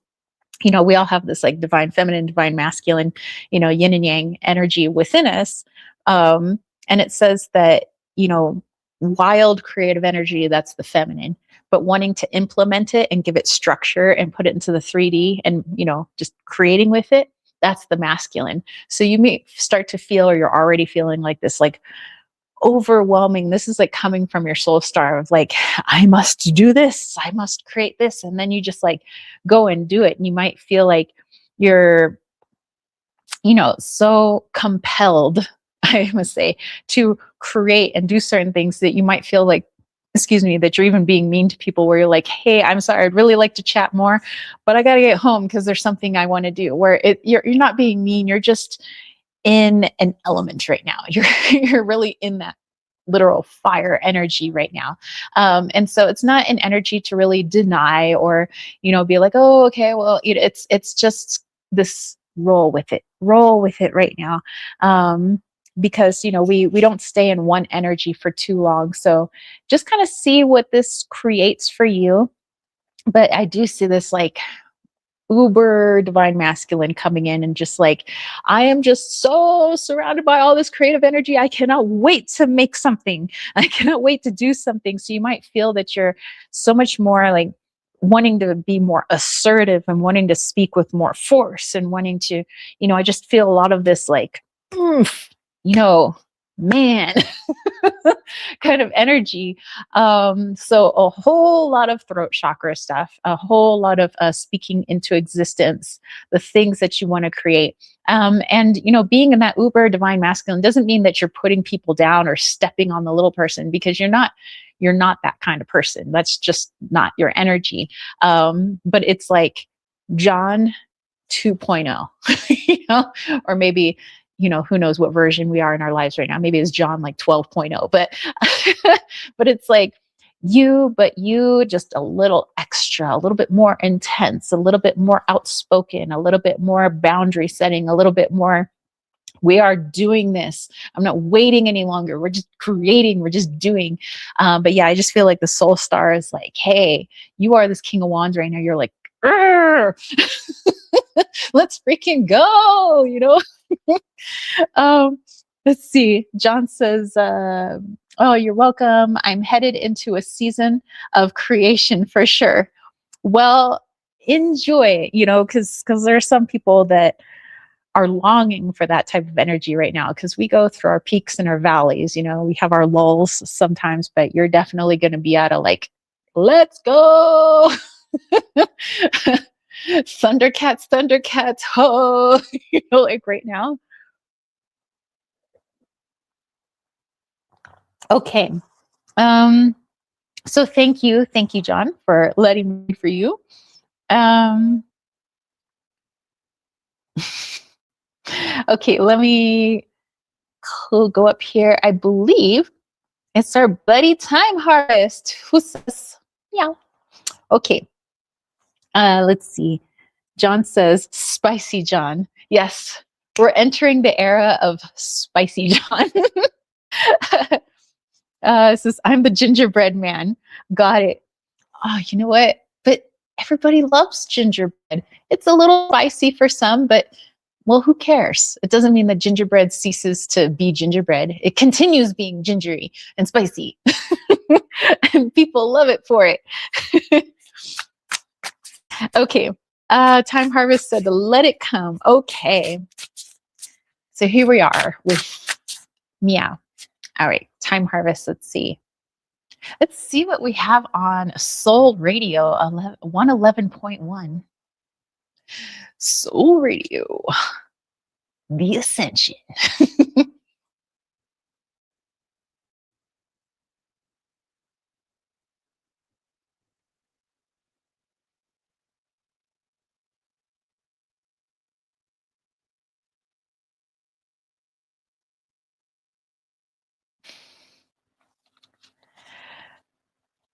Speaker 1: we all have this like divine feminine, divine masculine, yin and yang energy within us. And it says that, wild creative energy, that's the feminine, but wanting to implement it and give it structure and put it into the 3D and, just creating with it, that's the masculine. So you may start to feel, or you're already feeling like this, like overwhelming, this is like coming from your soul star of like, I must do this, I must create this, and then you just like go and do it, and you might feel like you're so compelled, I must say, to create and do certain things that you might feel like, excuse me, that you're even being mean to people, where you're like, hey, I'm sorry, I'd really like to chat more, but I got to get home because there's something I want to do, where you're not being mean, you're just in an element right now. You're really in that literal fire energy right now. And so it's not an energy to really deny, or, be like, oh, okay, well, it's just this roll with it right now. Because, we don't stay in one energy for too long. So just kind of see what this creates for you. But I do see this like uber divine masculine coming in, and just like, I am just so surrounded by all this creative energy, I cannot wait to make something, I cannot wait to do something. So you might feel that you're so much more like wanting to be more assertive and wanting to speak with more force and wanting to, I just feel a lot of this like, oomph, man, kind of energy. So a whole lot of throat chakra stuff, a whole lot of speaking into existence, the things that you want to create. And being in that uber divine masculine doesn't mean that you're putting people down or stepping on the little person, because you're not that kind of person. That's just not your energy. But it's like John 2.0, or maybe, who knows what version we are in our lives right now. Maybe it's John like 12.0, but, but it's like but you just a little extra, a little bit more intense, a little bit more outspoken, a little bit more boundary setting, a little bit more, we are doing this. I'm not waiting any longer. We're just creating. We're just doing. But yeah, I just feel like the soul star is like, hey, you are this King of Wands right now. You're like, let's freaking go. um, let's see. John says, oh, you're welcome. I'm headed into a season of creation for sure. Well, enjoy, because there are some people that are longing for that type of energy right now, because we go through our peaks and our valleys. We have our lulls sometimes, but you're definitely going to be at a like, let's go. Thundercats, ho, like right now. Okay. So thank you, John, for letting me for you. Okay, let me go up here. I believe it's our buddy Time Harvest who says, yeah. Okay. Let's see. John says, spicy John. Yes, we're entering the era of spicy John. It says, I'm the gingerbread man. Got it. Oh, you know what? But everybody loves gingerbread. It's a little spicy for some, but well, who cares? It doesn't mean that gingerbread ceases to be gingerbread. It continues being gingery and spicy. And people love it for it. Okay. Time Harvest said, let it come. Okay. So here we are with meow. All right. Time Harvest. Let's see. Let's see what we have on Soul Radio 111.1. Soul Radio. The Ascension.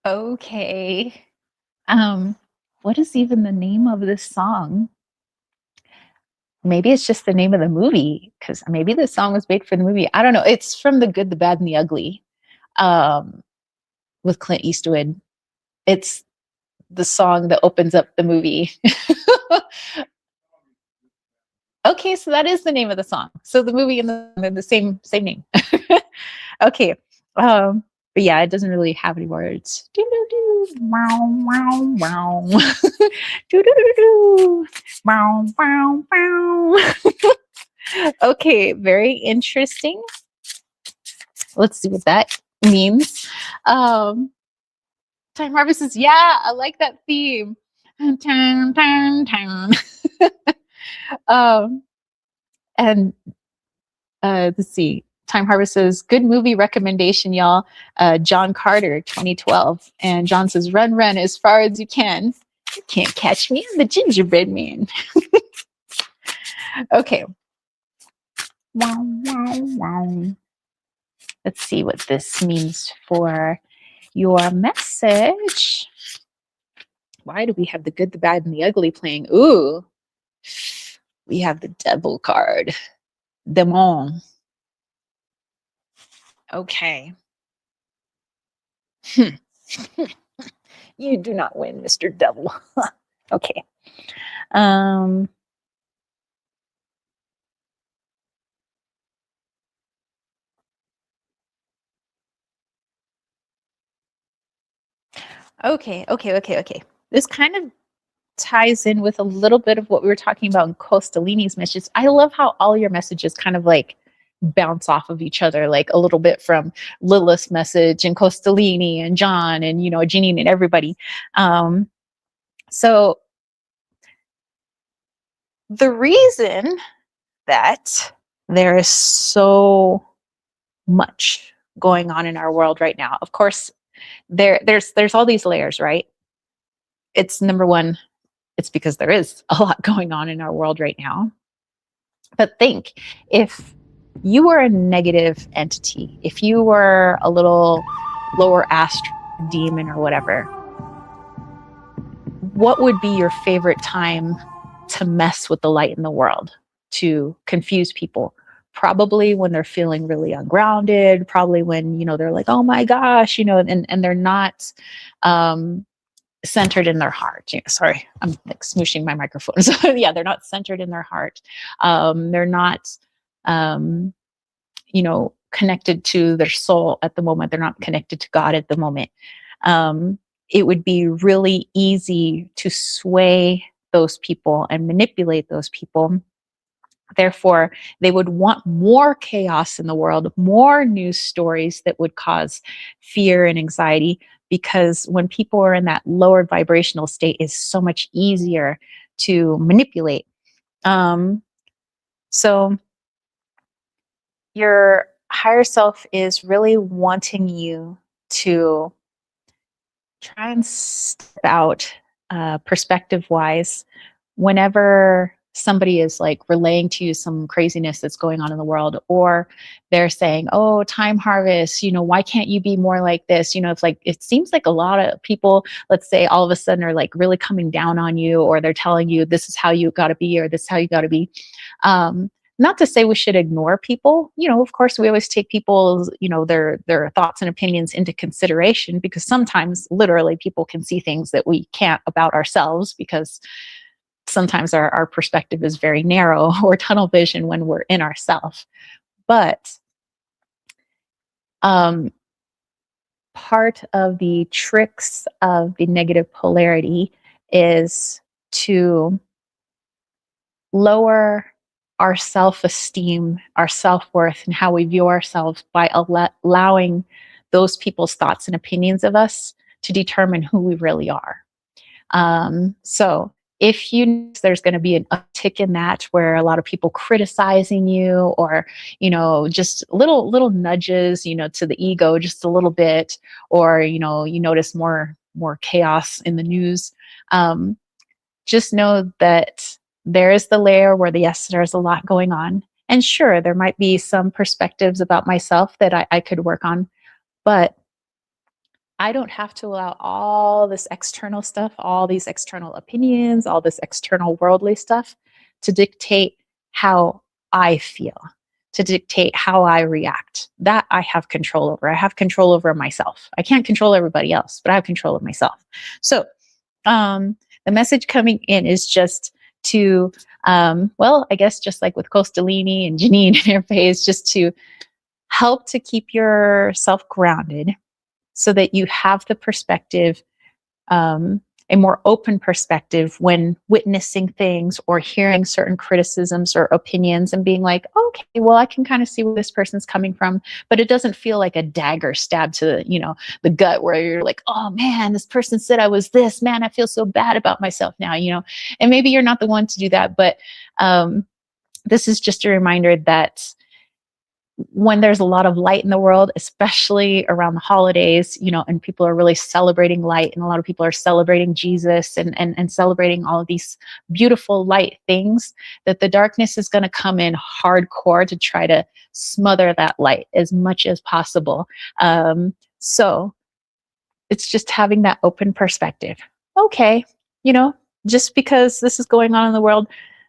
Speaker 1: Okay. What is even the name of this song? maybe it's just the name of the movie, because maybe the song was made for the movie. I don't know. It's from The Good, the Bad, and the Ugly, um, with Clint Eastwood. It's the song that opens up the movie. Okay, so that is the name of the song. So the movie and the same name. Okay. But yeah, it doesn't really have any words. Doo-doo-doo. Wow, wow, wow. Doo-doo-doo-doo. Wow, wow, wow. Okay, very interesting. Let's see what that means. Um, Time harvest is, yeah, I like that theme. Time, time, time. um, and let's see. Time Harvest says, good movie recommendation, y'all. John Carter, 2012. And John says, run, run as far as you can. You can't catch me. I'm the gingerbread man. Okay. Wow, wow, wow. Let's see what this means for your message. Why do we have the good, the bad, and the ugly playing? Ooh, we have the devil card. Demon. Okay. You do not win, Mr. Devil. Okay. Um, okay. This kind of ties in with a little bit of what we were talking about in Costolini's messages. I love how all your messages kind of like bounce off of each other, like a little bit from Lilith's message and Costolini and John and, you know, Janine and everybody. So the reason that there is so much going on in our world right now, of course, there's all these layers, right? It's number one, it's because there is a lot going on in our world right now. But think, if you were a negative entity, if you were a little lower astral demon or whatever, what would be your favorite time to mess with the light in the world, to confuse people? Probably when they're feeling really ungrounded, probably when, you know, they're like, oh my gosh, you know, and they're not centered in their heart. Sorry, I'm like smooshing my microphone. So yeah, they're not centered in their heart. They're not, you know, connected to their soul at the moment. They're not connected to God at the moment. It would be really easy to sway those people and manipulate those people. Therefore, they would want more chaos in the world, more news stories that would cause fear and anxiety, because when people are in that lower vibrational state, it's so much easier to manipulate. So your higher self is really wanting you to try and step out, perspective wise, whenever somebody is like relaying to you some craziness that's going on in the world, or they're saying, oh, time harvest, you know, why can't you be more like this? You know, it's like, it seems like a lot of people, let's say, all of a sudden are like really coming down on you, or they're telling you this is how you got to be, or this is how you got to be. Not to say we should ignore people. You know, of course, we always take people's, you know, their thoughts and opinions into consideration, because sometimes literally people can see things that we can't about ourselves, because sometimes our perspective is very narrow or tunnel vision when we're in ourself. But part of the tricks of the negative polarity is to lower our self-esteem, our self-worth, and how we view ourselves by allowing those people's thoughts and opinions of us to determine who we really are. So if you notice there's going to be an uptick in that, where a lot of people criticizing you, or, you know, just little nudges, you know, to the ego, just a little bit, or, you know, you notice more chaos in the news, just know that there is the layer where, yes, there's a lot going on. And sure, there might be some perspectives about myself that I could work on, but I don't have to allow all this external stuff, all these external opinions, all this external worldly stuff to dictate how I feel, to dictate how I react. That I have control over. I have control over myself. I can't control everybody else, but I have control of myself. So the message coming in is just to, well, I guess just like with Costalini and Janine in your face, just to help to keep yourself grounded so that you have the perspective, a more open perspective when witnessing things or hearing certain criticisms or opinions and being like, okay, well, I can kind of see where this person's coming from, but it doesn't feel like a dagger stab to, the gut where you're like, oh man, this person said I was this, man, I feel so bad about myself now, and maybe you're not the one to do that, but this is just a reminder that when there's a lot of light in the world, especially around the holidays, and people are really celebrating light, and a lot of people are celebrating Jesus and celebrating all of these beautiful light things, that the darkness is going to come in hardcore to try to smother that light as much as possible. So it's just having that open perspective. Okay, just because this is going on in the world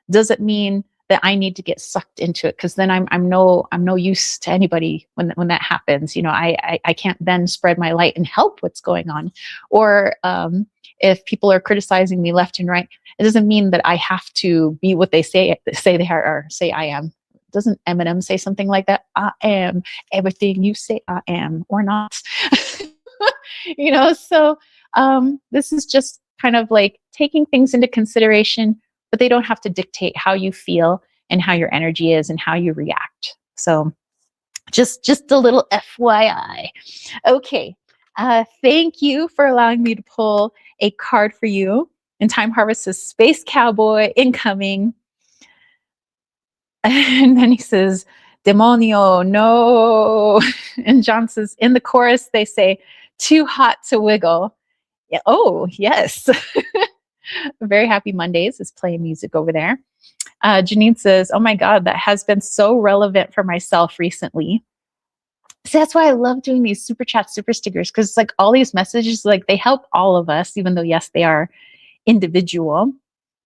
Speaker 1: doesn't mean that I need to get sucked into it, because then I'm no use to anybody when that happens. I can't then spread my light and help what's going on. Or if people are criticizing me left and right, it doesn't mean that I have to be what they say they are, or say I am. Doesn't Eminem say something like that? I am everything you say I am, or not. So this is just kind of like taking things into consideration, but they don't have to dictate how you feel and how your energy is and how you react. So just a little FYI. Okay. Thank you for allowing me to pull a card for you. And Time Harvest says, Space Cowboy incoming. And then he says, Demonio, no. And John says, in the chorus, they say, too hot to wiggle. Yeah. Oh, yes. Very Happy Mondays is playing music over there. Janine says, oh my God, that has been so relevant for myself recently. So that's why I love doing these super chats, super stickers, because it's like all these messages, like they help all of us, even though, yes, they are individual.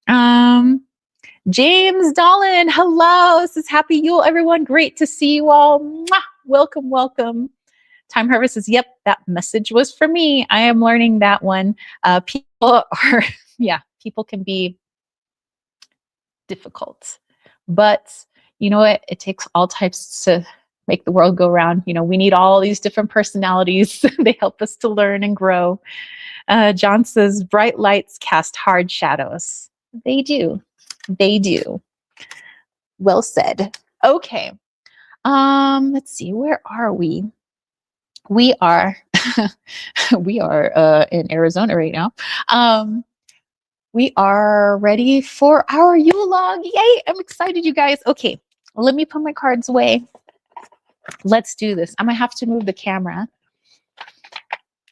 Speaker 1: James Dolan, hello. This is Happy Yule, everyone. Great to see you all. Mwah! Welcome, welcome. Time Harvest says, yep, that message was for me. I am learning that one. People can be difficult, but you know what? It takes all types to make the world go round. We need all these different personalities. They help us to learn and grow. John says, bright lights cast hard shadows. They do. They do. Well said. Okay. Let's see. Where are we? We are in Arizona right now. We are ready for our Yule log. Yay! I'm excited, you guys. Okay, let me put my cards away. Let's do this. I'm gonna have to move the camera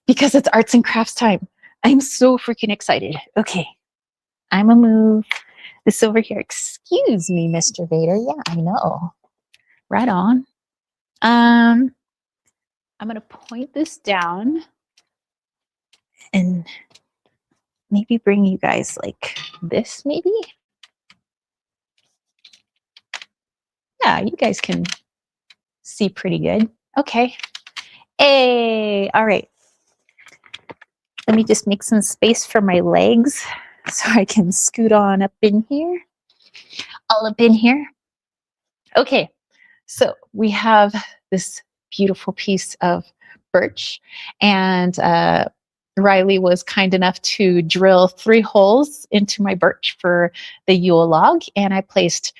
Speaker 1: because it's arts and crafts time. I'm so freaking excited. Okay, I'm gonna move this over here. Excuse me, Mr. Vader. Yeah, I know. Right on. I'm gonna point this down and maybe bring you guys like this, maybe. Yeah, you guys can see pretty good. Okay. Hey, all right. Let me just make some space for my legs so I can scoot on up in here. All up in here. Okay, so we have this beautiful piece of birch, and Riley was kind enough to drill 3 holes into my birch for the Yule log, and I placed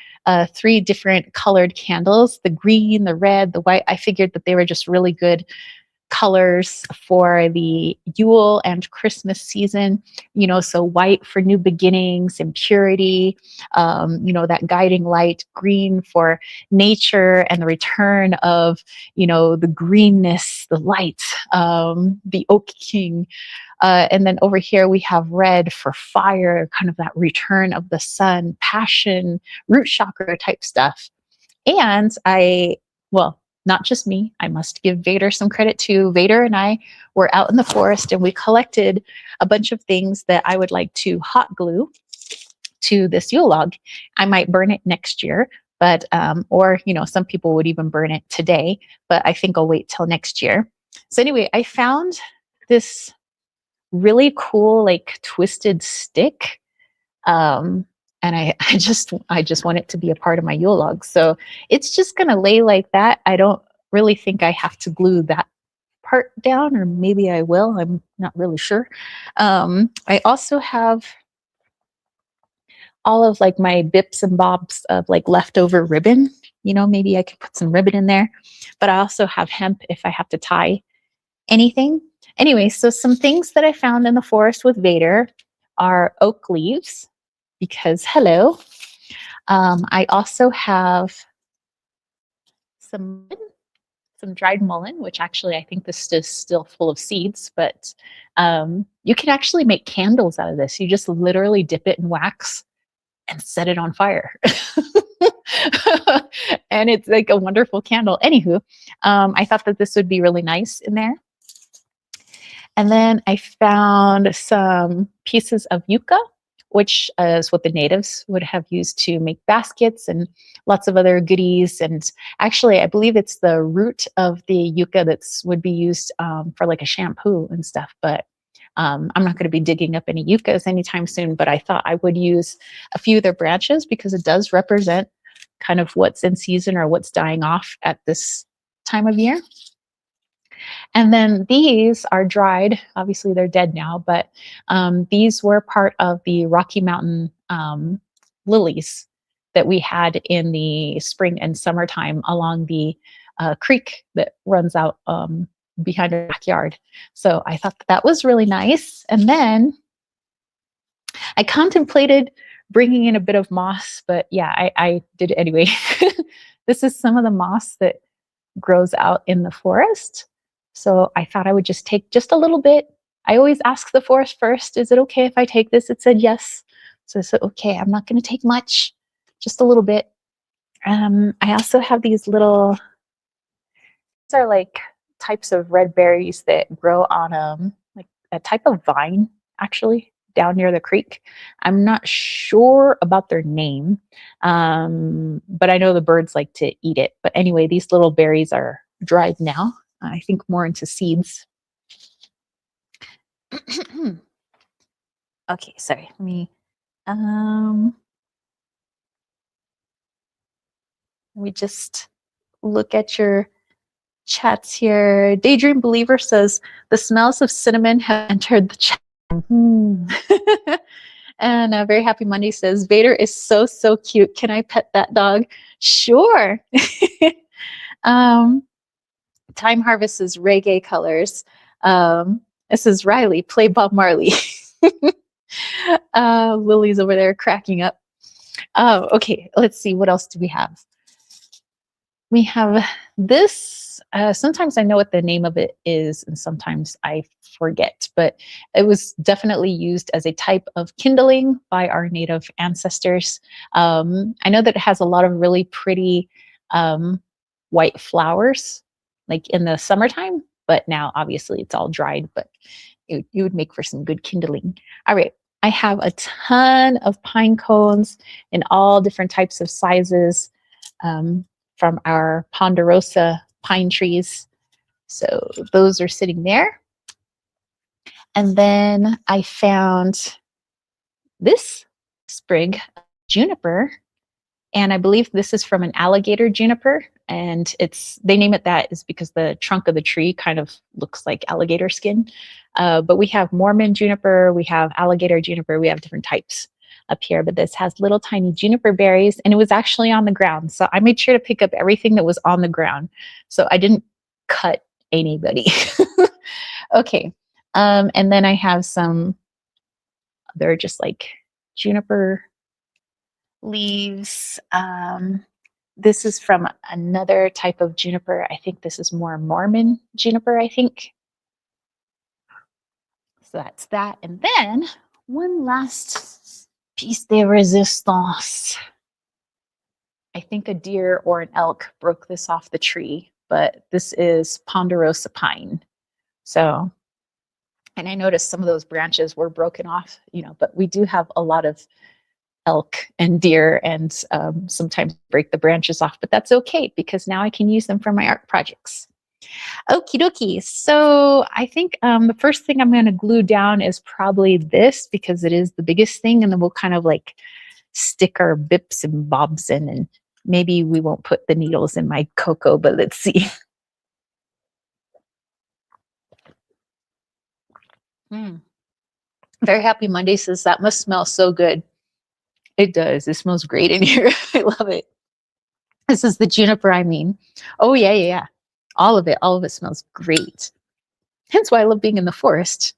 Speaker 1: 3 different colored candles, the green, the red, the white. I figured that they were just really good colors for the Yule and Christmas season, so white for new beginnings and purity, that guiding light, green for nature and the return of, the greenness, the light, the Oak King. And then over here we have red for fire, kind of that return of the sun, passion, root chakra type stuff. And not just me, I must give Vader some credit too. Vader and I were out in the forest and we collected a bunch of things that I would like to hot glue to this Yule log. I might burn it next year, But, or, some people would even burn it today, but I think I'll wait till next year. So anyway, I found this really cool, like twisted stick. Um, and I just want it to be a part of my Yule log. So it's just going to lay like that. I don't really think I have to glue that part down, or maybe I will. I'm not really sure. I also have all of like my bips and bobs of like leftover ribbon. Maybe I could put some ribbon in there, but I also have hemp if I have to tie anything. Anyway, so some things that I found in the forest with Vader are oak leaves, because hello. I also have some dried mullein, which actually I think this is still full of seeds, but you can actually make candles out of this. You just literally dip it in wax and set it on fire. And it's like a wonderful candle. Anywho, I thought that this would be really nice in there. And then I found some pieces of yucca, which is what the natives would have used to make baskets and lots of other goodies. And actually, I believe it's the root of the yucca that would be used for like a shampoo and stuff. But I'm not going to be digging up any yuccas anytime soon, but I thought I would use a few of their branches because it does represent kind of what's in season or what's dying off at this time of year. And then these are dried. Obviously, they're dead now, but these were part of the Rocky Mountain lilies that we had in the spring and summertime along the creek that runs out behind our backyard. So I thought that was really nice. And then I contemplated bringing in a bit of moss, but yeah, I did it anyway. This is some of the moss that grows out in the forest. So I thought I would just take just a little bit. I always ask the forest first, is it okay if I take this? It said yes. So I said, okay, I'm not going to take much, just a little bit. I also have these little, these are like types of red berries that grow on like a type of vine, actually, down near the creek. I'm not sure about their name, but I know the birds like to eat it. But anyway, these little berries are dried now. I think more into seeds. Okay, sorry. Let me just look at your chats here. Daydream Believer says the smells of cinnamon have entered the chat. And Very Happy Monday says Vader is so cute. Can I pet that dog? Sure. Time Harvest is reggae colors. This is Riley, play Bob Marley. Lily's over there cracking up. Okay, let's see. What else do we have? We have this. Sometimes I know what the name of it is, and sometimes I forget, but it was definitely used as a type of kindling by our native ancestors. I know that it has a lot of really pretty white flowers, like in the summertime, but now obviously it's all dried, but it would make for some good kindling. All right. I have a ton of pine cones in all different types of sizes from our ponderosa pine trees. So those are sitting there. And then I found this sprig of juniper, and I believe this is from an alligator juniper. And they name it that is because the trunk of the tree kind of looks like alligator skin. But we have Mormon juniper, we have alligator juniper, we have different types up here. But this has little tiny juniper berries, and it was actually on the ground. So I made sure to pick up everything that was on the ground. So I didn't cut anybody. Okay. And then I have some, they're just like juniper leaves. This is from another type of juniper. I think this is more Mormon juniper, I think. So that's that. And then one last piece de resistance. I think a deer or an elk broke this off the tree, but this is ponderosa pine. So, and I noticed some of those branches were broken off, but we do have a lot of elk and deer, and sometimes break the branches off, but that's okay because now I can use them for my art projects. Okie dokie. So I think the first thing I'm going to glue down is probably this because it is the biggest thing, and then we'll kind of like stick our bips and bobs in, and maybe we won't put the needles in my cocoa, but let's see. Very Happy Monday says that must smell so good. It does. It smells great in here. I love it. This is the juniper, I mean. Oh, yeah, yeah, yeah. All of it smells great. Hence why I love being in the forest.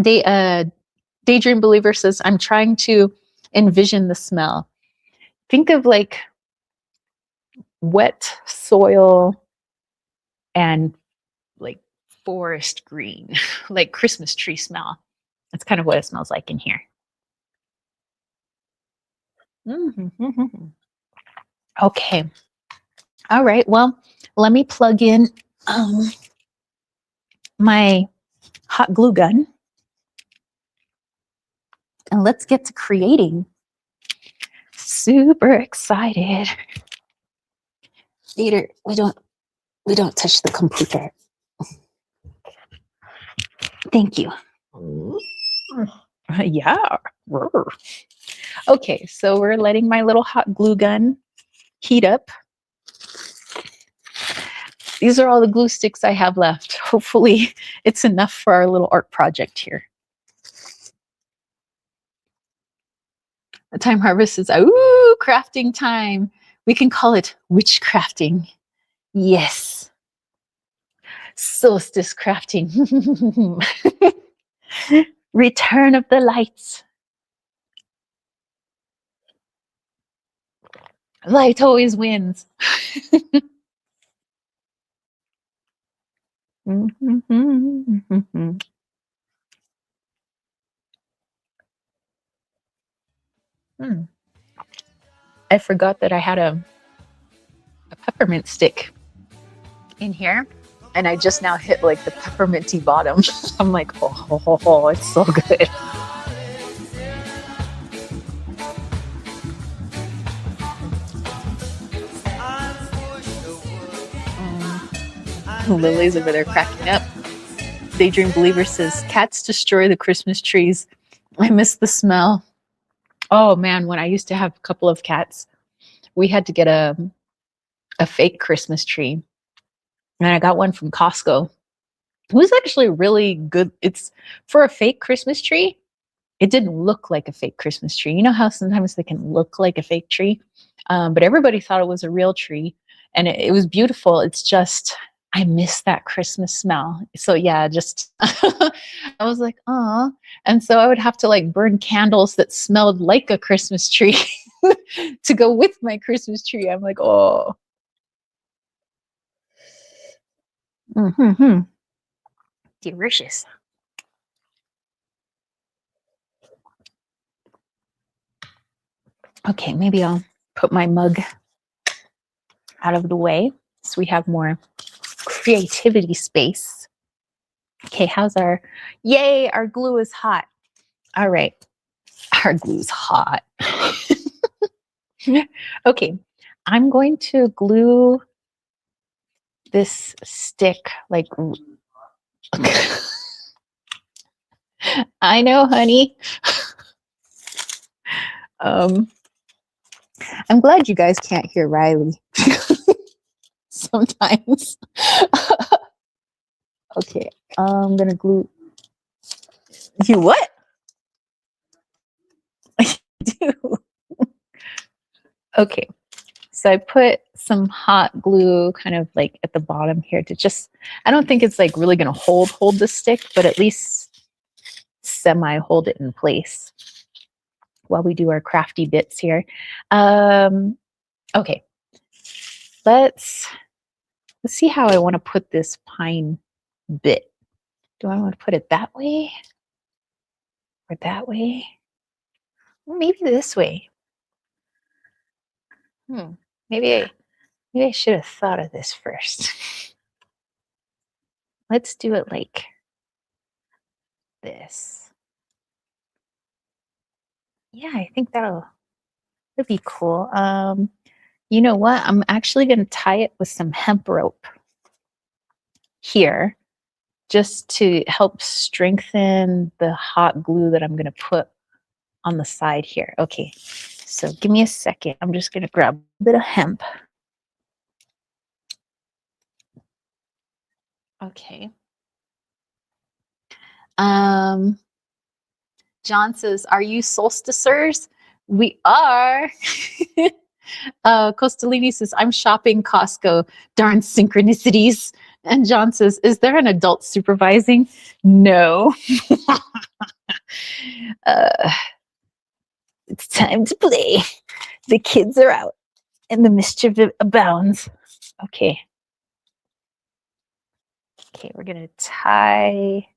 Speaker 1: Daydream Believer says, I'm trying to envision the smell. Think of like wet soil and like forest green, like Christmas tree smell. That's kind of what it smells like in here. Mm-hmm. Okay. All right. Well, let me plug in my hot glue gun and let's get to creating. Super excited. Later, we don't touch the computer. Thank you. Yeah. Okay, so we're letting my little hot glue gun heat up. These are all the glue sticks I have left. Hopefully it's enough for our little art project here. The time harvest is, ooh, crafting time. We can call it witchcrafting. Yes. Solstice crafting. Return of the lights. Light always wins. I forgot that I had a peppermint stick in here, and I just now hit like the pepperminty bottom. I'm like, oh, it's so good. Lily's over there cracking up. Daydream Believer says, cats destroy the Christmas trees. I miss the smell. Oh man, when I used to have a couple of cats, we had to get a fake Christmas tree. And I got one from Costco. It was actually really good. It's for a fake Christmas tree. It didn't look like a fake Christmas tree. You know how sometimes they can look like a fake tree? But everybody thought it was a real tree. And it was beautiful. It's just, I miss that Christmas smell. So yeah, just, I was like, oh. And so I would have to like burn candles that smelled like a Christmas tree to go with my Christmas tree. I'm like, oh. Delicious. Okay, maybe I'll put my mug out of the way so we have more creativity space. Okay, how's our, yay, our glue is hot. All right, our glue's hot. Okay, I'm going to glue this stick like, I know, honey. I'm glad you guys can't hear Riley sometimes. Okay, I'm gonna glue. You what? I do. Okay, so I put some hot glue kind of like at the bottom here to just, I don't think it's like really gonna hold the stick, but at least semi hold it in place while we do our crafty bits here. Okay, let's see how I want to put this pine bit. Do I want to put it that way or that way? Maybe this way. Maybe I should have thought of this first. Let's do it like this. Yeah, I think that'll be cool. You know what? I'm actually going to tie it with some hemp rope here just to help strengthen the hot glue that I'm going to put on the side here. Okay, so give me a second. I'm just going to grab a bit of hemp. Okay. John says, are you solsticers? We are. Costalini says, I'm shopping Costco. Darn synchronicities. And John says, is there an adult supervising? No. uh, it's time to play. The kids are out and the mischief abounds. Okay. Okay, we're going to tie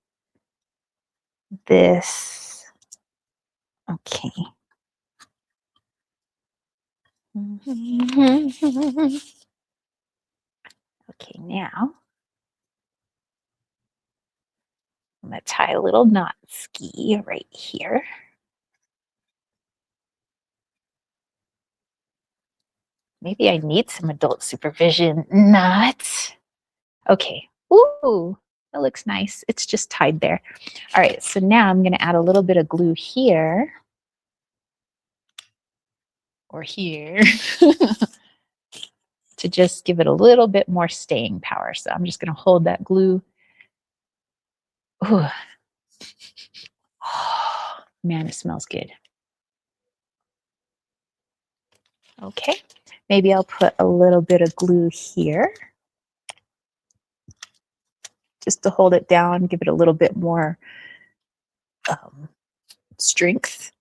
Speaker 1: this. Okay. Okay, now I'm going to tie a little knot ski right here. Maybe I need some adult supervision. Not. Okay. Ooh, that looks nice. It's just tied there. All right, so now I'm going to add a little bit of glue here. Or here. To just give it a little bit more staying power. So I'm just going to hold that glue. Ooh. Oh, man, it smells good. Okay, maybe I'll put a little bit of glue here just to hold it down, give it a little bit more strength.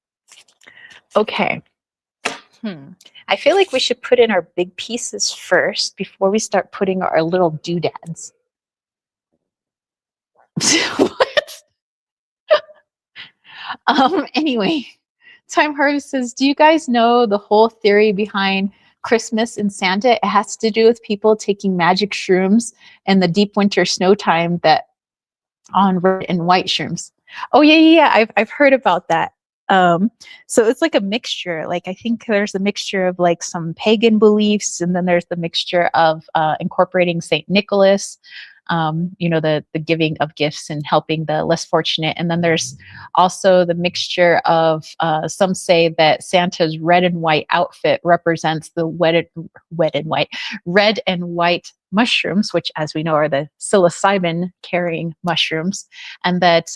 Speaker 1: Okay. I feel like we should put in our big pieces first before we start putting our little doodads. What? Anyway, Time Harvest says, do you guys know the whole theory behind Christmas and Santa? It has to do with people taking magic shrooms and the deep winter snow time that on red and white shrooms. Oh yeah. I've heard about that. So it's like a mixture. Like I think there's a mixture of like some pagan beliefs, and then there's the mixture of incorporating Saint Nicholas. You know, the giving of gifts and helping the less fortunate. And then there's also the mixture of some say that Santa's red and white outfit represents the red and white mushrooms, which, as we know, are the psilocybin carrying mushrooms, and that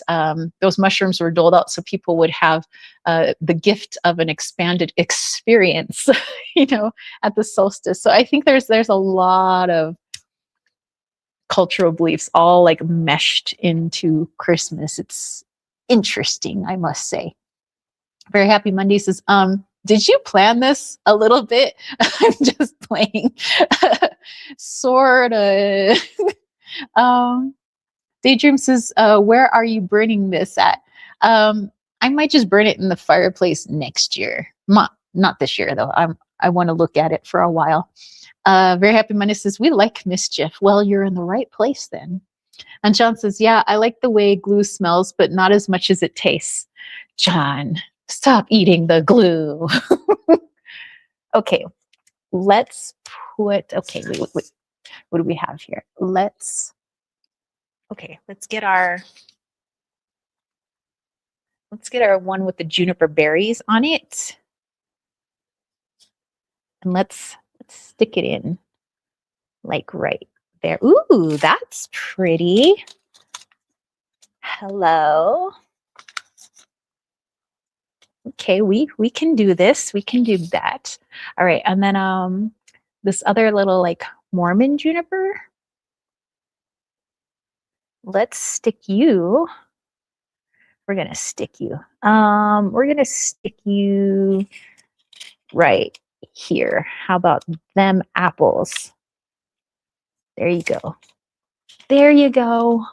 Speaker 1: those mushrooms were doled out so people would have the gift of an expanded experience, you know, at the solstice. So I think there's a lot of cultural beliefs all like meshed into Christmas. It's interesting, I must say. Very Happy Monday says, did you plan this a little bit? I'm just playing. Sort of. Daydream says, where are you burning this at? I might just burn it in the fireplace next year. Not this year, though. I want to look at it for a while. Very Happy Monday says, we like mischief. Well, you're in the right place then. And John says, yeah, I like the way glue smells, but not as much as it tastes. John, stop eating the glue. Okay, let's put, okay, wait. What do we have here? Let's get our one with the juniper berries on it. And let's stick it in like right there. Ooh, that's pretty. Hello. Okay, we can do this. We can do that. All right, and then this other little like Mormon juniper. Let's stick you. We're gonna stick you. We're gonna stick you right here. How about them apples? There you go. There you go.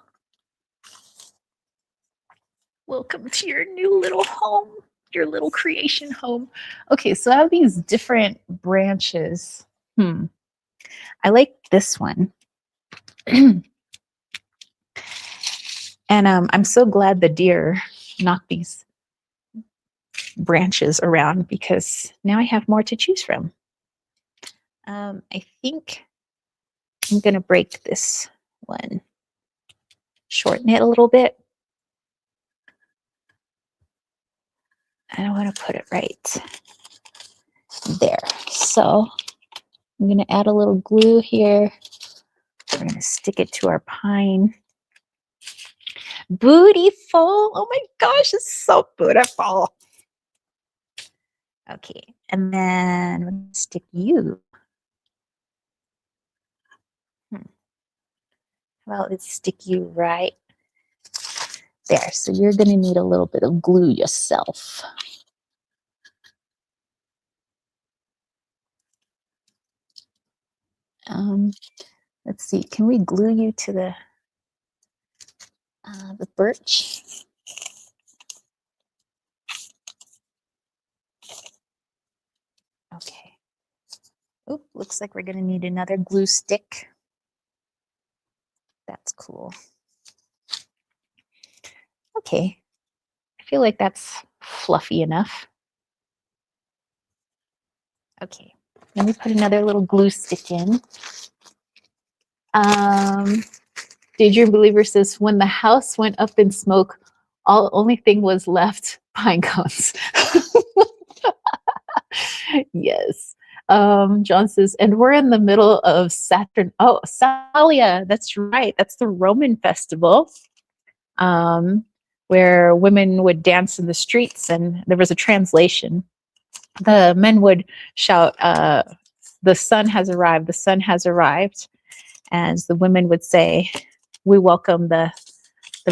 Speaker 1: Welcome to your new little home, your little creation home. Okay, so I have these different branches. I like this one. And I'm so glad the deer knocked these branches around because now I have more to choose from. I think I'm going to break this one, shorten it a little bit. And I want to put it right there. So I'm going to add a little glue here. We're going to stick it to our pine. Beautiful. Oh my gosh, it's so beautiful. Okay, and then we're going to stick you. Well, let's stick you right there. So you're going to need a little bit of glue yourself. Let's see, can we glue you to the birch? Okay. Oop, looks like we're going to need another glue stick. That's cool. Okay. I feel like that's fluffy enough. Okay. Let me put another little glue stick in. Daydream Believer says, when the house went up in smoke, only thing was left, pine cones. Yes. John says, and we're in the middle of Saturn. Oh, Salia. That's right. That's the Roman festival where women would dance in the streets, and there was a translation. The men would shout, the sun has arrived, the sun has arrived. As the women would say, we welcome the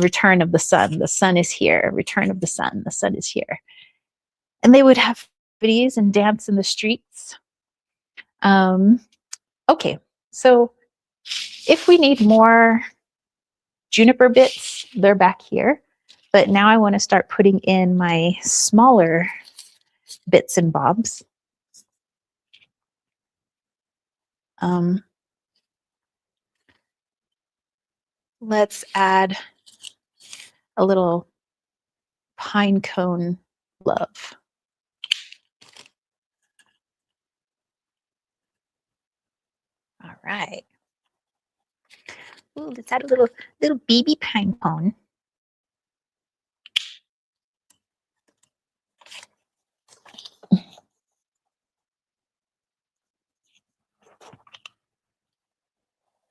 Speaker 1: return of the sun is here, return of the sun is here. And they would have activities and dance in the streets. Okay, so if we need more juniper bits, they're back here. But now I want to start putting in my smaller bits and bobs. Let's add a little pine cone love. All right. Ooh, let's add a little baby pine cone.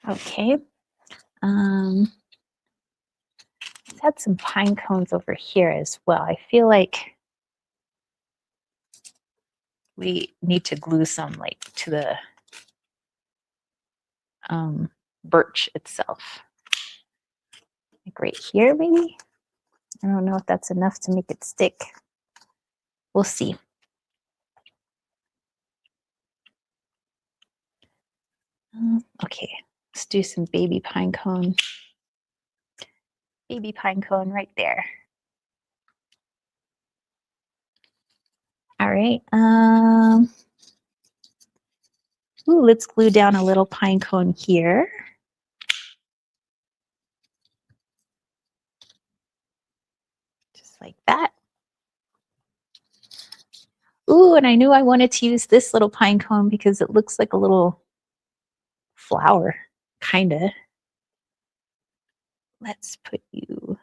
Speaker 1: Okay. Let's add some pine cones over here as well. I feel like we need to glue some like to the birch itself. Like right here, maybe? I don't know if that's enough to make it stick. We'll see. Okay, let's do some baby pine cone. Baby pine cone right there. All right. Ooh, let's glue down a little pine cone here. Just like that. Ooh, and I knew I wanted to use this little pine cone because it looks like a little flower, kinda. Let's put you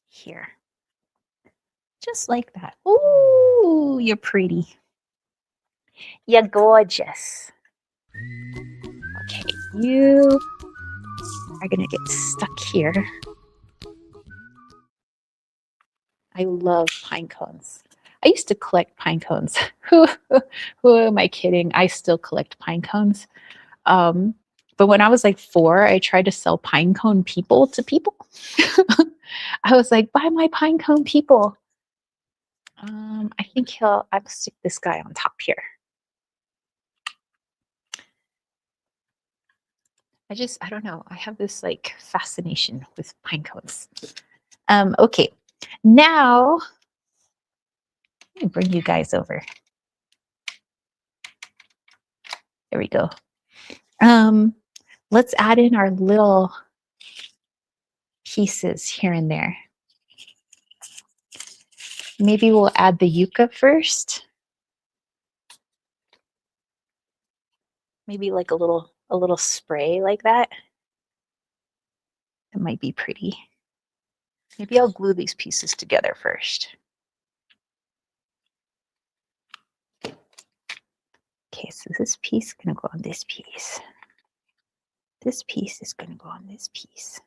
Speaker 1: here. Just like that. Ooh, you're pretty. You're gorgeous. Okay, you are gonna get stuck here. I love pine cones. I used to collect pine cones. Who am I kidding? I still collect pine cones. But when I was like 4, I tried to sell pine cone people to people. I was like, buy my pine cone people. I think I'll stick this guy on top here. I don't know. I have this like fascination with pine cones. Okay, now let me bring you guys over. There we go. Let's add in our little pieces here and there. Maybe we'll add the yucca first. Maybe like a little spray like that. It might be pretty. Maybe I'll glue these pieces together first. Okay, so this piece is gonna go on this piece. This piece is gonna go on this piece.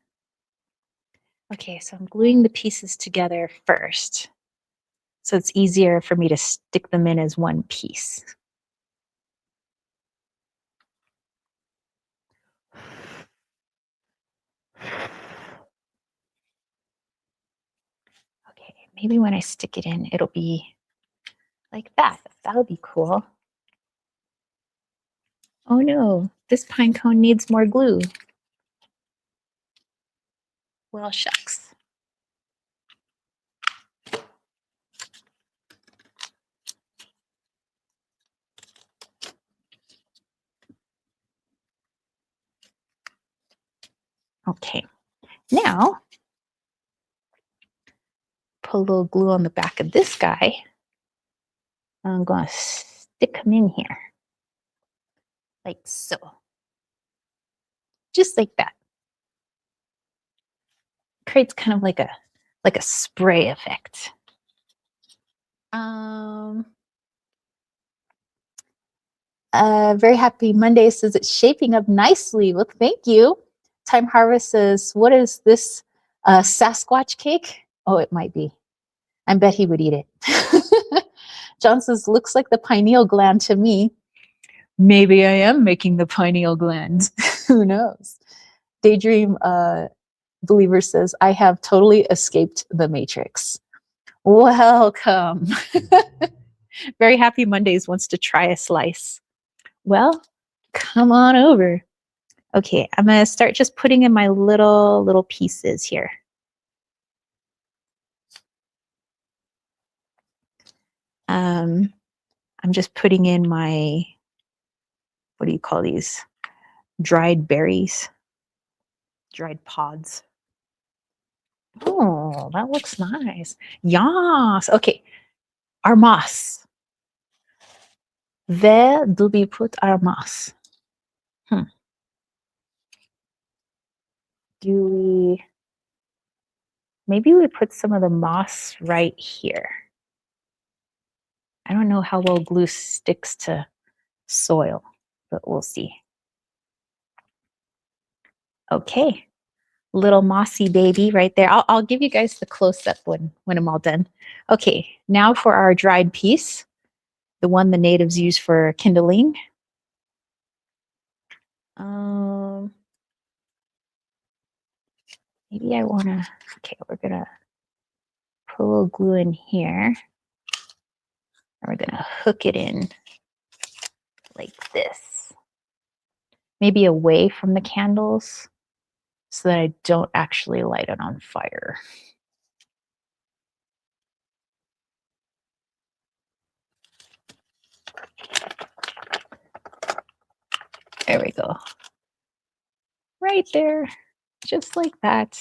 Speaker 1: Okay, so I'm gluing the pieces together first, so it's easier for me to stick them in as one piece. Okay, maybe when I stick it in, it'll be like that. That'll be cool. Oh no, this pine cone needs more glue. Well, shucks. Okay, now put a little glue on the back of this guy. I'm going to stick him in here, like so. Just like that. Creates kind of like a spray effect. Very happy Monday says it's shaping up nicely. Well, thank you. Time Harvest says, what is this Sasquatch cake? Oh, it might be. I bet he would eat it. John says, looks like the pineal gland to me. Maybe I am making the pineal gland. Who knows? Daydream Believer says, I have totally escaped the matrix. Welcome. Very happy Mondays wants to try a slice. Well, come on over. Okay, I'm going to start just putting in my little pieces here. I'm just putting in my, what do you call these? Dried berries, dried pods. Oh, that looks nice. Yes. Okay. Armas. Where do we put armas? Do we, maybe we put some of the moss right here. I don't know how well glue sticks to soil, but we'll see. Okay, little mossy baby right there. I'll give you guys the close-up when I'm all done. Okay, now for our dried piece, the one the natives use for kindling. Maybe I wanna, okay, we're gonna put a little glue in here, and we're gonna hook it in like this. Maybe away from the candles so that I don't actually light it on fire. There we go. Right there, just like that.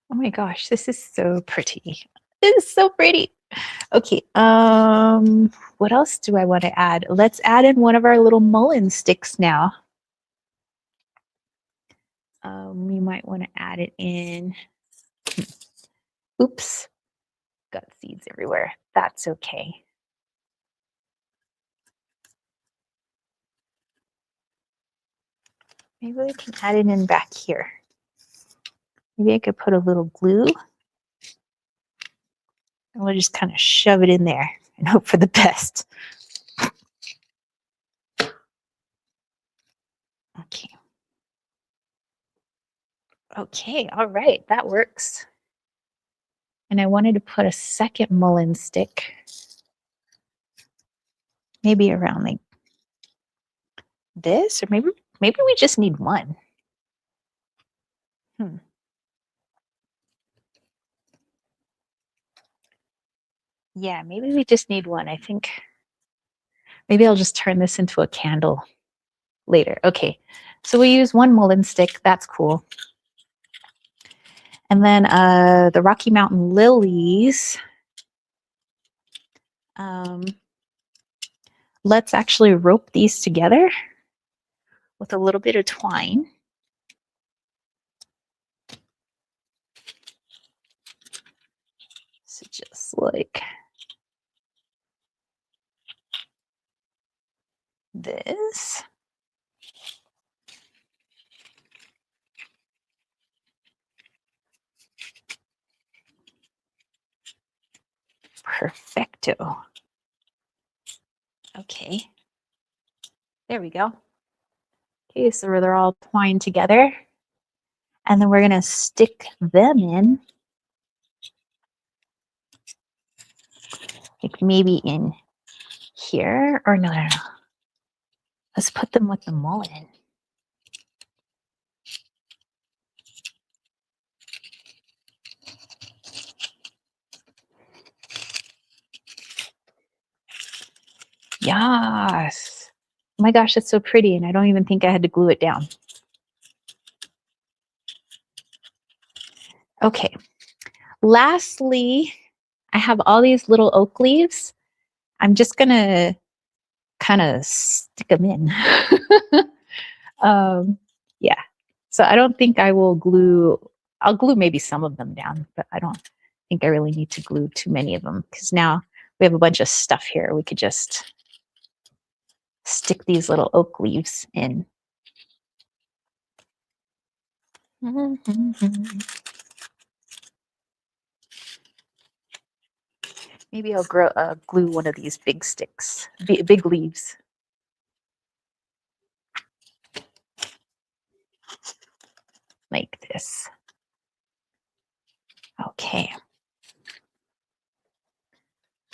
Speaker 1: Oh my gosh, this is so pretty. This is so pretty. Okay, what else do I want to add? Let's add in one of our little mullein sticks now. We might want to add it in. Oops, got seeds everywhere. That's okay. Maybe we can add it in back here. Maybe I could put a little glue. And we'll just kind of shove it in there and hope for the best. Okay. Okay, all right, that works. And I wanted to put a second mullein stick, maybe around like this, or maybe we just need one. Yeah, maybe we just need one. I think maybe I'll just turn this into a candle later. Okay, so we use one mullein stick. That's cool. And then the Rocky Mountain lilies. Let's actually rope these together with a little bit of twine. So just like this. Perfecto. Okay. There we go. Okay, so they're all twined together. And then we're going to stick them in. Like maybe in here. Or no. Let's put them with the mullein. Yes. Oh my gosh, that's so pretty. And I don't even think I had to glue it down. Okay. Lastly, I have all these little oak leaves. I'm just going to kind of stick them in. Yeah. So I don't think I will glue. I'll glue maybe some of them down, but I don't think I really need to glue too many of them because now we have a bunch of stuff here. We could just stick these little oak leaves in. Maybe I'll glue one of these big sticks, big leaves. Like this. Okay.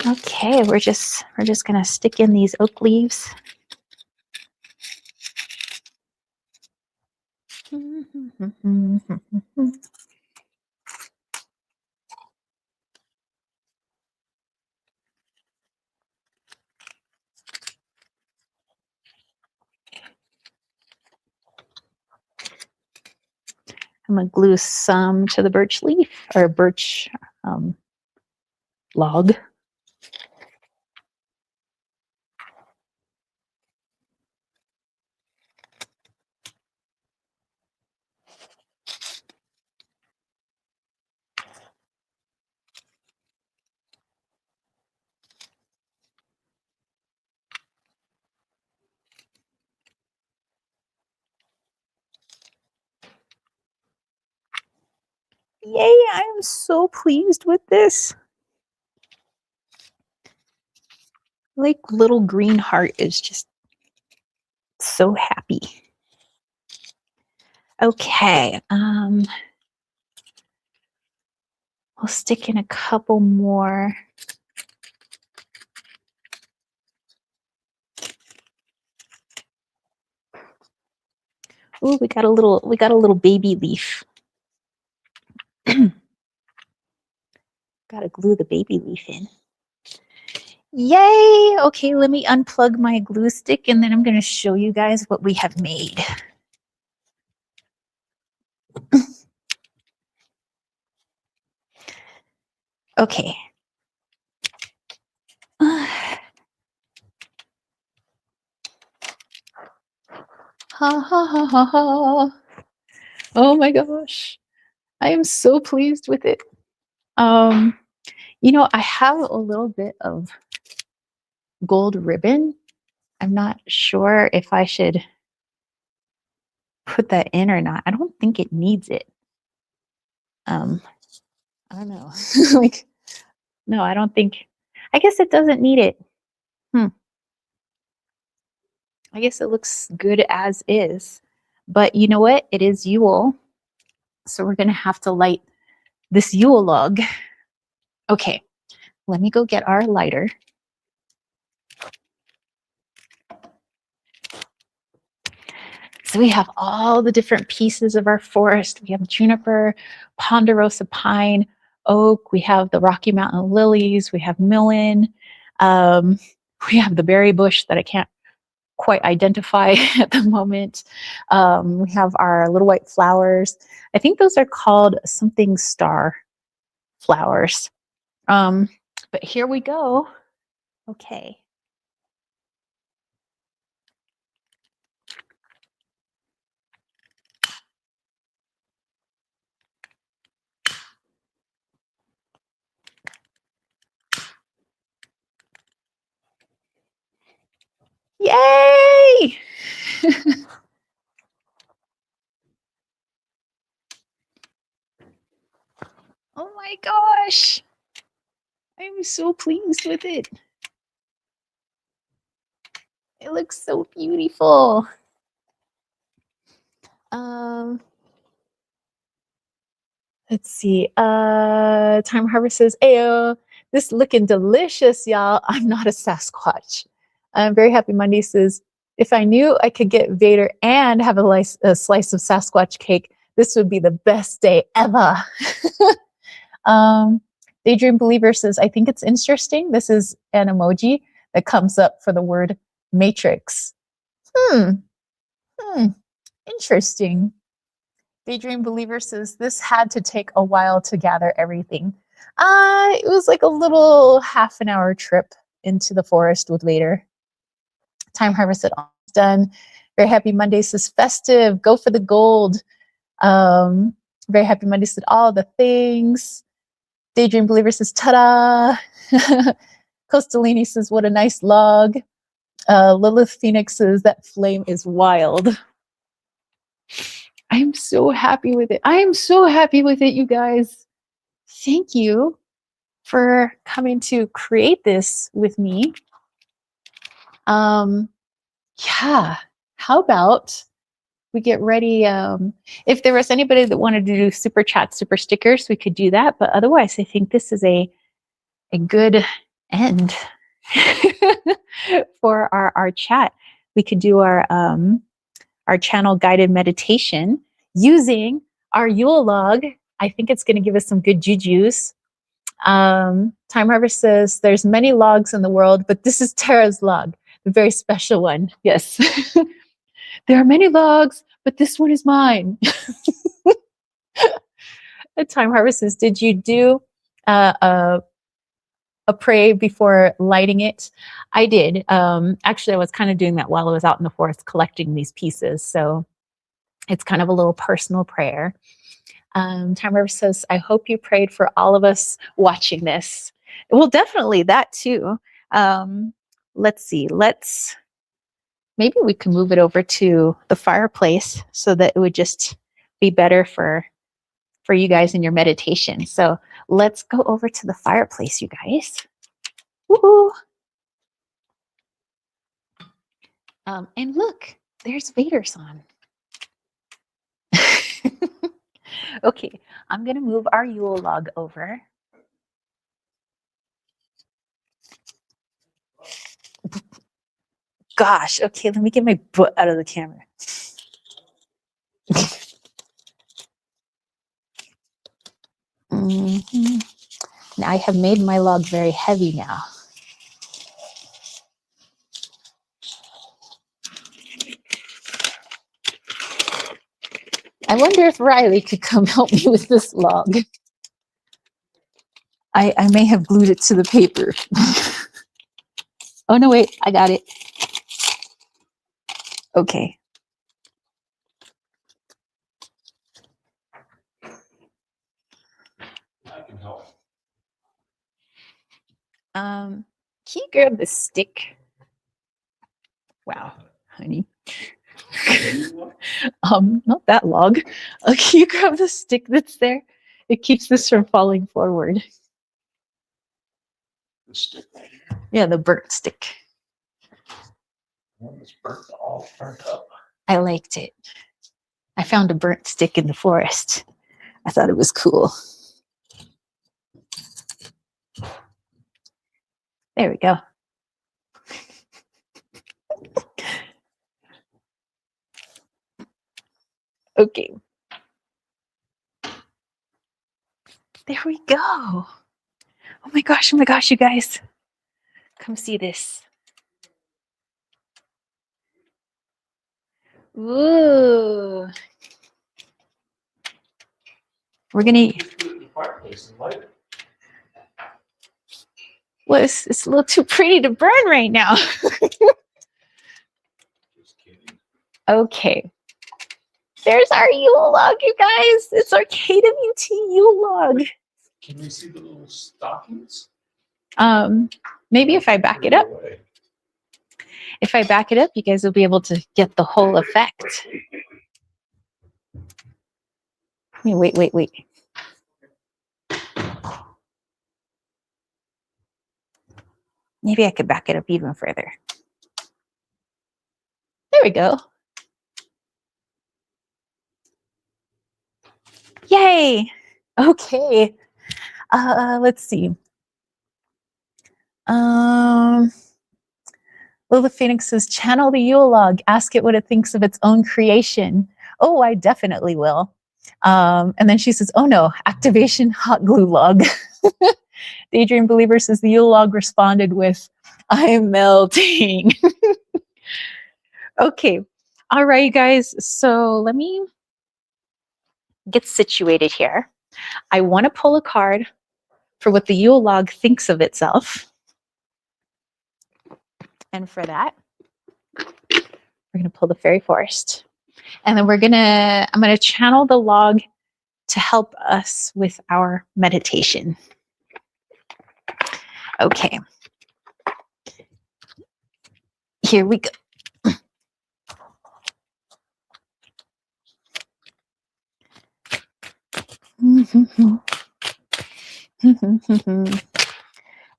Speaker 1: Okay, we're just gonna stick in these oak leaves. I'm gonna glue some to the birch leaf or birch log. Yay, I am so pleased with this. Like little green heart is just so happy. Okay, we'll stick in a couple more. Ooh, we got a little baby leaf. Gotta glue the baby leaf in. Yay! Okay, let me unplug my glue stick and then I'm gonna show you guys what we have made. Okay. Ha ha ha ha ha. Oh my gosh. I am so pleased with it. You know, I have a little bit of gold ribbon. I'm not sure if I should put that in or not. I don't think it needs it. I don't know. Like, no, I don't think, I guess it doesn't need it. I guess it looks good as is. But you know what? It is Yule. So we're going to have to light this Yule log. Okay, let me go get our lighter. So we have all the different pieces of our forest. We have juniper, ponderosa pine, oak, we have the Rocky Mountain lilies, we have millen, um, we have the berry bush that I can't quite identify at the moment. We have our little white flowers. I think those are called something star flowers. But here we go. Okay. Yay! Oh my gosh. I'm so pleased with it. It looks so beautiful. Let's see. Time Harvest says, Ayo, this looking delicious, y'all. I'm not a Sasquatch. I'm very happy. Monday says, if I knew I could get Vader and have a slice of Sasquatch cake, this would be the best day ever. Daydream Believer says, I think it's interesting. This is an emoji that comes up for the word matrix. Interesting. Daydream Believer says, this had to take a while to gather everything. It was like a little half an hour trip into the forest with Vader. Time Harvest almost done. Very Happy Monday says, festive, go for the gold. Very Happy Monday said, all the things. Daydream Believer says, ta-da. Costalini says, what a nice log. Lilith Phoenix says, that flame is wild. I'm so happy with it. I am so happy with it, you guys. Thank you for coming to create this with me. Yeah, how about we get ready? If there was anybody that wanted to do super chat, super stickers, we could do that. But otherwise, I think this is a good end for our chat. We could do our channel guided meditation using our Yule log. I think it's going to give us some good jujus. Time Harvest says, there's many logs in the world, but this is Tara's log, the very special one. Yes. There are many logs, but this one is mine. Time Harvest says, did you do a pray before lighting it? I did. Actually, I was kind of doing that while I was out in the forest collecting these pieces. So it's kind of a little personal prayer. Time Harvest says, I hope you prayed for all of us watching this. Well, definitely that too. Let's see. Maybe we can move it over to the fireplace so that it would just be better for you guys in your meditation. So let's go over to the fireplace, you guys. Woohoo! And look, there's Vader's on. Okay, I'm gonna move our Yule log over. Gosh, okay, let me get my butt out of the camera. Now I have made my log very heavy now. I wonder if Riley could come help me with this log. I may have glued it to the paper. Oh, no, wait, I got it. Okay. I can help. Can you grab the stick? Wow, honey. Not that log. Can you grab the stick that's there? It keeps this from falling forward. The stick right here? Yeah, the burnt stick. One that's all burnt up. I liked it. I found a burnt stick in the forest. I thought it was cool. There we go. Okay. There we go. Oh my gosh, you guys. Come see this. Ooh. We're gonna. Well, it's a little too pretty to burn right now. Okay. There's our Yule log, you guys. It's our KWT Yule log.
Speaker 2: Can we see the little stockings?
Speaker 1: Maybe if I back it up. If I back it up, you guys will be able to get the whole effect. Wait. Maybe I could back it up even further. There we go. Yay. Okay. Let's see. Lila Phoenix says, channel the Yule log. Ask it what it thinks of its own creation. Oh, I definitely will. And then she says, oh no, activation hot glue log. Daydream Believer says, the Yule log responded with, I'm melting. Okay. All right, you guys. So let me get situated here. I want to pull a card for what the Yule log thinks of itself. And for that, we're going to pull the fairy forest. And then I'm going to channel the log to help us with our meditation. Okay. Here we go.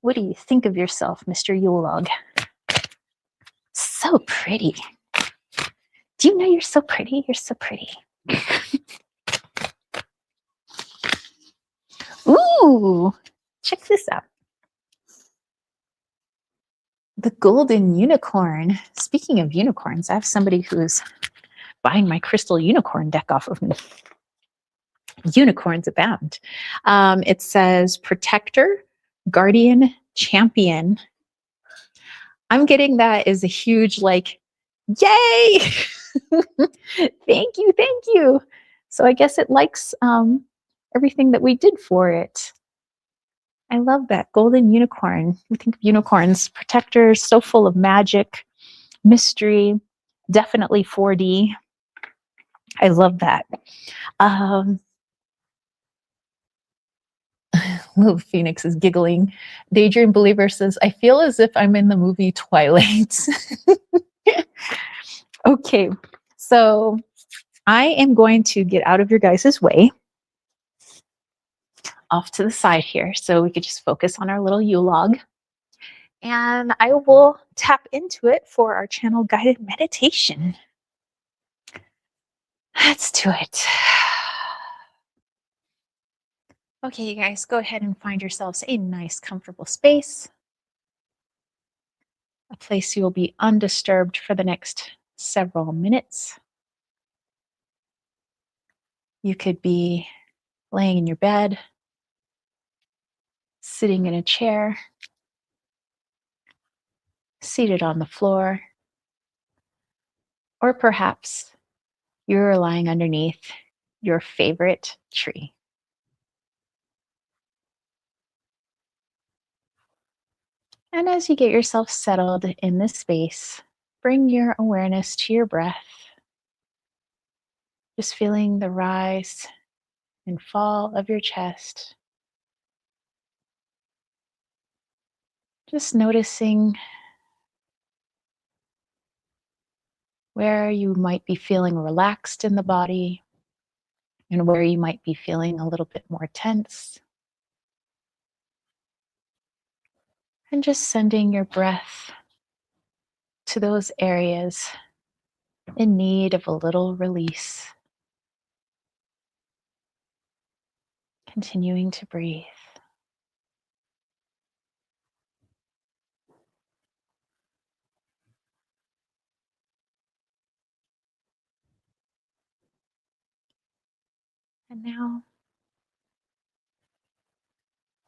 Speaker 1: What do you think of yourself, Mr. Yule log? So pretty. Do you know you're so pretty? You're so pretty. Ooh, check this out. The golden unicorn. Speaking of unicorns, I have somebody who's buying my crystal unicorn deck off of me. Unicorns abound. It says protector, guardian, champion. I'm getting that as a huge like, yay! Thank you. So I guess it likes everything that we did for it. I love that. Golden unicorn. We think of unicorns, protectors, so full of magic, mystery, definitely 4D. I love that. Little Phoenix is giggling. Daydream Believer says, I feel as if I'm in the movie Twilight. Okay, so I am going to get out of your guys' way, off to the side here, so we could just focus on our little Yule log. And I will tap into it for our channel guided meditation. Let's do it. Okay, you guys, go ahead and find yourselves a nice, comfortable space. A place you will be undisturbed for the next several minutes. You could be laying in your bed, sitting in a chair, seated on the floor, or perhaps you're lying underneath your favorite tree. And as you get yourself settled in this space, bring your awareness to your breath, just feeling the rise and fall of your chest. Just noticing where you might be feeling relaxed in the body and where you might be feeling a little bit more tense. And just sending your breath to those areas in need of a little release. Continuing to breathe. And now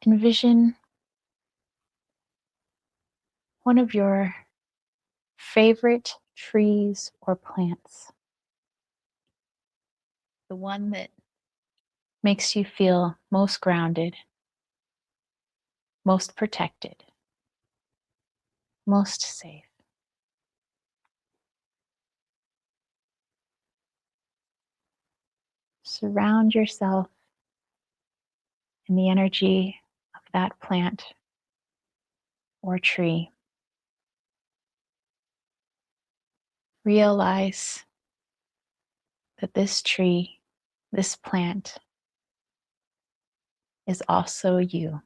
Speaker 1: envision one of your favorite trees or plants, the one that makes you feel most grounded, most protected, most safe. Surround yourself in the energy of that plant or tree. Realize that this tree, this plant, is also you,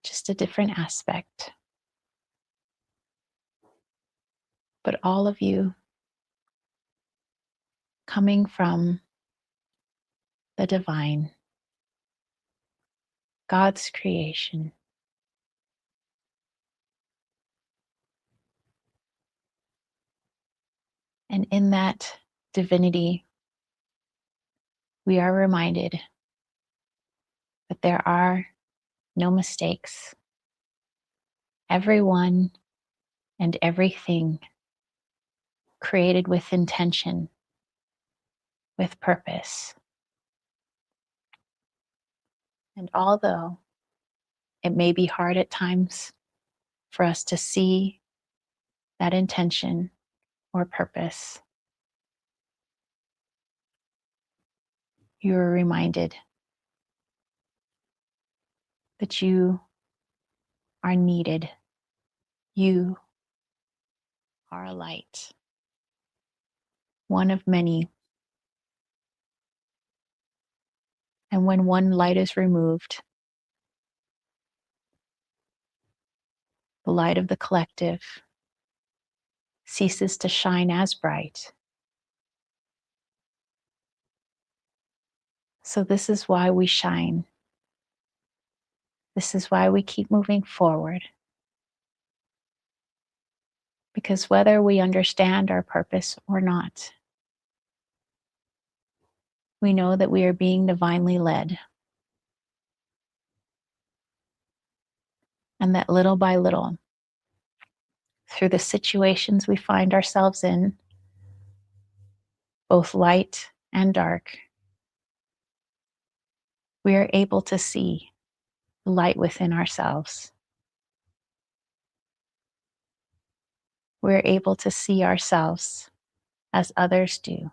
Speaker 1: just a different aspect. But all of you coming from the divine, God's creation. And in that divinity, we are reminded that there are no mistakes. Everyone and everything created with intention, with purpose. And although it may be hard at times for us to see that intention or purpose, you are reminded that you are needed. You are a light, one of many. And when one light is removed, the light of the collective ceases to shine as bright. So this is why we shine. This is why we keep moving forward. Because whether we understand our purpose or not, we know that we are being divinely led. And that little by little, through the situations we find ourselves in, both light and dark, we are able to see the light within ourselves. We're able to see ourselves as others do,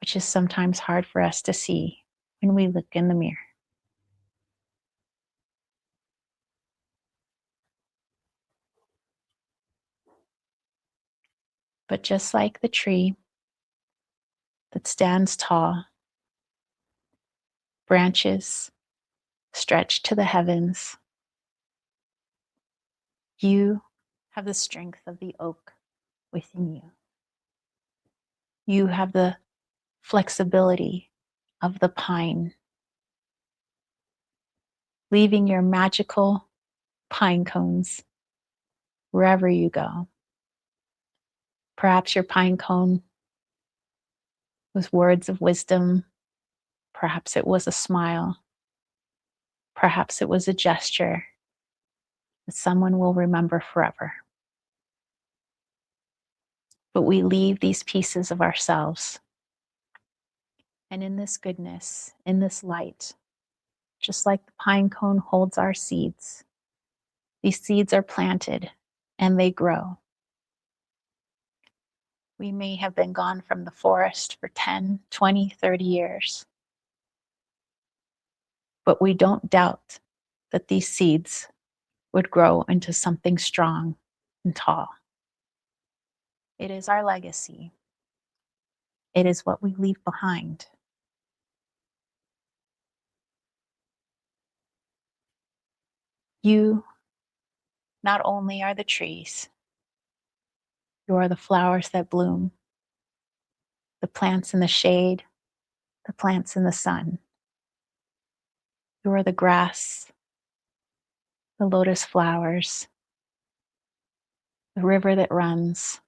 Speaker 1: which is sometimes hard for us to see when we look in the mirror. But just like the tree that stands tall, branches stretched to the heavens, you have the strength of the oak within you. You have the flexibility of the pine, leaving your magical pine cones wherever you go. Perhaps your pine cone was words of wisdom. Perhaps it was a smile. Perhaps it was a gesture that someone will remember forever. But we leave these pieces of ourselves. And in this goodness, in this light, just like the pine cone holds our seeds, these seeds are planted and they grow. We may have been gone from the forest for 10, 20, 30 years, but we don't doubt that these seeds would grow into something strong and tall. It is our legacy. It is what we leave behind. You not only are the trees, you are the flowers that bloom, the plants in the shade, the plants in the sun. You are the grass, the lotus flowers, the river that runs.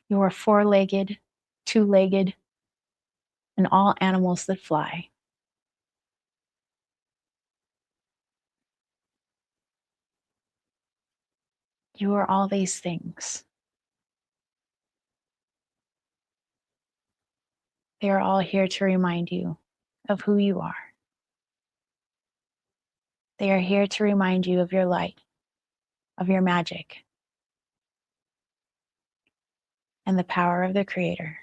Speaker 1: You are four-legged, two-legged, and all animals that fly. You are all these things. They are all here to remind you of who you are. They are here to remind you of your light, of your magic, and the power of the Creator,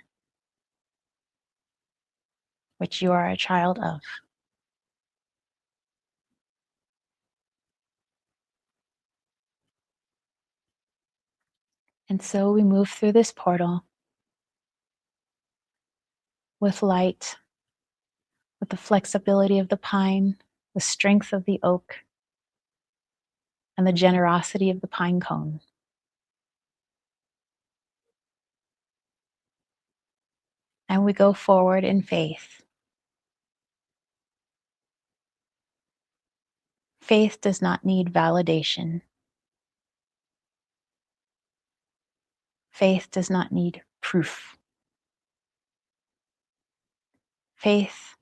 Speaker 1: which you are a child of. And so we move through this portal with light, with the flexibility of the pine, the strength of the oak, and the generosity of the pine cone. And we go forward in faith. Faith does not need validation. Faith does not need proof. Faith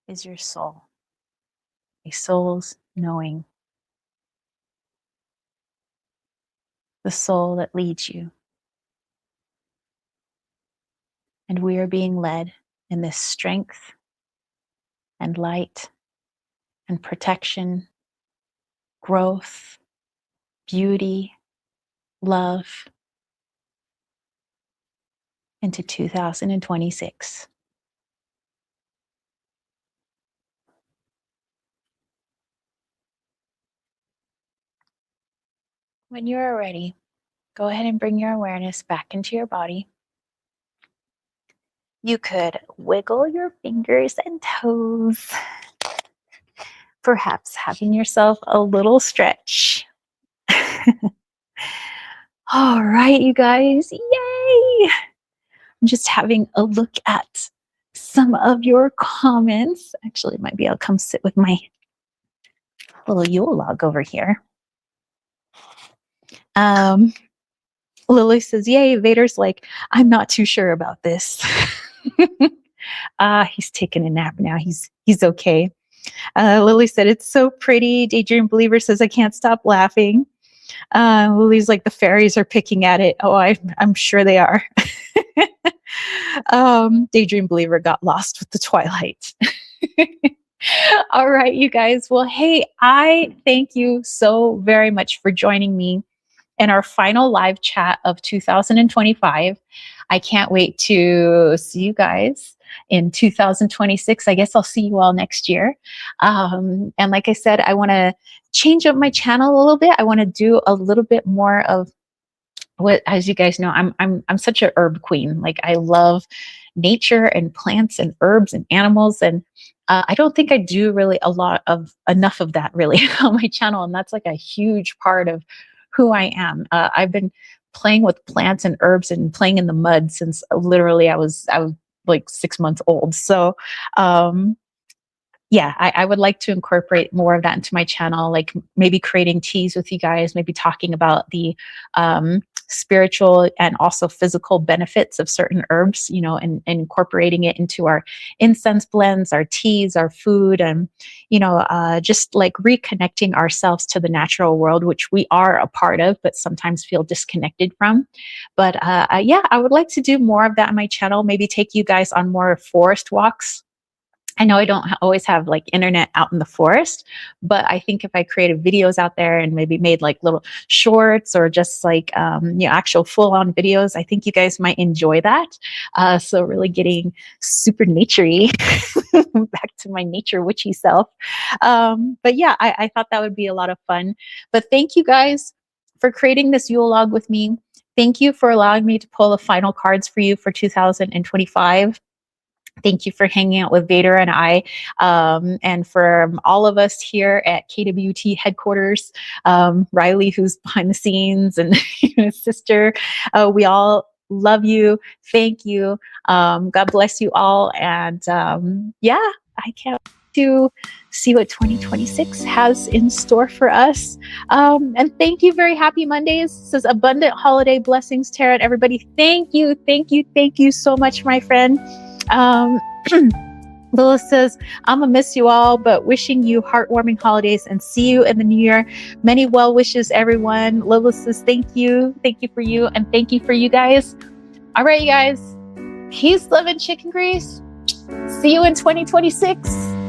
Speaker 1: is your soul, a soul's knowing, the soul that leads you. And we are being led in this strength and light and protection, growth, beauty, love into 2026. When you are ready, go ahead and bring your awareness back into your body. You could wiggle your fingers and toes, perhaps having yourself a little stretch. All right, you guys, yay! I'm just having a look at some of your comments. Actually, maybe I'll come sit with my little Yule log over here. Lily says, yay, Vader's like, I'm not too sure about this. He's taking a nap now. He's okay. Lily said, it's so pretty. Daydream Believer says, I can't stop laughing. Lily's like, the fairies are picking at it. Oh, I'm sure they are. Daydream Believer got lost with the twilight. All right, you guys. Well, hey, I thank you so very much for joining me in our final live chat of 2025. I can't wait to see you guys in 2026. I guess I'll see you all next year. And like I said, I want to change up my channel a little bit. I want to do a little bit more of what, as you guys know, I'm such a herb queen. Like, I love nature and plants and herbs and animals, and I don't think I do really enough of that really on my channel, and that's like a huge part of who I am. I've been playing with plants and herbs and playing in the mud since literally I was like 6 months old. So yeah, I would like to incorporate more of that into my channel, like maybe creating teas with you guys, maybe talking about the spiritual and also physical benefits of certain herbs, you know, and incorporating it into our incense blends, our teas, our food, and, you know, just like reconnecting ourselves to the natural world, which we are a part of, but sometimes feel disconnected from. But yeah, I would like to do more of that on my channel, maybe take you guys on more forest walks. I know I don't always have like internet out in the forest, but I think if I created videos out there and maybe made like little shorts or just like, you know, actual full on videos, I think you guys might enjoy that. So really getting super naturey back to my nature witchy self. But yeah, I thought that would be a lot of fun. But thank you guys for creating this Yule log with me. Thank you for allowing me to pull the final cards for you for 2025. Thank you for hanging out with Vader and I, and from all of us here at KWT headquarters, Riley, who's behind the scenes, and his sister, we all love you. Thank you. God bless you all. And yeah, I can't wait to see what 2026 has in store for us. And thank you. Very happy Mondays. It says abundant holiday blessings, Tara, and everybody. Thank you. Thank you. Thank you so much, my friend. Um, Lilith says, I'm gonna miss you all, but wishing you heartwarming holidays and see you in the new year. Many well wishes, everyone. Lilith says, thank you. Thank you for you. And thank you for you guys. All right, you guys. Peace, love, and chicken grease. See you in 2026.